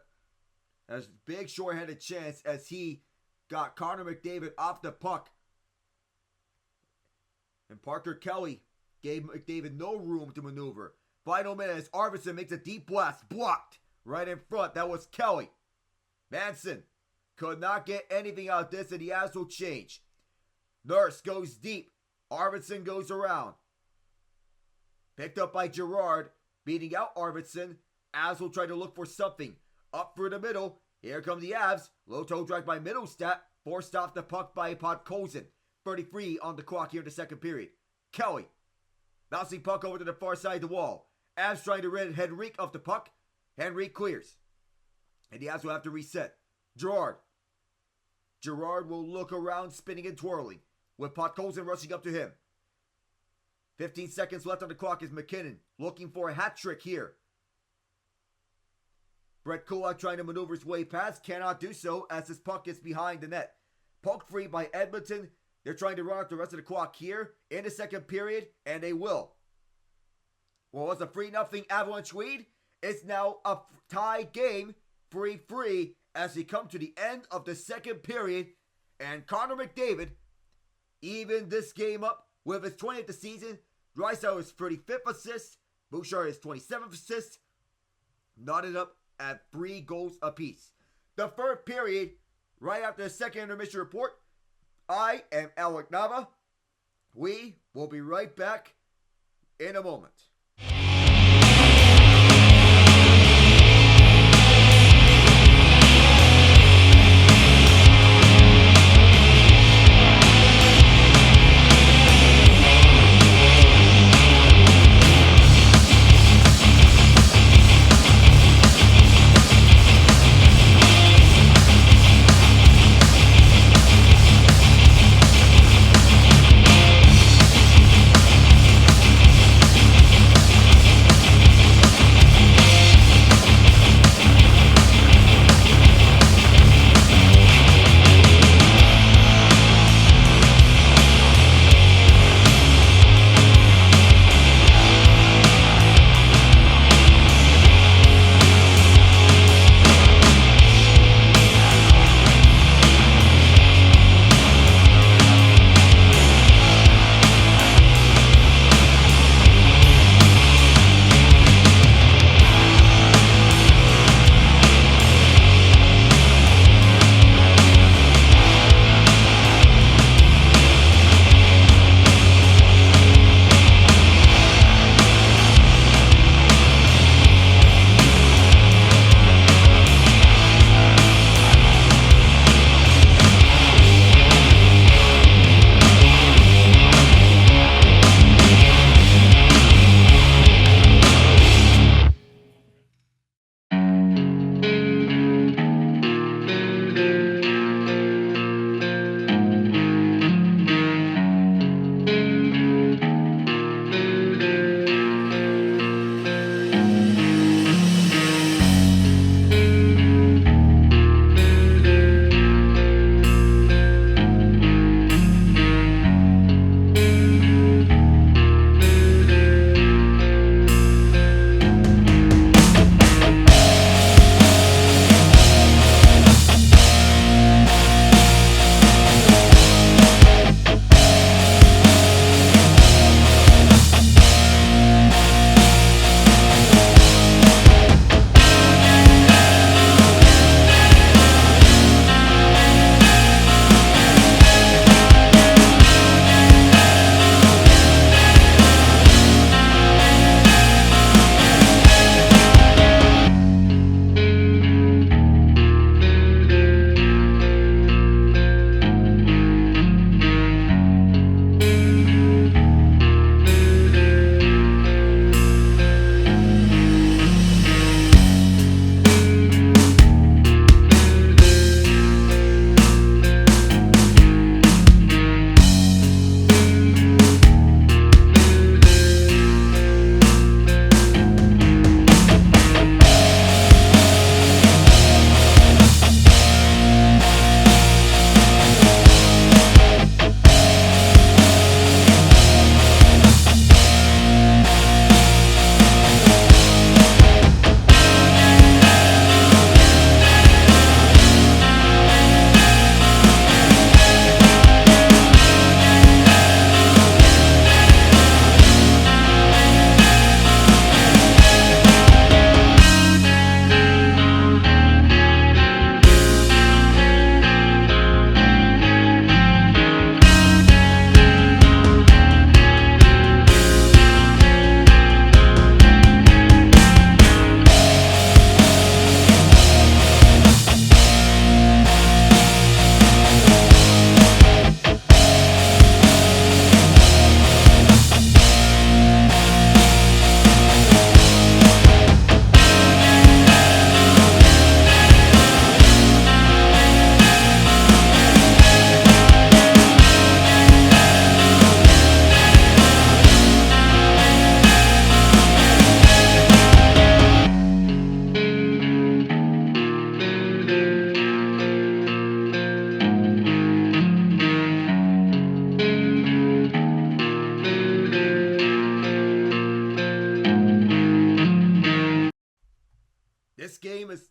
a big short-handed chance as he got Connor McDavid off the puck. And Parker Kelly gave McDavid no room to maneuver. Final minute as Arvidsson makes a deep blast. Blocked right in front. That was Kelly. Manson could not get anything out of this, and the Avs will change. Nurse goes deep. Arvidsson goes around. Picked up by Girard, beating out Arvidsson. Avs will try to look for something. Up through the middle. Here come the Avs. Low toe drag by Middlestat. Forced off the puck by Podkolzin. 33 on the clock here in the second period. Kelly. Bouncing puck over to the far side of the wall. Avs trying to rid Henrique of the puck. Henrique clears. And the Avs will have to reset. Girard. Girard will look around, spinning and twirling, with Podkolzin rushing up to him. 15 seconds left on the clock as MacKinnon looking for a hat trick here. Brett Kulak trying to maneuver his way past, cannot do so as his puck is behind the net. Puck free by Edmonton. They're trying to run out the rest of the clock here in the second period, and they will. Well, it's a 3-0 Avalanche lead. It's now a tie game, 3-3, as we come to the end of the second period. And Connor McDavid even this game up with his 20th of the season. Draisaitl is 35th assist. Bouchard is 27th assist. Knotted up at 3 goals apiece. The third period, right after the second intermission report, I am Alec Nava. We will be right back in a moment.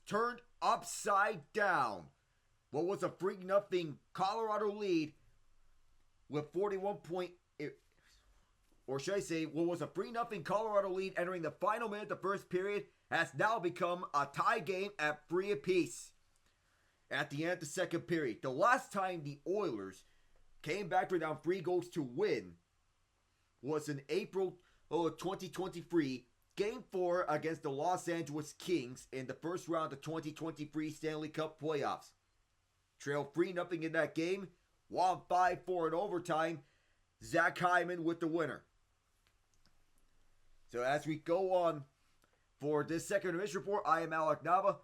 turned upside down. What was a 3-0 Colorado lead with 41 point, or should I say, what was a 3-0 Colorado lead entering the final minute of the first period has now become a tie game at 3 apiece. At the end of the second period, the last time the Oilers came back for down 3 goals to win was in April of 2023, Game 4 against the Los Angeles Kings in the first round of 2023 Stanley Cup playoffs. Trailed 3-0 in that game, won 5-4 in overtime. Zach Hyman with the winner. So as we go on for this second intermission report, I am Alec Nava.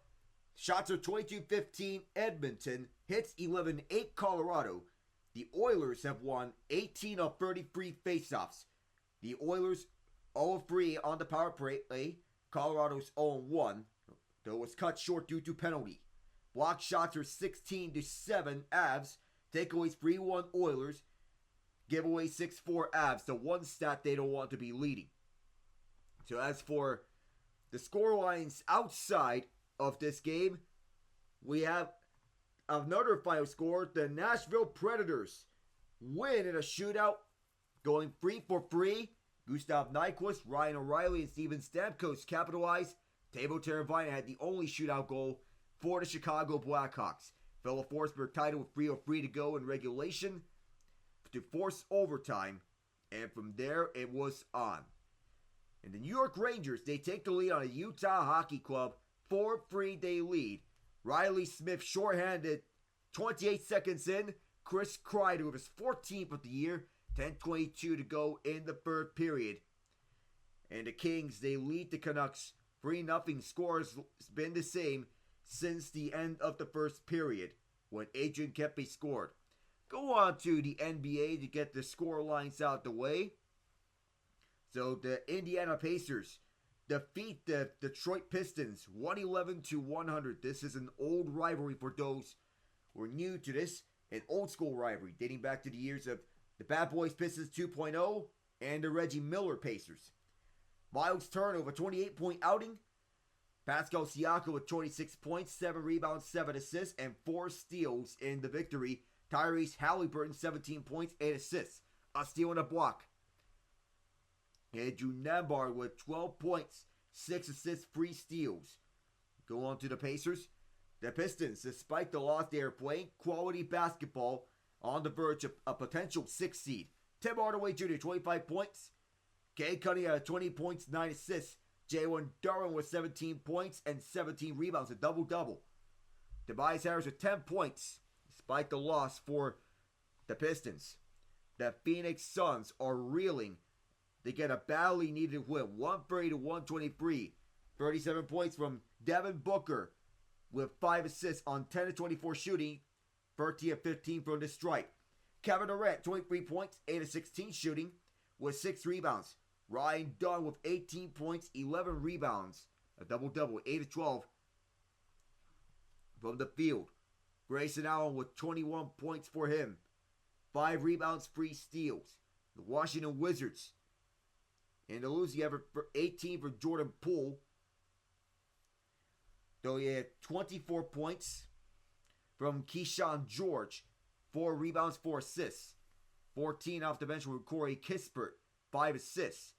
Shots are 22-15 Edmonton, hits 11-8 Colorado. The Oilers have won 18 of 33 faceoffs. The Oilers 0-3 on the power play. Colorado's 0-1, though it was cut short due to penalty. Block shots are 16-7 Avs. Takeaways 3-1 Oilers. Giveaway 6-4 Avs. The one stat they don't want to be leading. So as for the score lines outside of this game, we have another final score. The Nashville Predators win in a shootout, going 3-for-3. Gustav Nyquist, Ryan O'Reilly, and Steven Stamkos capitalized. Teuvo Teravainen had the only shootout goal for the Chicago Blackhawks. Philip Forsberg tied it with 3:03 to go in regulation to force overtime, and from there it was on. And the New York Rangers, they take the lead on a Utah Hockey Club 4-3 day lead. Riley Smith shorthanded 28 seconds in. Chris Kreider with his 14th of the year. 10:22 to go in the third period. And the Kings, they lead the Canucks 3-0. Score has been the same since the end of the first period when Adrian Kempe scored. Go on to the NBA to get the score lines out the way. So the Indiana Pacers defeat the Detroit Pistons 111-100. This is an old rivalry for those who are new to this. An old school rivalry dating back to the years of the Bad Boys Pistons 2.0 and the Reggie Miller Pacers. Miles Turner with a 28-point outing. Pascal Siakam with 26 points, 7 rebounds, 7 assists, and 4 steals in the victory. Tyrese Halliburton, 17 points, 8 assists. A steal and a block. Andrew Nembhard with 12 points, 6 assists, 3 steals. Go on to the Pacers. The Pistons, despite the loss, they are playing quality basketball on the verge of a potential 6th seed. Tim Hardaway Jr., 25 points. Cade Cunningham, 20 points, 9 assists. Jalen Duren with 17 points and 17 rebounds, a double-double. Tobias Harris with 10 points, despite the loss for the Pistons. The Phoenix Suns are reeling. They get a badly needed win, 130-123. 37 points from Devin Booker with 5 assists on 10-24 shooting. 13-15 from the stripe. Kevin Durant, 23 points, 8-16 shooting with 6 rebounds. Ryan Dunn with 18 points, 11 rebounds. A double-double, 8-12 from the field. Grayson Allen with 21 points for him. 5 rebounds, 3 steals. The Washington Wizards in the losing effort for 18 for Jordan Poole. Though he had 24 points from Keyshawn George. 4 rebounds, 4 assists. 14 off the bench with Corey Kispert. 5 assists.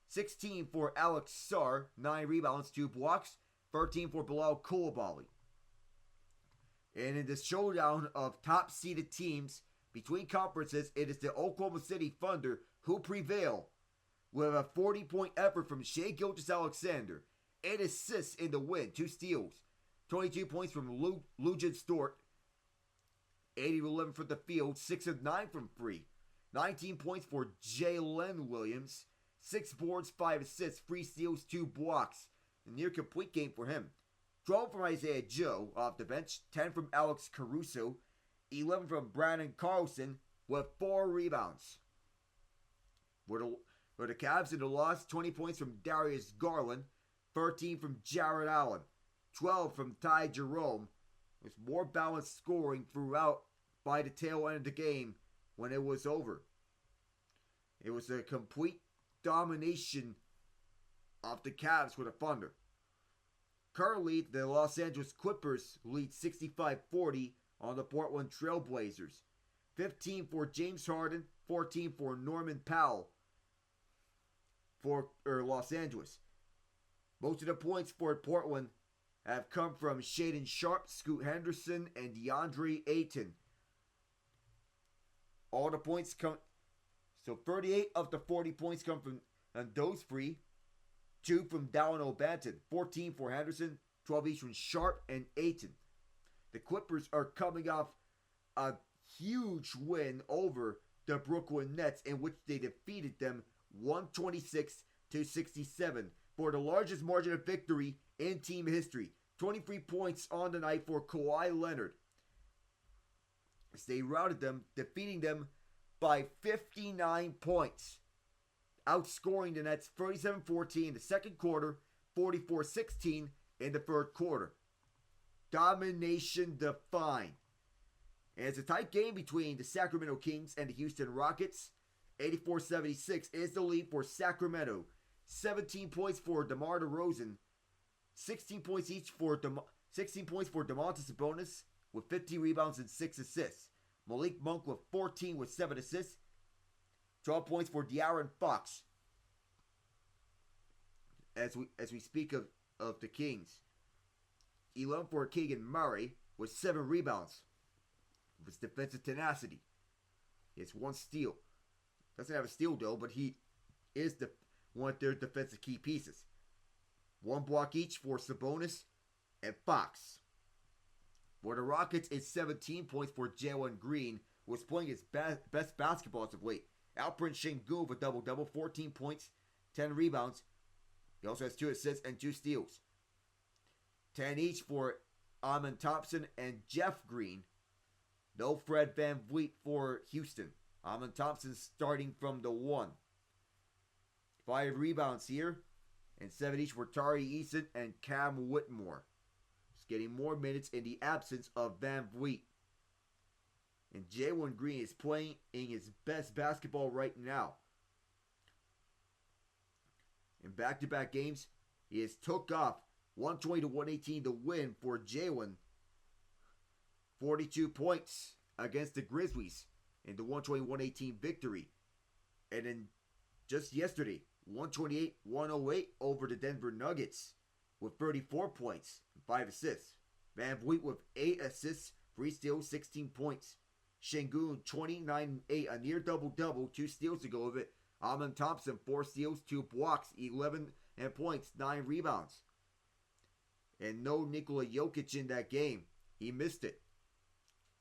16 for Alex Sarr. 9 rebounds, 2 blocks. 13 for Bilal Coulibaly. And in this showdown of top-seeded teams between conferences, it is the Oklahoma City Thunder who prevail with a 40-point effort from Shai Gilgeous-Alexander. 8 assists in the win, 2 steals. 22 points from Nugent Stort. 8-11 from the field, 6 of 9 from 3. 19 points for Jalen Williams. 6 boards, 5 assists, 3 steals, 2 blocks. A near complete game for him. 12 from Isaiah Joe off the bench. 10 from Alex Caruso. 11 from Brandon Carlson with 4 rebounds. For the Cavs in the loss, 20 points from Darius Garland. 13 from Jared Allen. 12 from Ty Jerome. With more balanced scoring throughout by the tail end of the game when it was over. It was a complete domination of the Cavs with the Thunder. Currently, the Los Angeles Clippers lead 65-40 on the Portland Trail Blazers. 15 for James Harden, 14 for Norman Powell for Los Angeles. Most of the points for Portland have come from Shaedon Sharpe, Scoot Henderson, and DeAndre Ayton. All the points come... So 38 of the 40 points come from those three. 2 from Dallin O'Banton, 14 for Henderson, 12 each from Sharpe and Ayton. The Clippers are coming off a huge win over the Brooklyn Nets, in which they defeated them 126-67 for the largest margin of victory in team history. 23 points on the night for Kawhi Leonard, as they routed them, defeating them by 59 points. Outscoring the Nets 37-14 in the second quarter, 44-16 in the third quarter. Domination defined. And it's a tight game between the Sacramento Kings and the Houston Rockets. 84-76 is the lead for Sacramento. 17 points for DeMar DeRozan. 16 points for Domantas Sabonis with 50 rebounds and 6 assists. Malik Monk with 14 with 7 assists. 12 points for De'Aaron Fox. As we speak of the Kings, 11 for Keegan Murray with 7 rebounds. With his defensive tenacity, he has 1 steal. Doesn't have a steal though, but he is one of their defensive key pieces. 1 block each for Sabonis and Fox. For the Rockets, it's 17 points for Jalen Green, who was playing his best basketball as of late. Alperen Sengun with a double-double, 14 points, 10 rebounds. He also has 2 assists and 2 steals. 10 each for Amen Thompson and Jeff Green. No Fred VanVleet for Houston. Amen Thompson starting from the 1. 5 rebounds here, and 7 each for Tari Eason and Cam Whitmore. Just getting more minutes in the absence of VanVleet. And Jalen Green is playing in his best basketball right now. In back-to-back games, he has took off 120-118 to win for Jalen. 42 points against the Grizzlies in the 120-118 victory. And then just yesterday, 128-108 over the Denver Nuggets with 34 points and 5 assists. VanVleet with 8 assists, 3 steals, 16 points. Sengun 29-8, a near double-double, 2 steals to go with it. Amen Thompson 4 steals, 2 blocks, 11 points, 9 rebounds. And no Nikola Jokic in that game. He missed it.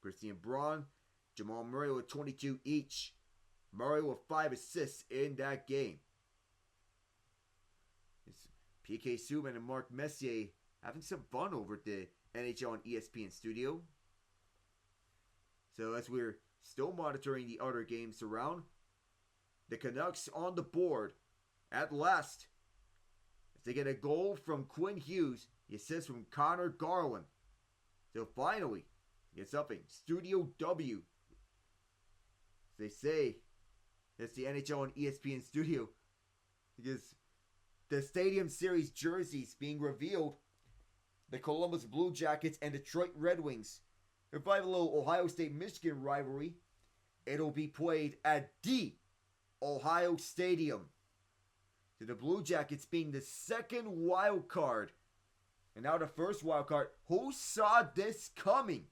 Christian Braun, Jamal Murray with 22 each. Murray with 5 assists in that game. It's PK Subban and Mark Messier having some fun over at the NHL and ESPN studio. So as we're still monitoring the other games around, the Canucks on the board at last. As they get a goal from Quinn Hughes, the assist from Connor Garland. So finally, get something. Studio W. As they say, it's the NHL and ESPN studio. Because the Stadium Series jerseys being revealed. The Columbus Blue Jackets and Detroit Red Wings. If I have a little Ohio State-Michigan rivalry, it'll be played at the Ohio Stadium. So the Blue Jackets being the second wild card. And now the first wild card. Who saw this coming?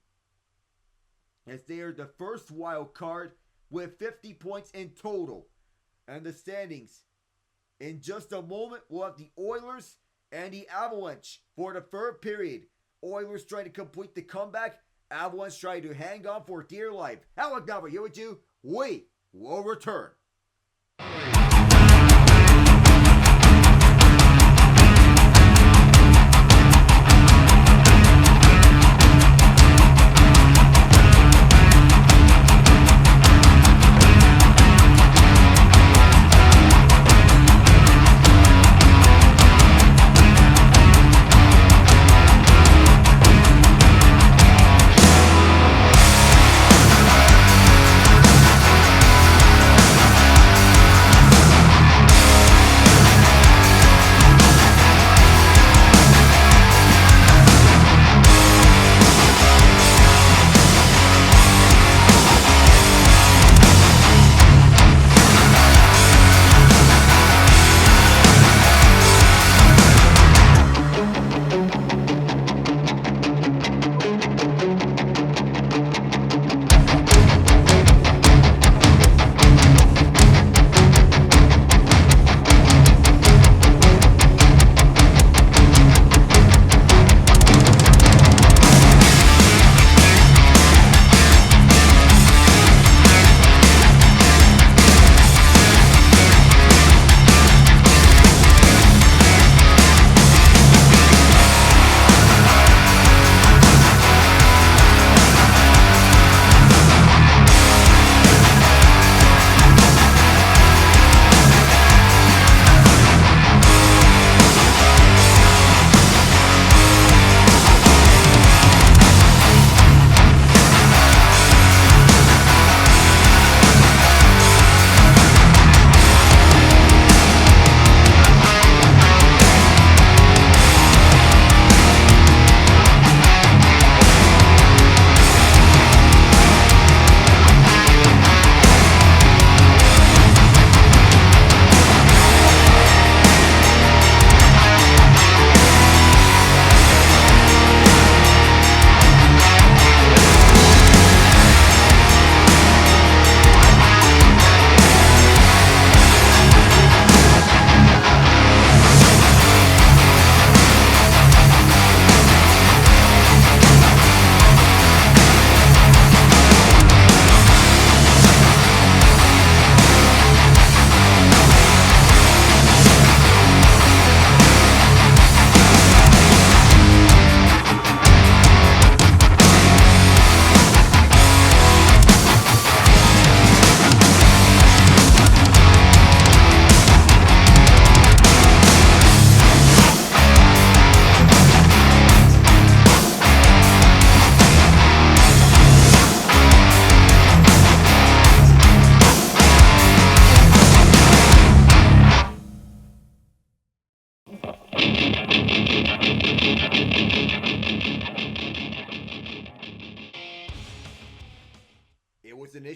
As they are the first wild card with 50 points in total. And the standings. In just a moment, we'll have the Oilers and the Avalanche for the third period. Oilers trying to complete the comeback. Avalanche trying to hang on for dear life. Alec Nava here with you. We will return.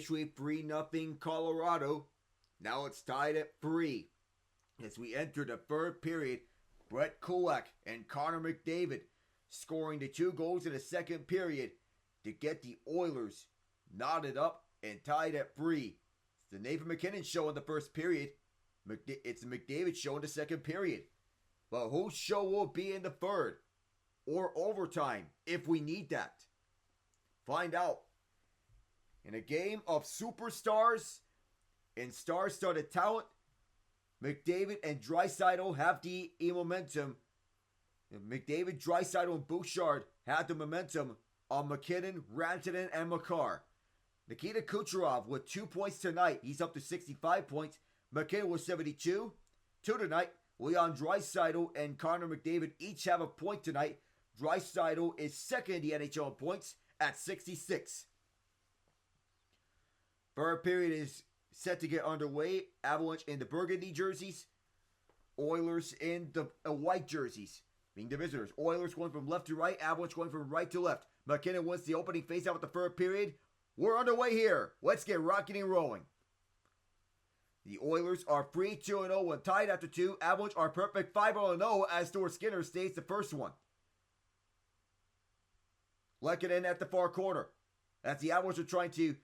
initially 3-0 Colorado. Now it's tied at 3. As we enter the third period, Brett Kulak and Connor McDavid scoring the 2 goals in the second period to get the Oilers knotted up and tied at 3. It's the Nathan MacKinnon show in the first period. It's the McDavid show in the second period. But whose show will it be in the third? Or overtime, if we need that? Find out. In a game of superstars and star-studded talent, McDavid and Draisaitl have the momentum. McDavid, Draisaitl, and Bouchard had the momentum on MacKinnon, Rantanen, and Makar. Nikita Kucherov with 2 points tonight. He's up to 65 points. MacKinnon with 72. 2 tonight. Leon Draisaitl and Connor McDavid each have a point tonight. Draisaitl is second in the NHL in points at 66. Third period is set to get underway. Avalanche in the burgundy jerseys. Oilers in the white jerseys, being the visitors. Oilers going from left to right. Avalanche going from right to left. MacKinnon wins the opening faceoff with the third period. We're underway here. Let's get rocking and rolling. The Oilers are 3-2-0 when tied after 2. Avalanche are perfect 5-0 as Stuart Skinner stays the first one. Lehkonen at the far corner. As the Avalanche are trying to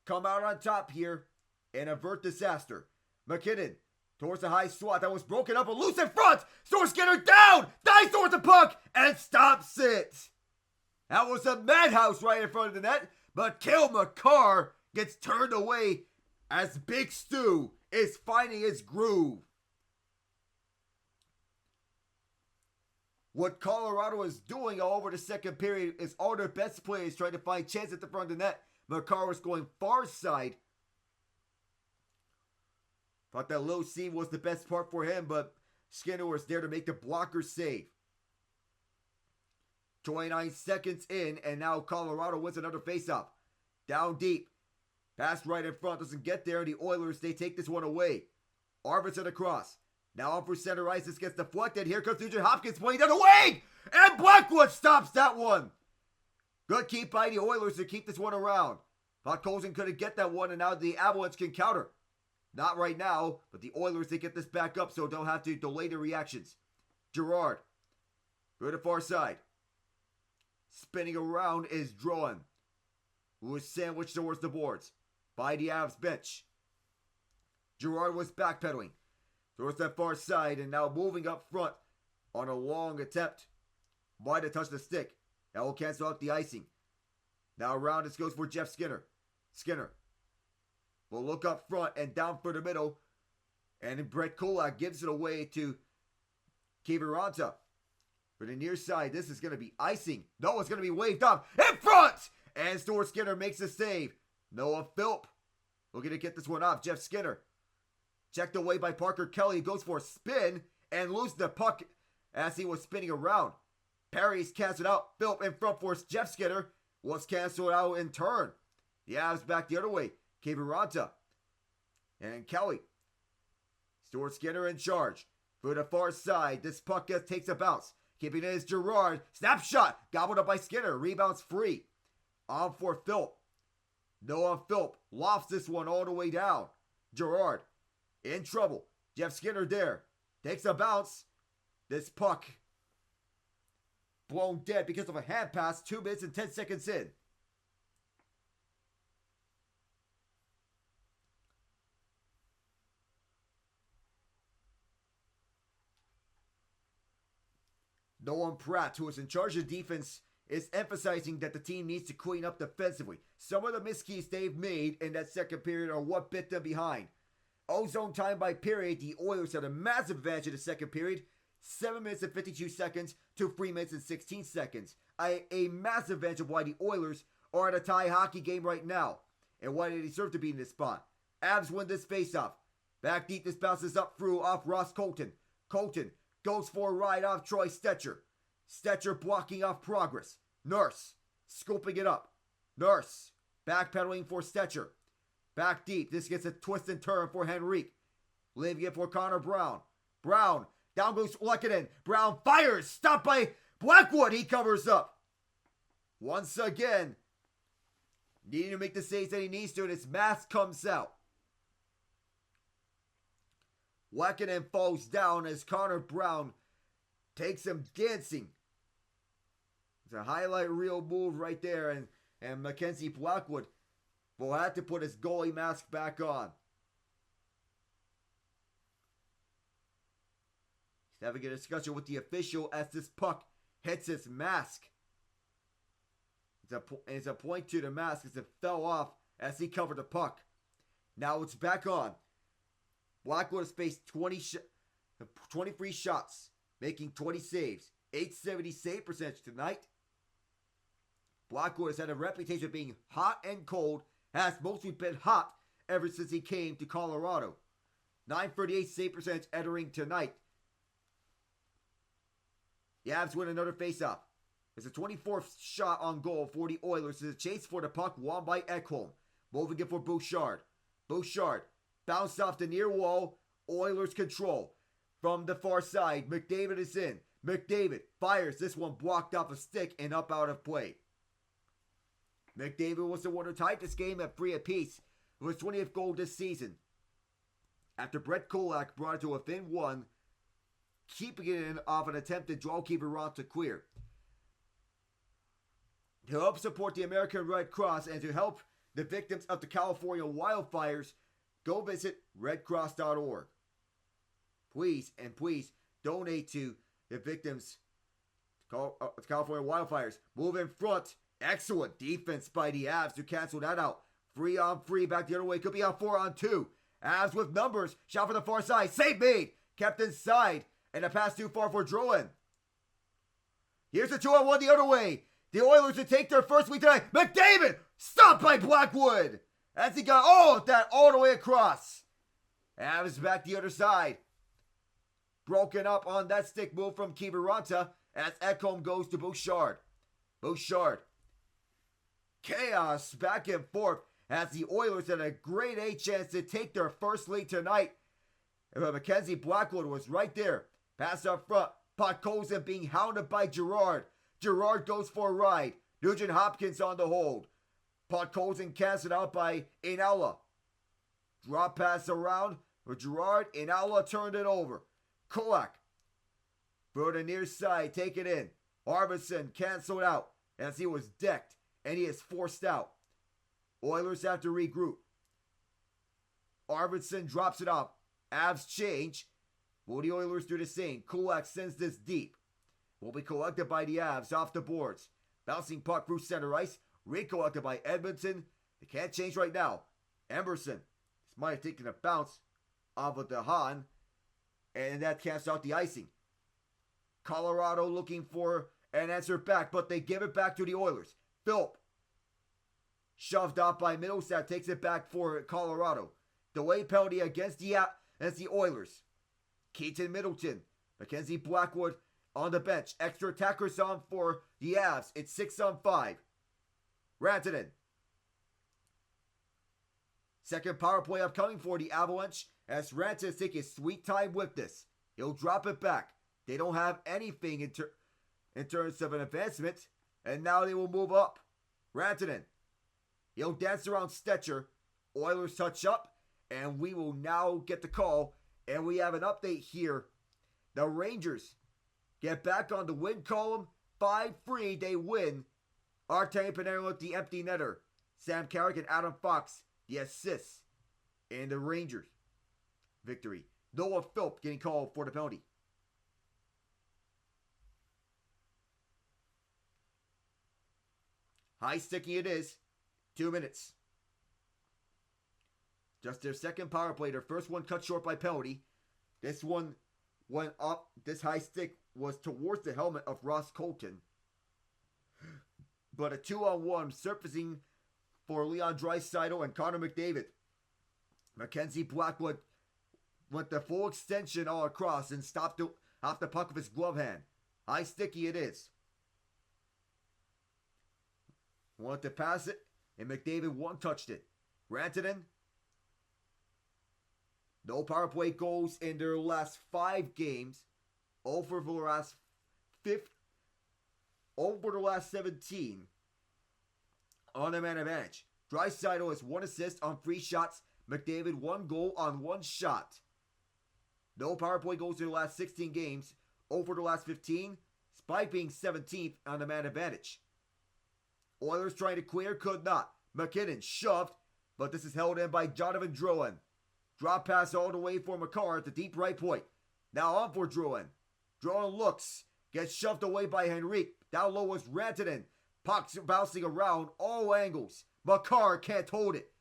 come out on top here and avert disaster. MacKinnon towards the high slot that was broken up and loose in front. Stuart Skinner down. Dives towards the puck and stops it. That was a madhouse right in front of the net. But Cale Makar gets turned away as Big Stu is finding his groove. What Colorado is doing all over the second period is all their best players trying to find chances at the front of the net. Makar was going far side. Thought that low seam was the best part for him, but Skinner was there to make the blocker save. 29 seconds in, and now Colorado wins another faceoff. Down deep. Pass right in front, doesn't get there, and the Oilers, they take this one away. Arvidsson across. Now up for center ice, this gets deflected. Here comes Nugent-Hopkins playing down the wing! And Blackwood stops that one! Good keep by the Oilers to keep this one around. Thought Colson couldn't get that one, and now the Avalanche can counter. Not right now, but the Oilers, they get this back up, so they'll have to delay the reactions. Gerard. Go to the far side. Spinning around is Drawn, who is sandwiched towards the boards by the Avs bench. Gerard was backpedaling towards that far side and now moving up front on a long attempt. Might have touched the stick. That will cancel out the icing. Now around this goes for Jeff Skinner. Skinner will look up front and down for the middle. And Brett Kulak gives it away to Kiviranta. For the near side, this is going to be icing. No, it's going to be waved off in front! And Stuart Skinner makes the save. Noah Philp looking to get this one off. Jeff Skinner checked away by Parker Kelly. Goes for a spin and loses the puck as he was spinning around. Perry's canceled out. Philp in front for Jeff Skinner was canceled out in turn. The Avs back the other way. Kiviranta and Kelly. Stuart Skinner in charge. For the far side, this puck takes a bounce. Keeping it is Gerard. Snapshot. Gobbled up by Skinner. Rebounds free. On for Philp. Noah Philp lofts this one all the way down. Gerard in trouble. Jeff Skinner there. Takes a bounce. This puck blown dead because of a hand pass 2 minutes and 10 seconds in. Nolan Pratt, who is in charge of defense, is emphasizing that the team needs to clean up defensively. Some of the miskeys they've made in that second period are what bit them behind. Ozone time by period, the Oilers had a massive advantage in the second period. 7 minutes and 52 seconds to 3 minutes and 16 seconds. A massive advantage of why the Oilers are at a tie hockey game right now. And why they deserve to be in this spot. Avs win this faceoff. Back deep, this bounces up through off Ross Colton. Colton goes for a ride off Troy Stetcher. Stetcher blocking off progress. Nurse scooping it up. Nurse backpedaling for Stetcher. Back deep. This gets a twist and turn for Henrique. Leaving it for Connor Brown. Brown. Down goes Lehkonen. Brown fires. Stopped by Blackwood. He covers up. Once again, Needing to make the saves that he needs to, and his mask comes out. MacKinnon falls down as Connor Brown takes him dancing. It's a highlight reel move right there, and Mackenzie Blackwood will have to put his goalie mask back on. He's having a discussion with the official as this puck hits his mask. It's a point to the mask as it fell off as he covered the puck. Now it's back on. Blackwood has faced 23 shots, making 20 saves. 870 save percentage tonight. Blackwood has had a reputation of being hot and cold, has mostly been hot ever since he came to Colorado. 938 save percentage entering tonight. The Avs win another faceoff. It's a 24th shot on goal for the Oilers. It's a chase for the puck won by Ekholm. Moving it for Bouchard. Bouchard bounced off the near wall. Oilers control. From the far side, McDavid is in. McDavid fires. This one blocked off a stick and up out of play. McDavid was the one who tied this game at 3 apiece with his 20th goal this season. After Brett Kulak brought it to within one, keeping it in off an attempt to draw Kiviranta clear. To help support the American Red Cross and to help the victims of the California wildfires, go visit redcross.org. Please donate to the victims of California wildfires. Move in front. Excellent defense by the Avs to cancel that out. 3-on-3 back the other way. Could be on 4-on-2. Avs with numbers. Shot from the far side. Save made. Kept inside. And a pass too far for Drouin. Here's a 2-on-1 the other way. The Oilers to take their first lead tonight. McDavid! Stopped by Blackwood! As he got that all the way across. Avs back the other side. Broken up on that stick move from Kiviranta as Ekholm goes to Bouchard. Bouchard. Chaos back and forth as the Oilers had a grade A chance to take their first lead tonight. But Mackenzie Blackwood was right there. Pass up front. Podkolzin being hounded by Girard. Girard goes for a ride. Nugent-Hopkins on the hold. Podkolzin canceled out by Inala. Drop pass around for Girard. Inala turned it over. Kulak. For the near side. Take it in. Arvidsson canceled out as he was decked and he is forced out. Oilers have to regroup. Arvidsson drops it off. Avs change. Will the Oilers do the same? Kulak sends this deep. Will be collected by the Avs off the boards. Bouncing puck through center ice. Recollected by Edmonton. They can't change right now. Emerson. This might have taken a bounce off of DeHaan. And that cancels out the icing. Colorado looking for an answer back, but they give it back to the Oilers. Philp. Shoved off by Middlestat. Takes it back for Colorado. Delay penalty against the Oilers. Keaton Middleton. Mackenzie Blackwood on the bench. Extra attackers on for the Avs. It's 6-on-5. Rantanen. Second power play upcoming for the Avalanche as Rantanen is taking sweet time with this. He'll drop it back. They don't have anything in terms of an advancement, and now they will move up. Rantanen. He'll dance around Stetcher. Oilers touch up, and we will now get the call. And we have an update here. The Rangers get back on the win column. 5-3, they win. Artemi Panarin with the empty netter. Sam Carrick and Adam Fox, the assists. And the Rangers victory. Noah Philp getting called for the penalty. High sticking it is. 2 minutes. Just their second power play. Their first one cut short by penalty. This one went up. This high stick was towards the helmet of Ross Colton. But a 2-on-1 surfacing for Leon Draisaitl and Connor McDavid. Mackenzie Blackwood went the full extension all across and stopped off the puck with his glove hand. High sticky it is. Wanted to pass it, and McDavid one-touched it. Rantanen. No power play goals in their last 5 games. Over the last 17 on the man advantage. Draisaitl has 1 assist on 3 shots. McDavid 1 goal on 1 shot. No power play goals in the last 16 games. Over the last 15, despite being 17th on the man advantage. Oilers trying to clear, could not. MacKinnon shoved, but this is held in by Jonathan Drouin. Drop pass all the way for Makar at the deep right point. Now on for Drouin. Drouin looks, gets shoved away by Henrique. Down low was Rantanen. Puck's bouncing around all angles. Makar can't hold it.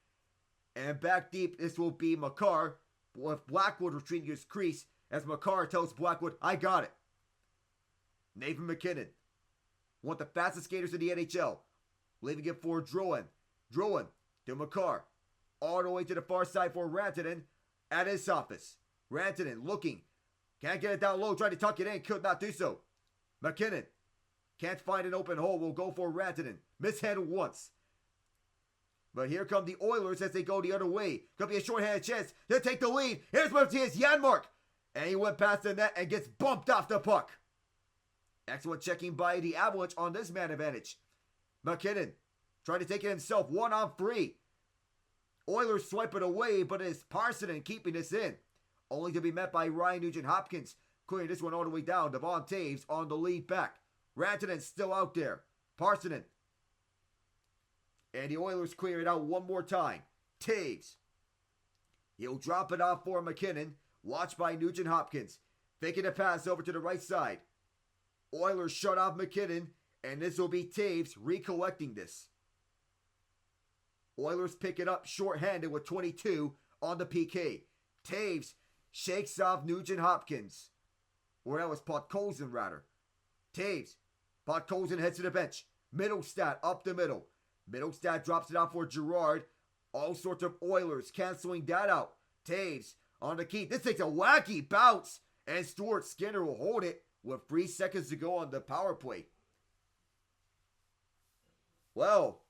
And back deep, this will be Makar with Blackwood retreating his crease as Makar tells Blackwood, I got it. Nathan MacKinnon, one of the fastest skaters in the NHL, leaving it for Drouin. Drouin to Makar, all the way to the far side for Rantanen at his office. Rantanen looking, can't get it down low, trying to tuck it in, could not do so. MacKinnon can't find an open hole, will go for Rantanen. Mishandled once. But here come the Oilers as they go the other way. Could be a shorthanded chance to take the lead. Here's Matthias Janmark. And he went past the net and gets bumped off the puck. Excellent checking by the Avalanche on this man advantage. MacKinnon trying to take it himself, 1-on-3. Oilers swipe it away, but it is Parsonen keeping this in. Only to be met by Ryan Nugent-Hopkins, clearing this one all the way down. Devon Toews on the lead back. Rantanen still out there. Parsonen. And the Oilers clear it out one more time. Toews. He'll drop it off for MacKinnon. Watched by Nugent-Hopkins. Faking a pass over to the right side. Oilers shut off MacKinnon. And this will be Toews recollecting this. Oilers pick it up shorthanded with 22 on the PK. Toews shakes off Nugent-Hopkins. Or that was Podkolzin rather. Toews. Podkolzin heads to the bench. Middlestad up the middle. Middlestad drops it out for Girard. All sorts of Oilers canceling that out. Toews on the key. This takes a wacky bounce. And Stuart Skinner will hold it with 3 seconds to go on the power play. Well,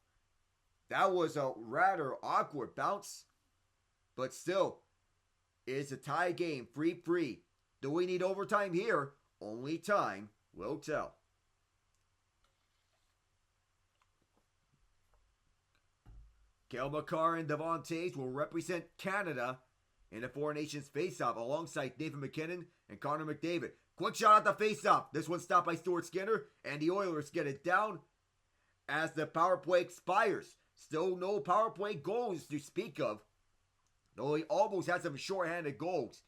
that was a rather awkward bounce. But still, it's a tie game, 3-3. Do we need overtime here? Only time will tell. Cale Makar and Devon Toews will represent Canada in the Four Nations face-off alongside Nathan MacKinnon and Connor McDavid. Quick shot at the face-off. This one stopped by Stuart Skinner, and the Oilers get it down as the power play expires. Still no power play goals to speak of, though he almost had some shorthanded goals.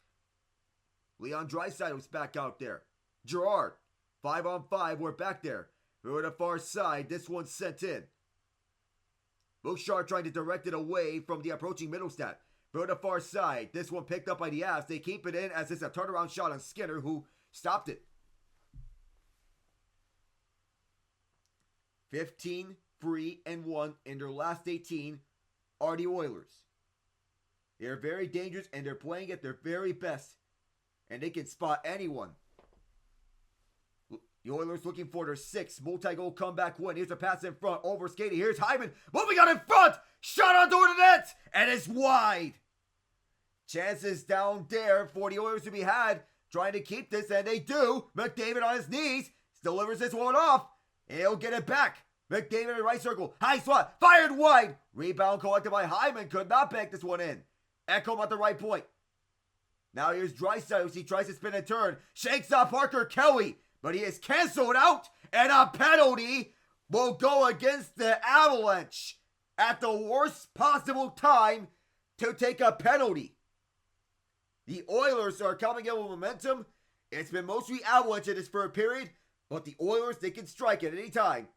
Leon Draisaitl was back out there. Girard, 5-on-5, we're back there. We're to the far side, this one's sent in. Bouchard trying to direct it away from the approaching Middlestad. Through the far side. This one picked up by the Avs. They keep it in as it's a turnaround shot on Skinner, who stopped it. 15-3-1 in their last 18 are the Oilers. They're very dangerous and they're playing at their very best. And they can spot anyone. The Oilers looking for their 6th multi-goal comeback win. Here's a pass in front, over skating. Here's Hyman moving out in front. Shot onto the net, and it's wide. Chances down there for the Oilers to be had. Trying to keep this, and they do. McDavid on his knees delivers this one off. He'll get it back. McDavid in the right circle. High slot. Fired wide. Rebound collected by Hyman. Could not bank this one in. Ekholm at the right point. Now here's Draisaitl. He tries to spin and turn. Shakes off Parker Kelly. But he is canceled out, and a penalty will go against the Avalanche at the worst possible time to take a penalty. The Oilers are coming in with momentum. It's been mostly Avalanche in this third period, but the Oilers, they can strike at any time.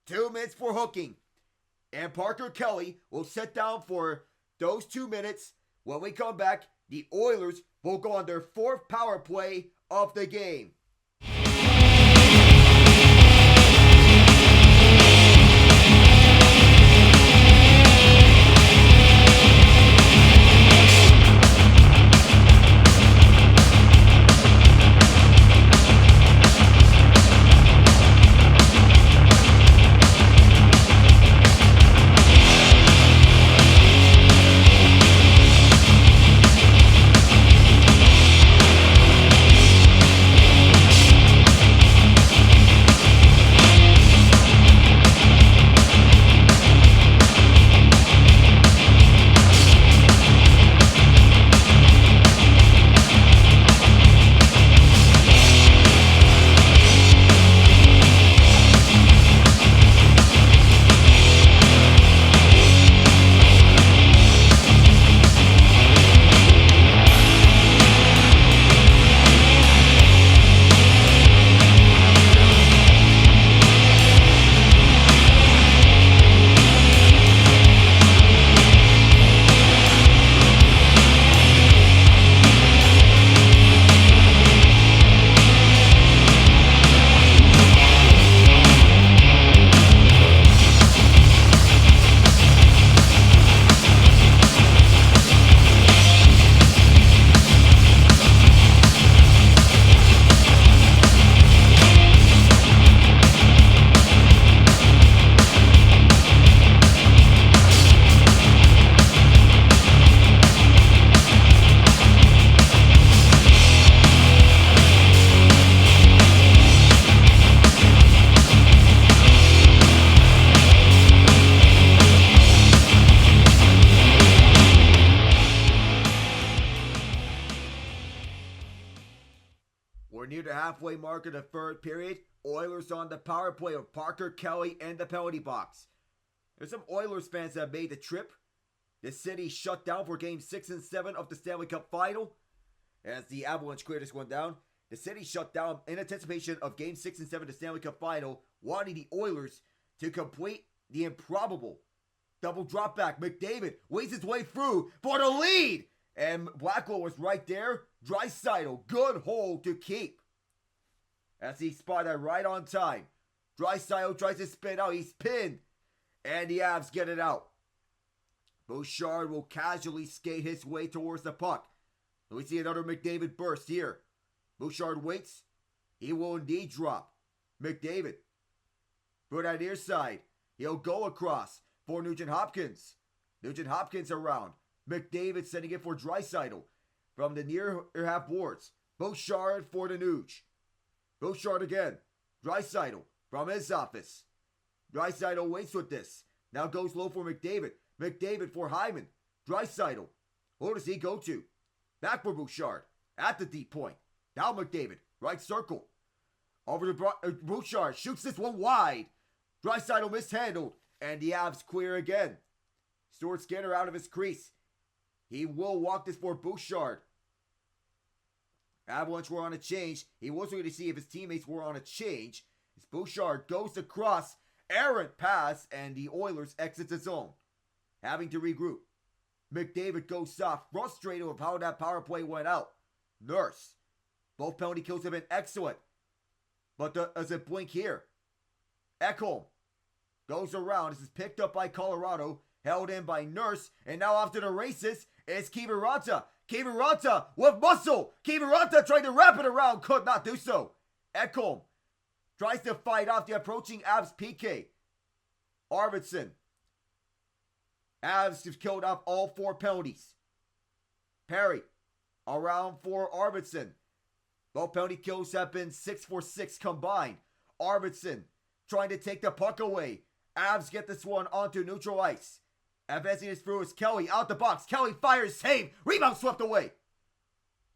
2 minutes for hooking, and Parker Kelly will sit down for those 2 minutes. When we come back, the Oilers will go on their 4th power play of the game. near the halfway mark of the third period. Oilers on the power play of Parker Kelly and the penalty box. There's some Oilers fans that made the trip. The city shut down for Game 6 and 7 of the Stanley Cup Final. As the Avalanche cleared this one down, the city shut down in anticipation of Game 6 and 7 of the Stanley Cup Final, wanting the Oilers to complete the improbable double drop back. McDavid weighs his way through for the lead. And Blackwell was right there. Draisaitl, good hole to keep. As he spotted right on time. Draisaitl tries to spin out. He's pinned. And the Avs get it out. Bouchard will casually skate his way towards the puck. We see another McDavid burst here. Bouchard waits. He will indeed drop. McDavid. For that near side. He'll go across for Nugent-Hopkins. Nugent-Hopkins around. McDavid sending it for Draisaitl from the near half boards. Bouchard for the Nuge. Bouchard again. Draisaitl from his office. Draisaitl waits with this. Now goes low for McDavid. McDavid for Hyman. Draisaitl. Who does he go to? Back for Bouchard. At the deep point. Now McDavid. Right circle. Over to Bouchard. Shoots this one wide. Draisaitl mishandled. And the Avs clear again. Stuart Skinner out of his crease. He will walk this for Bouchard. Avalanche were on a change. He was waiting to see if his teammates were on a change. As Bouchard goes across. Errant pass. And the Oilers exit the zone. Having to regroup. McDavid goes soft. Frustrated with how that power play went out. Nurse. Both penalty kills have been excellent. But there's a blink here. Ekholm goes around. This is picked up by Colorado. Held in by Nurse. And now off to the races is Kiviranta. Kiviranta with muscle. Kiviranta tried to wrap it around. Could not do so. Ekholm tries to fight off the approaching Avs PK. Arvidsson. Avs have killed off all 4 penalties. Perry around for Arvidsson. Both penalty kills have been 6 for 6 combined. Arvidsson trying to take the puck away. Avs get this one onto neutral ice. Advancing this through is Kelly out the box. Kelly fires, save. Rebound swept away.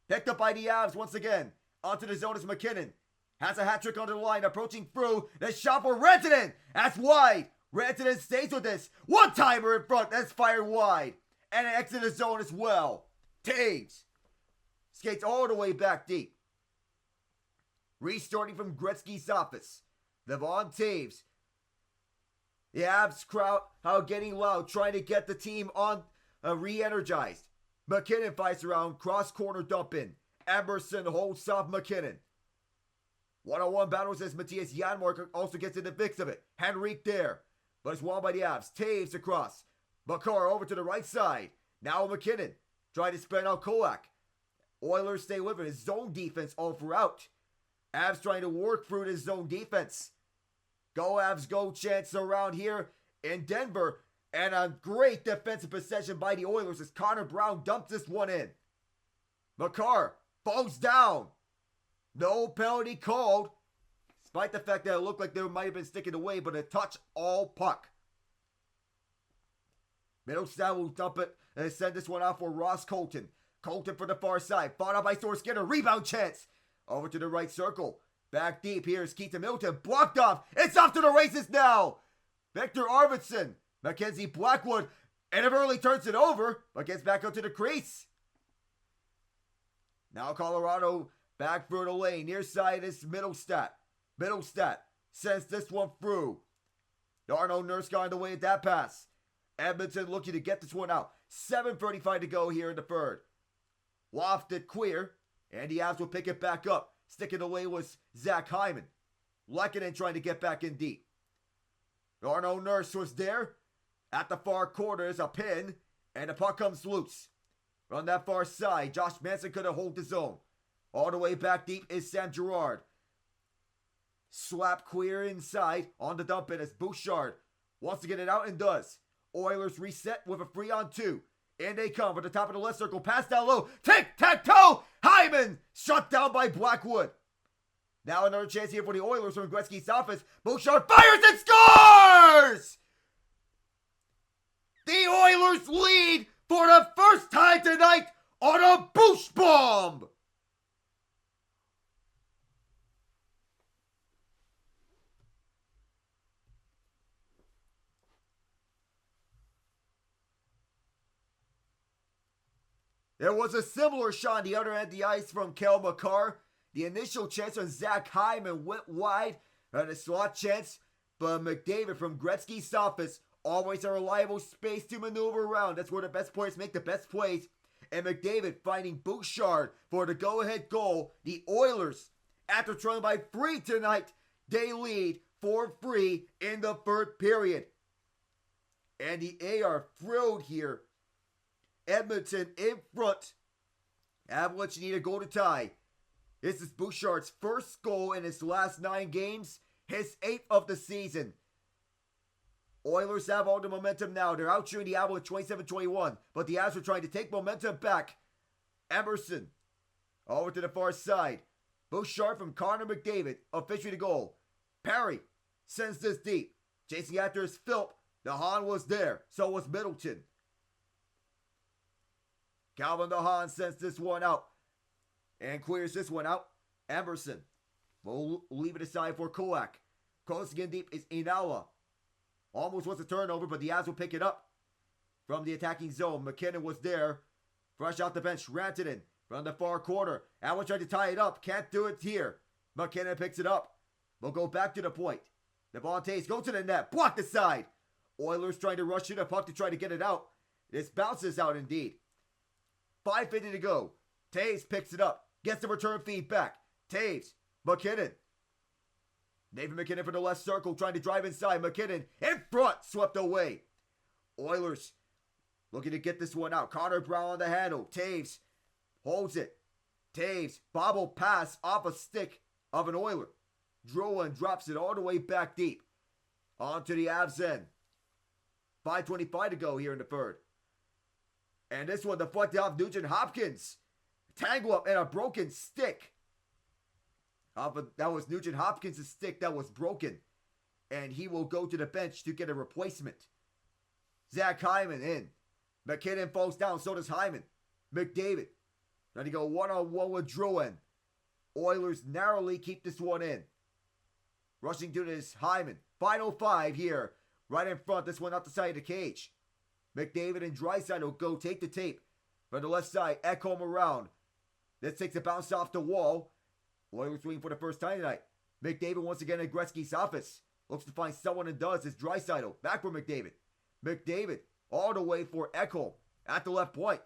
Picked up by the Avs once again. Onto the zone is MacKinnon. Has a hat trick under the line. Approaching through. The shot for Rantanen. That's wide. Rantanen stays with this. One-timer in front. That's fired wide. And it exits the zone as well. Taves skates all the way back deep. Restarting from Gretzky's office. Devon Taves. The Avs crowd getting loud, trying to get the team on re-energized. MacKinnon fights around, cross-corner dump in. Emerson holds off MacKinnon. One-on-one battles as Matthias Janmark also gets in the fix of it. Henrique there, but it's won by the Avs. Taves across. Makar over to the right side. Now MacKinnon trying to spread out Kolak. Oilers stay with it. His zone defense all throughout. Avs trying to work through this zone defense. Go Avs, go chance around here in Denver. And a great defensive possession by the Oilers as Connor Brown dumps this one in. Makar falls down. No penalty called. Despite the fact that it looked like they might have been sticking away, but a touch all puck. Middlestat will dump it and send this one out for Ross Colton. Colton for the far side. Fought out by Stuart Skinner. Rebound chance. Over to the right circle. Back deep. Here's Keith Middleton. Blocked off. It's off to the races now. Victor Arvidsson. Mackenzie Blackwood. And Everly turns it over. But gets back up to the crease. Now Colorado back through the lane. Near side is Middlestat. Middlestat sends this one through. Darno Nurse got in the way of that pass. Edmonton looking to get this one out. 7:35 to go here in the third. Lofted clear. And the Avs will pick it back up. Sticking away was Zach Hyman. Lehkonen trying to get back in deep. Darno Nurse was there. At the far corner is a pin. And the puck comes loose. On that far side, Josh Manson couldn't hold the zone. All the way back deep is Sam Girard. Slap clear inside on the dump in as Bouchard wants to get it out and does. Oilers reset with a 3-on-2. And they come for the top of the left circle. Pass down low. Tic-tac-toe. Hyman shut down by Blackwood. Now another chance here for the Oilers from Gretzky's office. Bouchard fires and scores! The Oilers lead for the first time tonight on a Boosh Bomb! There was a similar shot on the other end of the ice from Cale Makar. The initial chance on Zach Hyman went wide, and a slot chance, but McDavid from Gretzky's office, always a reliable space to maneuver around. That's where the best players make the best plays. And McDavid finding Bouchard for the go-ahead goal. The Oilers, after trailing by 3 tonight, they lead 4-3 in the third period. And the A are thrilled here. Edmonton in front. Avalanche need a goal to tie. This is Bouchard's first goal in his last 9 games, his 8th of the season. Oilers have all the momentum now. They're out shooting the Avalanche 27-21, but the Avs are trying to take momentum back. Emerson over to the far side. Bouchard from Connor McDavid, officially the goal. Perry sends this deep. Chasing after his Philp. The Hahn was there, so was Middleton. Calvin the Hahn sends this one out and clears this one out. Emerson will leave it aside for Kulak. Closing in deep is Inala. Almost was a turnover, but the Avs will pick it up from the attacking zone. MacKinnon was there. Fresh out the bench, Rantanen from the far corner. Allen tried to tie it up. Can't do it here. MacKinnon picks it up. We'll go back to the point. Devontae's go to the net. Blocked aside. Oilers trying to rush to the puck to try to get it out. This bounces out indeed. 5:50 to go. Taves picks it up. Gets the return feedback. Taves. MacKinnon. Nathan MacKinnon for the left circle, trying to drive inside. MacKinnon in front, swept away. Oilers looking to get this one out. Connor Brown on the handle. Taves holds it. Taves, bobble pass off a stick of an Oiler. Drouin drops it all the way back deep. Onto the Avs end. 5:25 to go here in the third. And this one deflected off Nugent-Hopkins. Tangle up and a broken stick. That was Nugent-Hopkins' stick that was broken. And he will go to the bench to get a replacement. Zach Hyman in. MacKinnon falls down, so does Hyman. McDavid trying to go one-on-one with Drouin. Oilers narrowly keep this one in. Rushing to this Hyman. Final 5 here. Right in front, this one out the side of the cage. McDavid and Draisaitl go take the tape. From the left side, Ekholm around. This takes a bounce off the wall. Oilers waiting for the first time tonight. McDavid once again in Gretzky's office. Looks to find someone and does. It's Draisaitl. Back for McDavid. McDavid all the way for Ekholm at the left point.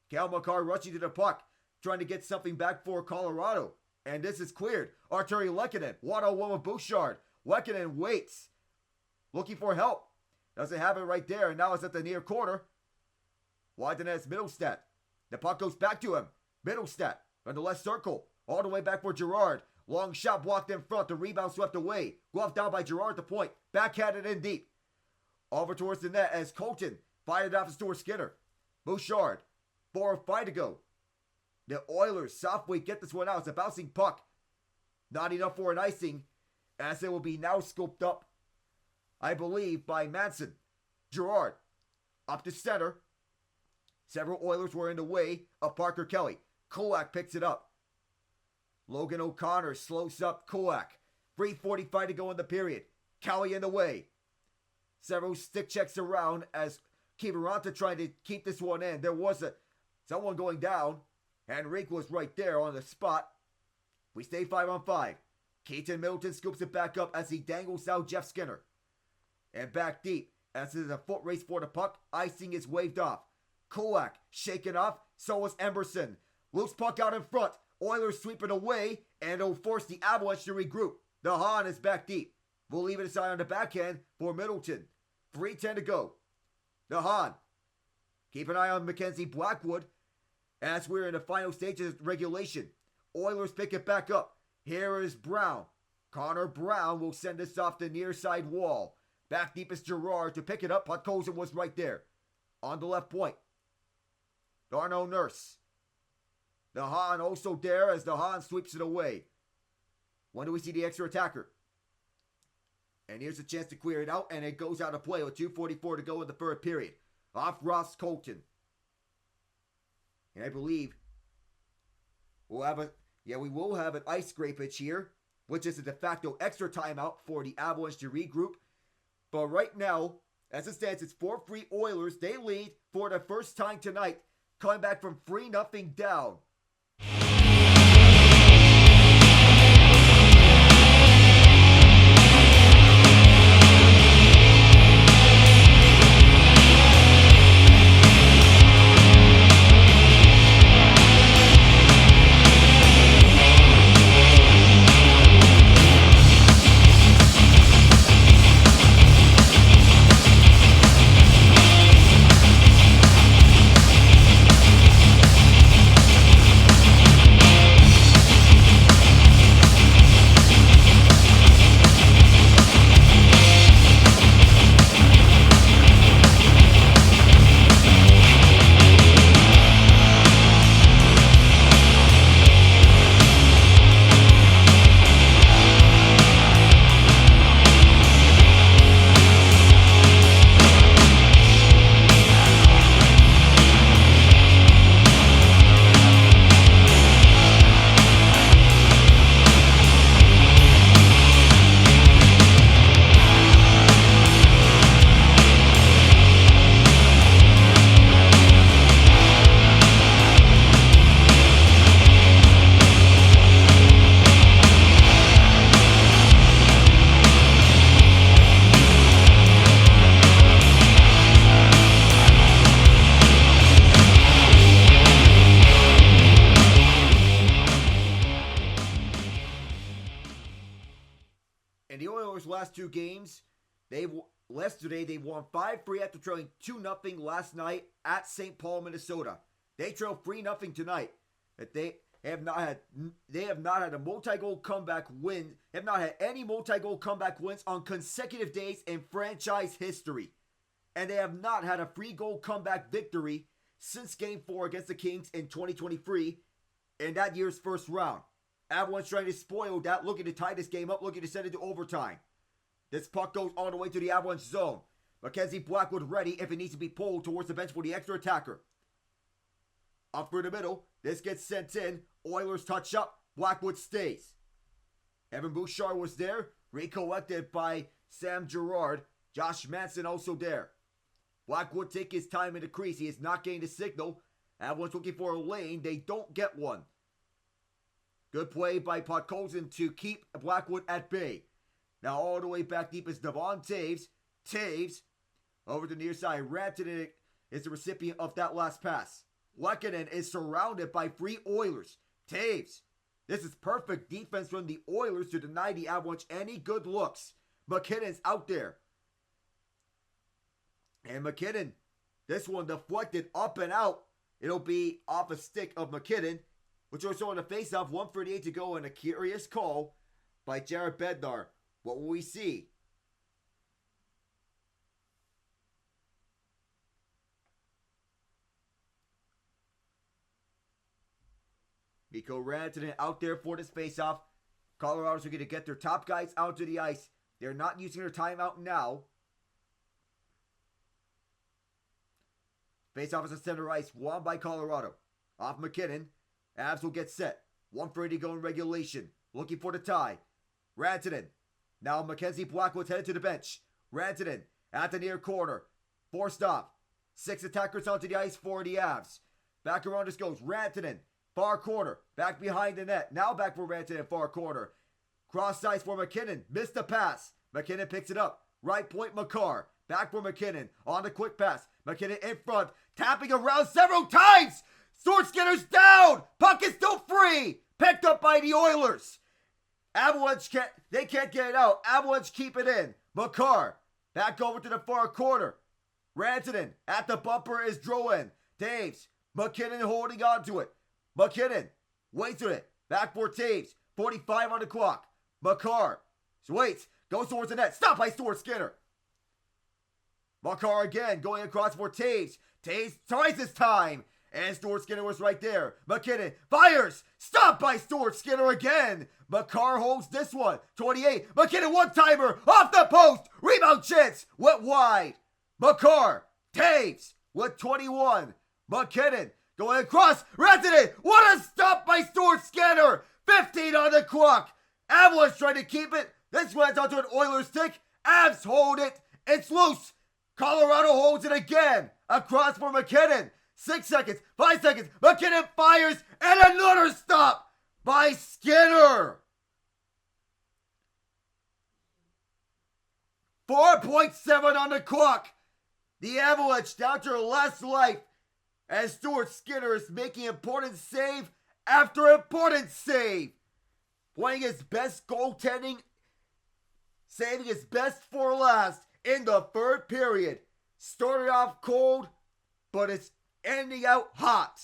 Cale Makar rushing to the puck. Trying to get something back for Colorado. And this is cleared. Arturi Lehkonen. 1-on-1 with Bouchard. Lehkonen waits. Looking for help. Doesn't have it right there. And now it's at the near corner. Wide the net is Middlestat. The puck goes back to him. Middlestat from the left circle. All the way back for Girard. Long shot blocked in front. The rebound swept away. Glove down by Girard at the point. Backhanded in deep. Over towards the net as Colton fired off his Stuart Skinner. Bouchard. 4:05 to go. The Oilers softly get this one out. It's a bouncing puck. Not enough for an icing. As it will be now scooped up, I believe, by Manson. Girard. Up to center. Several Oilers were in the way of Parker Kelly. Kulak picks it up. Logan O'Connor slows up Kulak. 3:45 to go in the period. Kelly in the way. Several stick checks around as Kiviranta trying to keep this one in. There was someone going down. Henrique was right there on the spot. We stay 5-on-5. Keaton Middleton scoops it back up as he dangles out Jeff Skinner. And back deep as there's a foot race for the puck. Icing is waved off. Kulak shaken off. So is Emerson. Loose puck out in front. Oilers sweep it away, and it'll force the Avalanche to regroup. The Hahn is back deep. We'll leave it aside on the backhand for Middleton. 3:10 to go. The Hahn. Keep an eye on Mackenzie Blackwood as we're in the final stages of regulation. Oilers pick it back up. Here is Brown. Connor Brown will send this off the near side wall. Back deep is Girard to pick it up. Podkolzin was right there. On the left point. Darno Nurse. The Hahn also there as the Hahn sweeps it away. When do we see the extra attacker? And here's a chance to clear it out, and it goes out of play with 2:44 to go in the third period. Off Ross Colton. And I believe we will have an ice scrapage here, which is a de facto extra timeout for the Avalanche to regroup. But right now, as it stands, it's 4-3 Oilers. They lead for the first time tonight. coming back from 3-0 down. In the Oilers' last two games, yesterday they won 5-3 after trailing 2-0 last night at St. Paul, Minnesota. They trailed 3-0 tonight. They have not had a multi-goal comeback win. They have not had any multi-goal comeback wins on consecutive days in franchise history. And they have not had a 3-goal comeback victory since Game 4 against the Kings in 2023 in that year's first round. Avalanche trying to spoil that, looking to tie this game up, looking to send it to overtime. This puck goes all the way to the Avalanche zone. Mackenzie Blackwood ready if it needs to be pulled towards the bench for the extra attacker. Up through the middle, this gets sent in. Oilers touch up, Blackwood stays. Evan Bouchard was there, recollected by Sam Girard. Josh Manson also there. Blackwood take his time in the crease. He is not getting the signal. Avalanche looking for a lane. They don't get one. Good play by Podkolzin to keep Blackwood at bay. Now all the way back deep is Devon Toews. Toews over to the near side. Rantanen is the recipient of that last pass. MacKinnon is surrounded by 3 Oilers. Toews. This is perfect defense from the Oilers to deny the Avalanche any good looks. MacKinnon's out there. And MacKinnon, this one deflected up and out. It'll be off a stick of MacKinnon, which also on the face-off, 1:38 to go, and a curious call by Jared Bednar. What will we see? Mikko Rantanen out there for this face-off. Colorado's are going to get their top guys out to the ice. They're not using their timeout now. Face-off is a center ice, won by Colorado. Off MacKinnon. Avs will get set. 1:30 to go in regulation. Looking for the tie. Rantanen. Now Mackenzie Blackwood's headed to the bench. Rantanen at the near corner. Forced off. 6 attackers onto the ice for the Avs. Back around this goes. Rantanen. Far corner. Back behind the net. Now back for Rantanen. Far corner. Cross ice for MacKinnon. Missed the pass. MacKinnon picks it up. Right point Makar. Back for MacKinnon. On the quick pass. MacKinnon in front. Tapping around several times. Sword Skinner's down. Puck is still free. Picked up by the Oilers. Avalanche can't get it out. Avalanche keep it in. Makar. Back over to the far corner. Rantanen at the bumper is Drouin. Toews. MacKinnon holding on to it. MacKinnon waits with it. Back for Toews. 45 on the clock. Makar waits. Goes towards the net. Stop by Sword Skinner. Makar again going across for Toews. Toews tries his time. And Stuart Skinner was right there. MacKinnon fires. Stopped by Stuart Skinner again. Makar holds this one. 28. MacKinnon one-timer. Off the post. Rebound chance. Went wide. Makar. Toews with 21. MacKinnon going across. Rantanen. What a stop by Stuart Skinner. 15 on the clock. Avalanche trying to keep it. This lands onto an Oilers stick. Avs hold it. It's loose. Colorado holds it again. Across for MacKinnon. 6 seconds, 5 seconds. MacKinnon fires, and another stop by Skinner. 4.7 on the clock. The Avalanche down to their last life as Stuart Skinner is making important save after important save. Playing his best goaltending, saving his best for last in the third period. Started off cold, but it's ending out hot.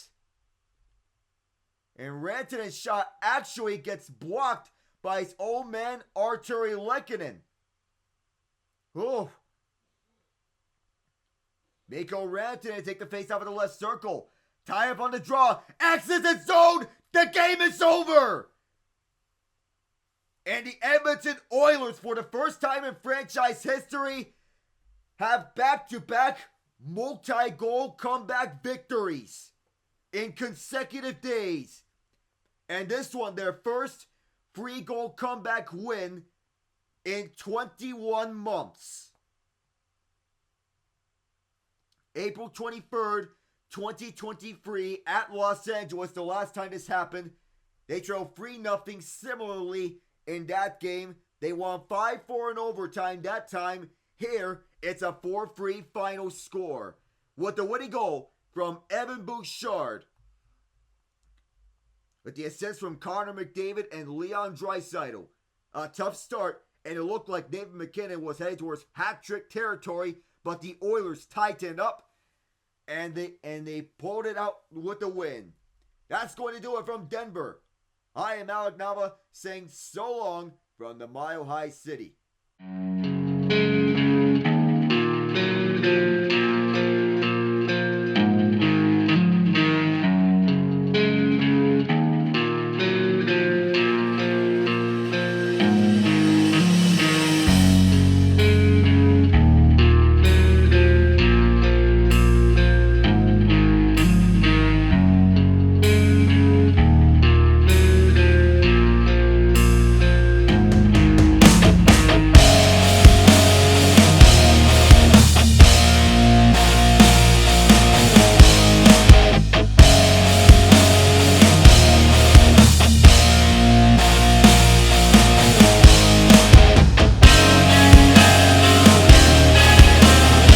And Rantanen's shot actually gets blocked by his old man, Arturi Lehkonen. Oh. Mikko Rantanen take the face off of the left circle. Tie up on the draw. Exits its zone. The game is over. And the Edmonton Oilers, for the first time in franchise history, have back-to-back multi-goal comeback victories in consecutive days. And this one, their first 3-goal comeback win in 21 months. April 23rd, 2023 at Los Angeles, the last time this happened. They trailed 3-0 similarly in that game. They won 5-4 in overtime that time. Here, it's a 4-3 final score, with the winning goal from Evan Bouchard, with the assist from Connor McDavid and Leon Draisaitl. A tough start, and it looked like Nathan MacKinnon was headed towards hat-trick territory, but the Oilers tightened up, and they pulled it out with the win. That's going to do it from Denver. I am Alec Nava saying so long from the Mile High City.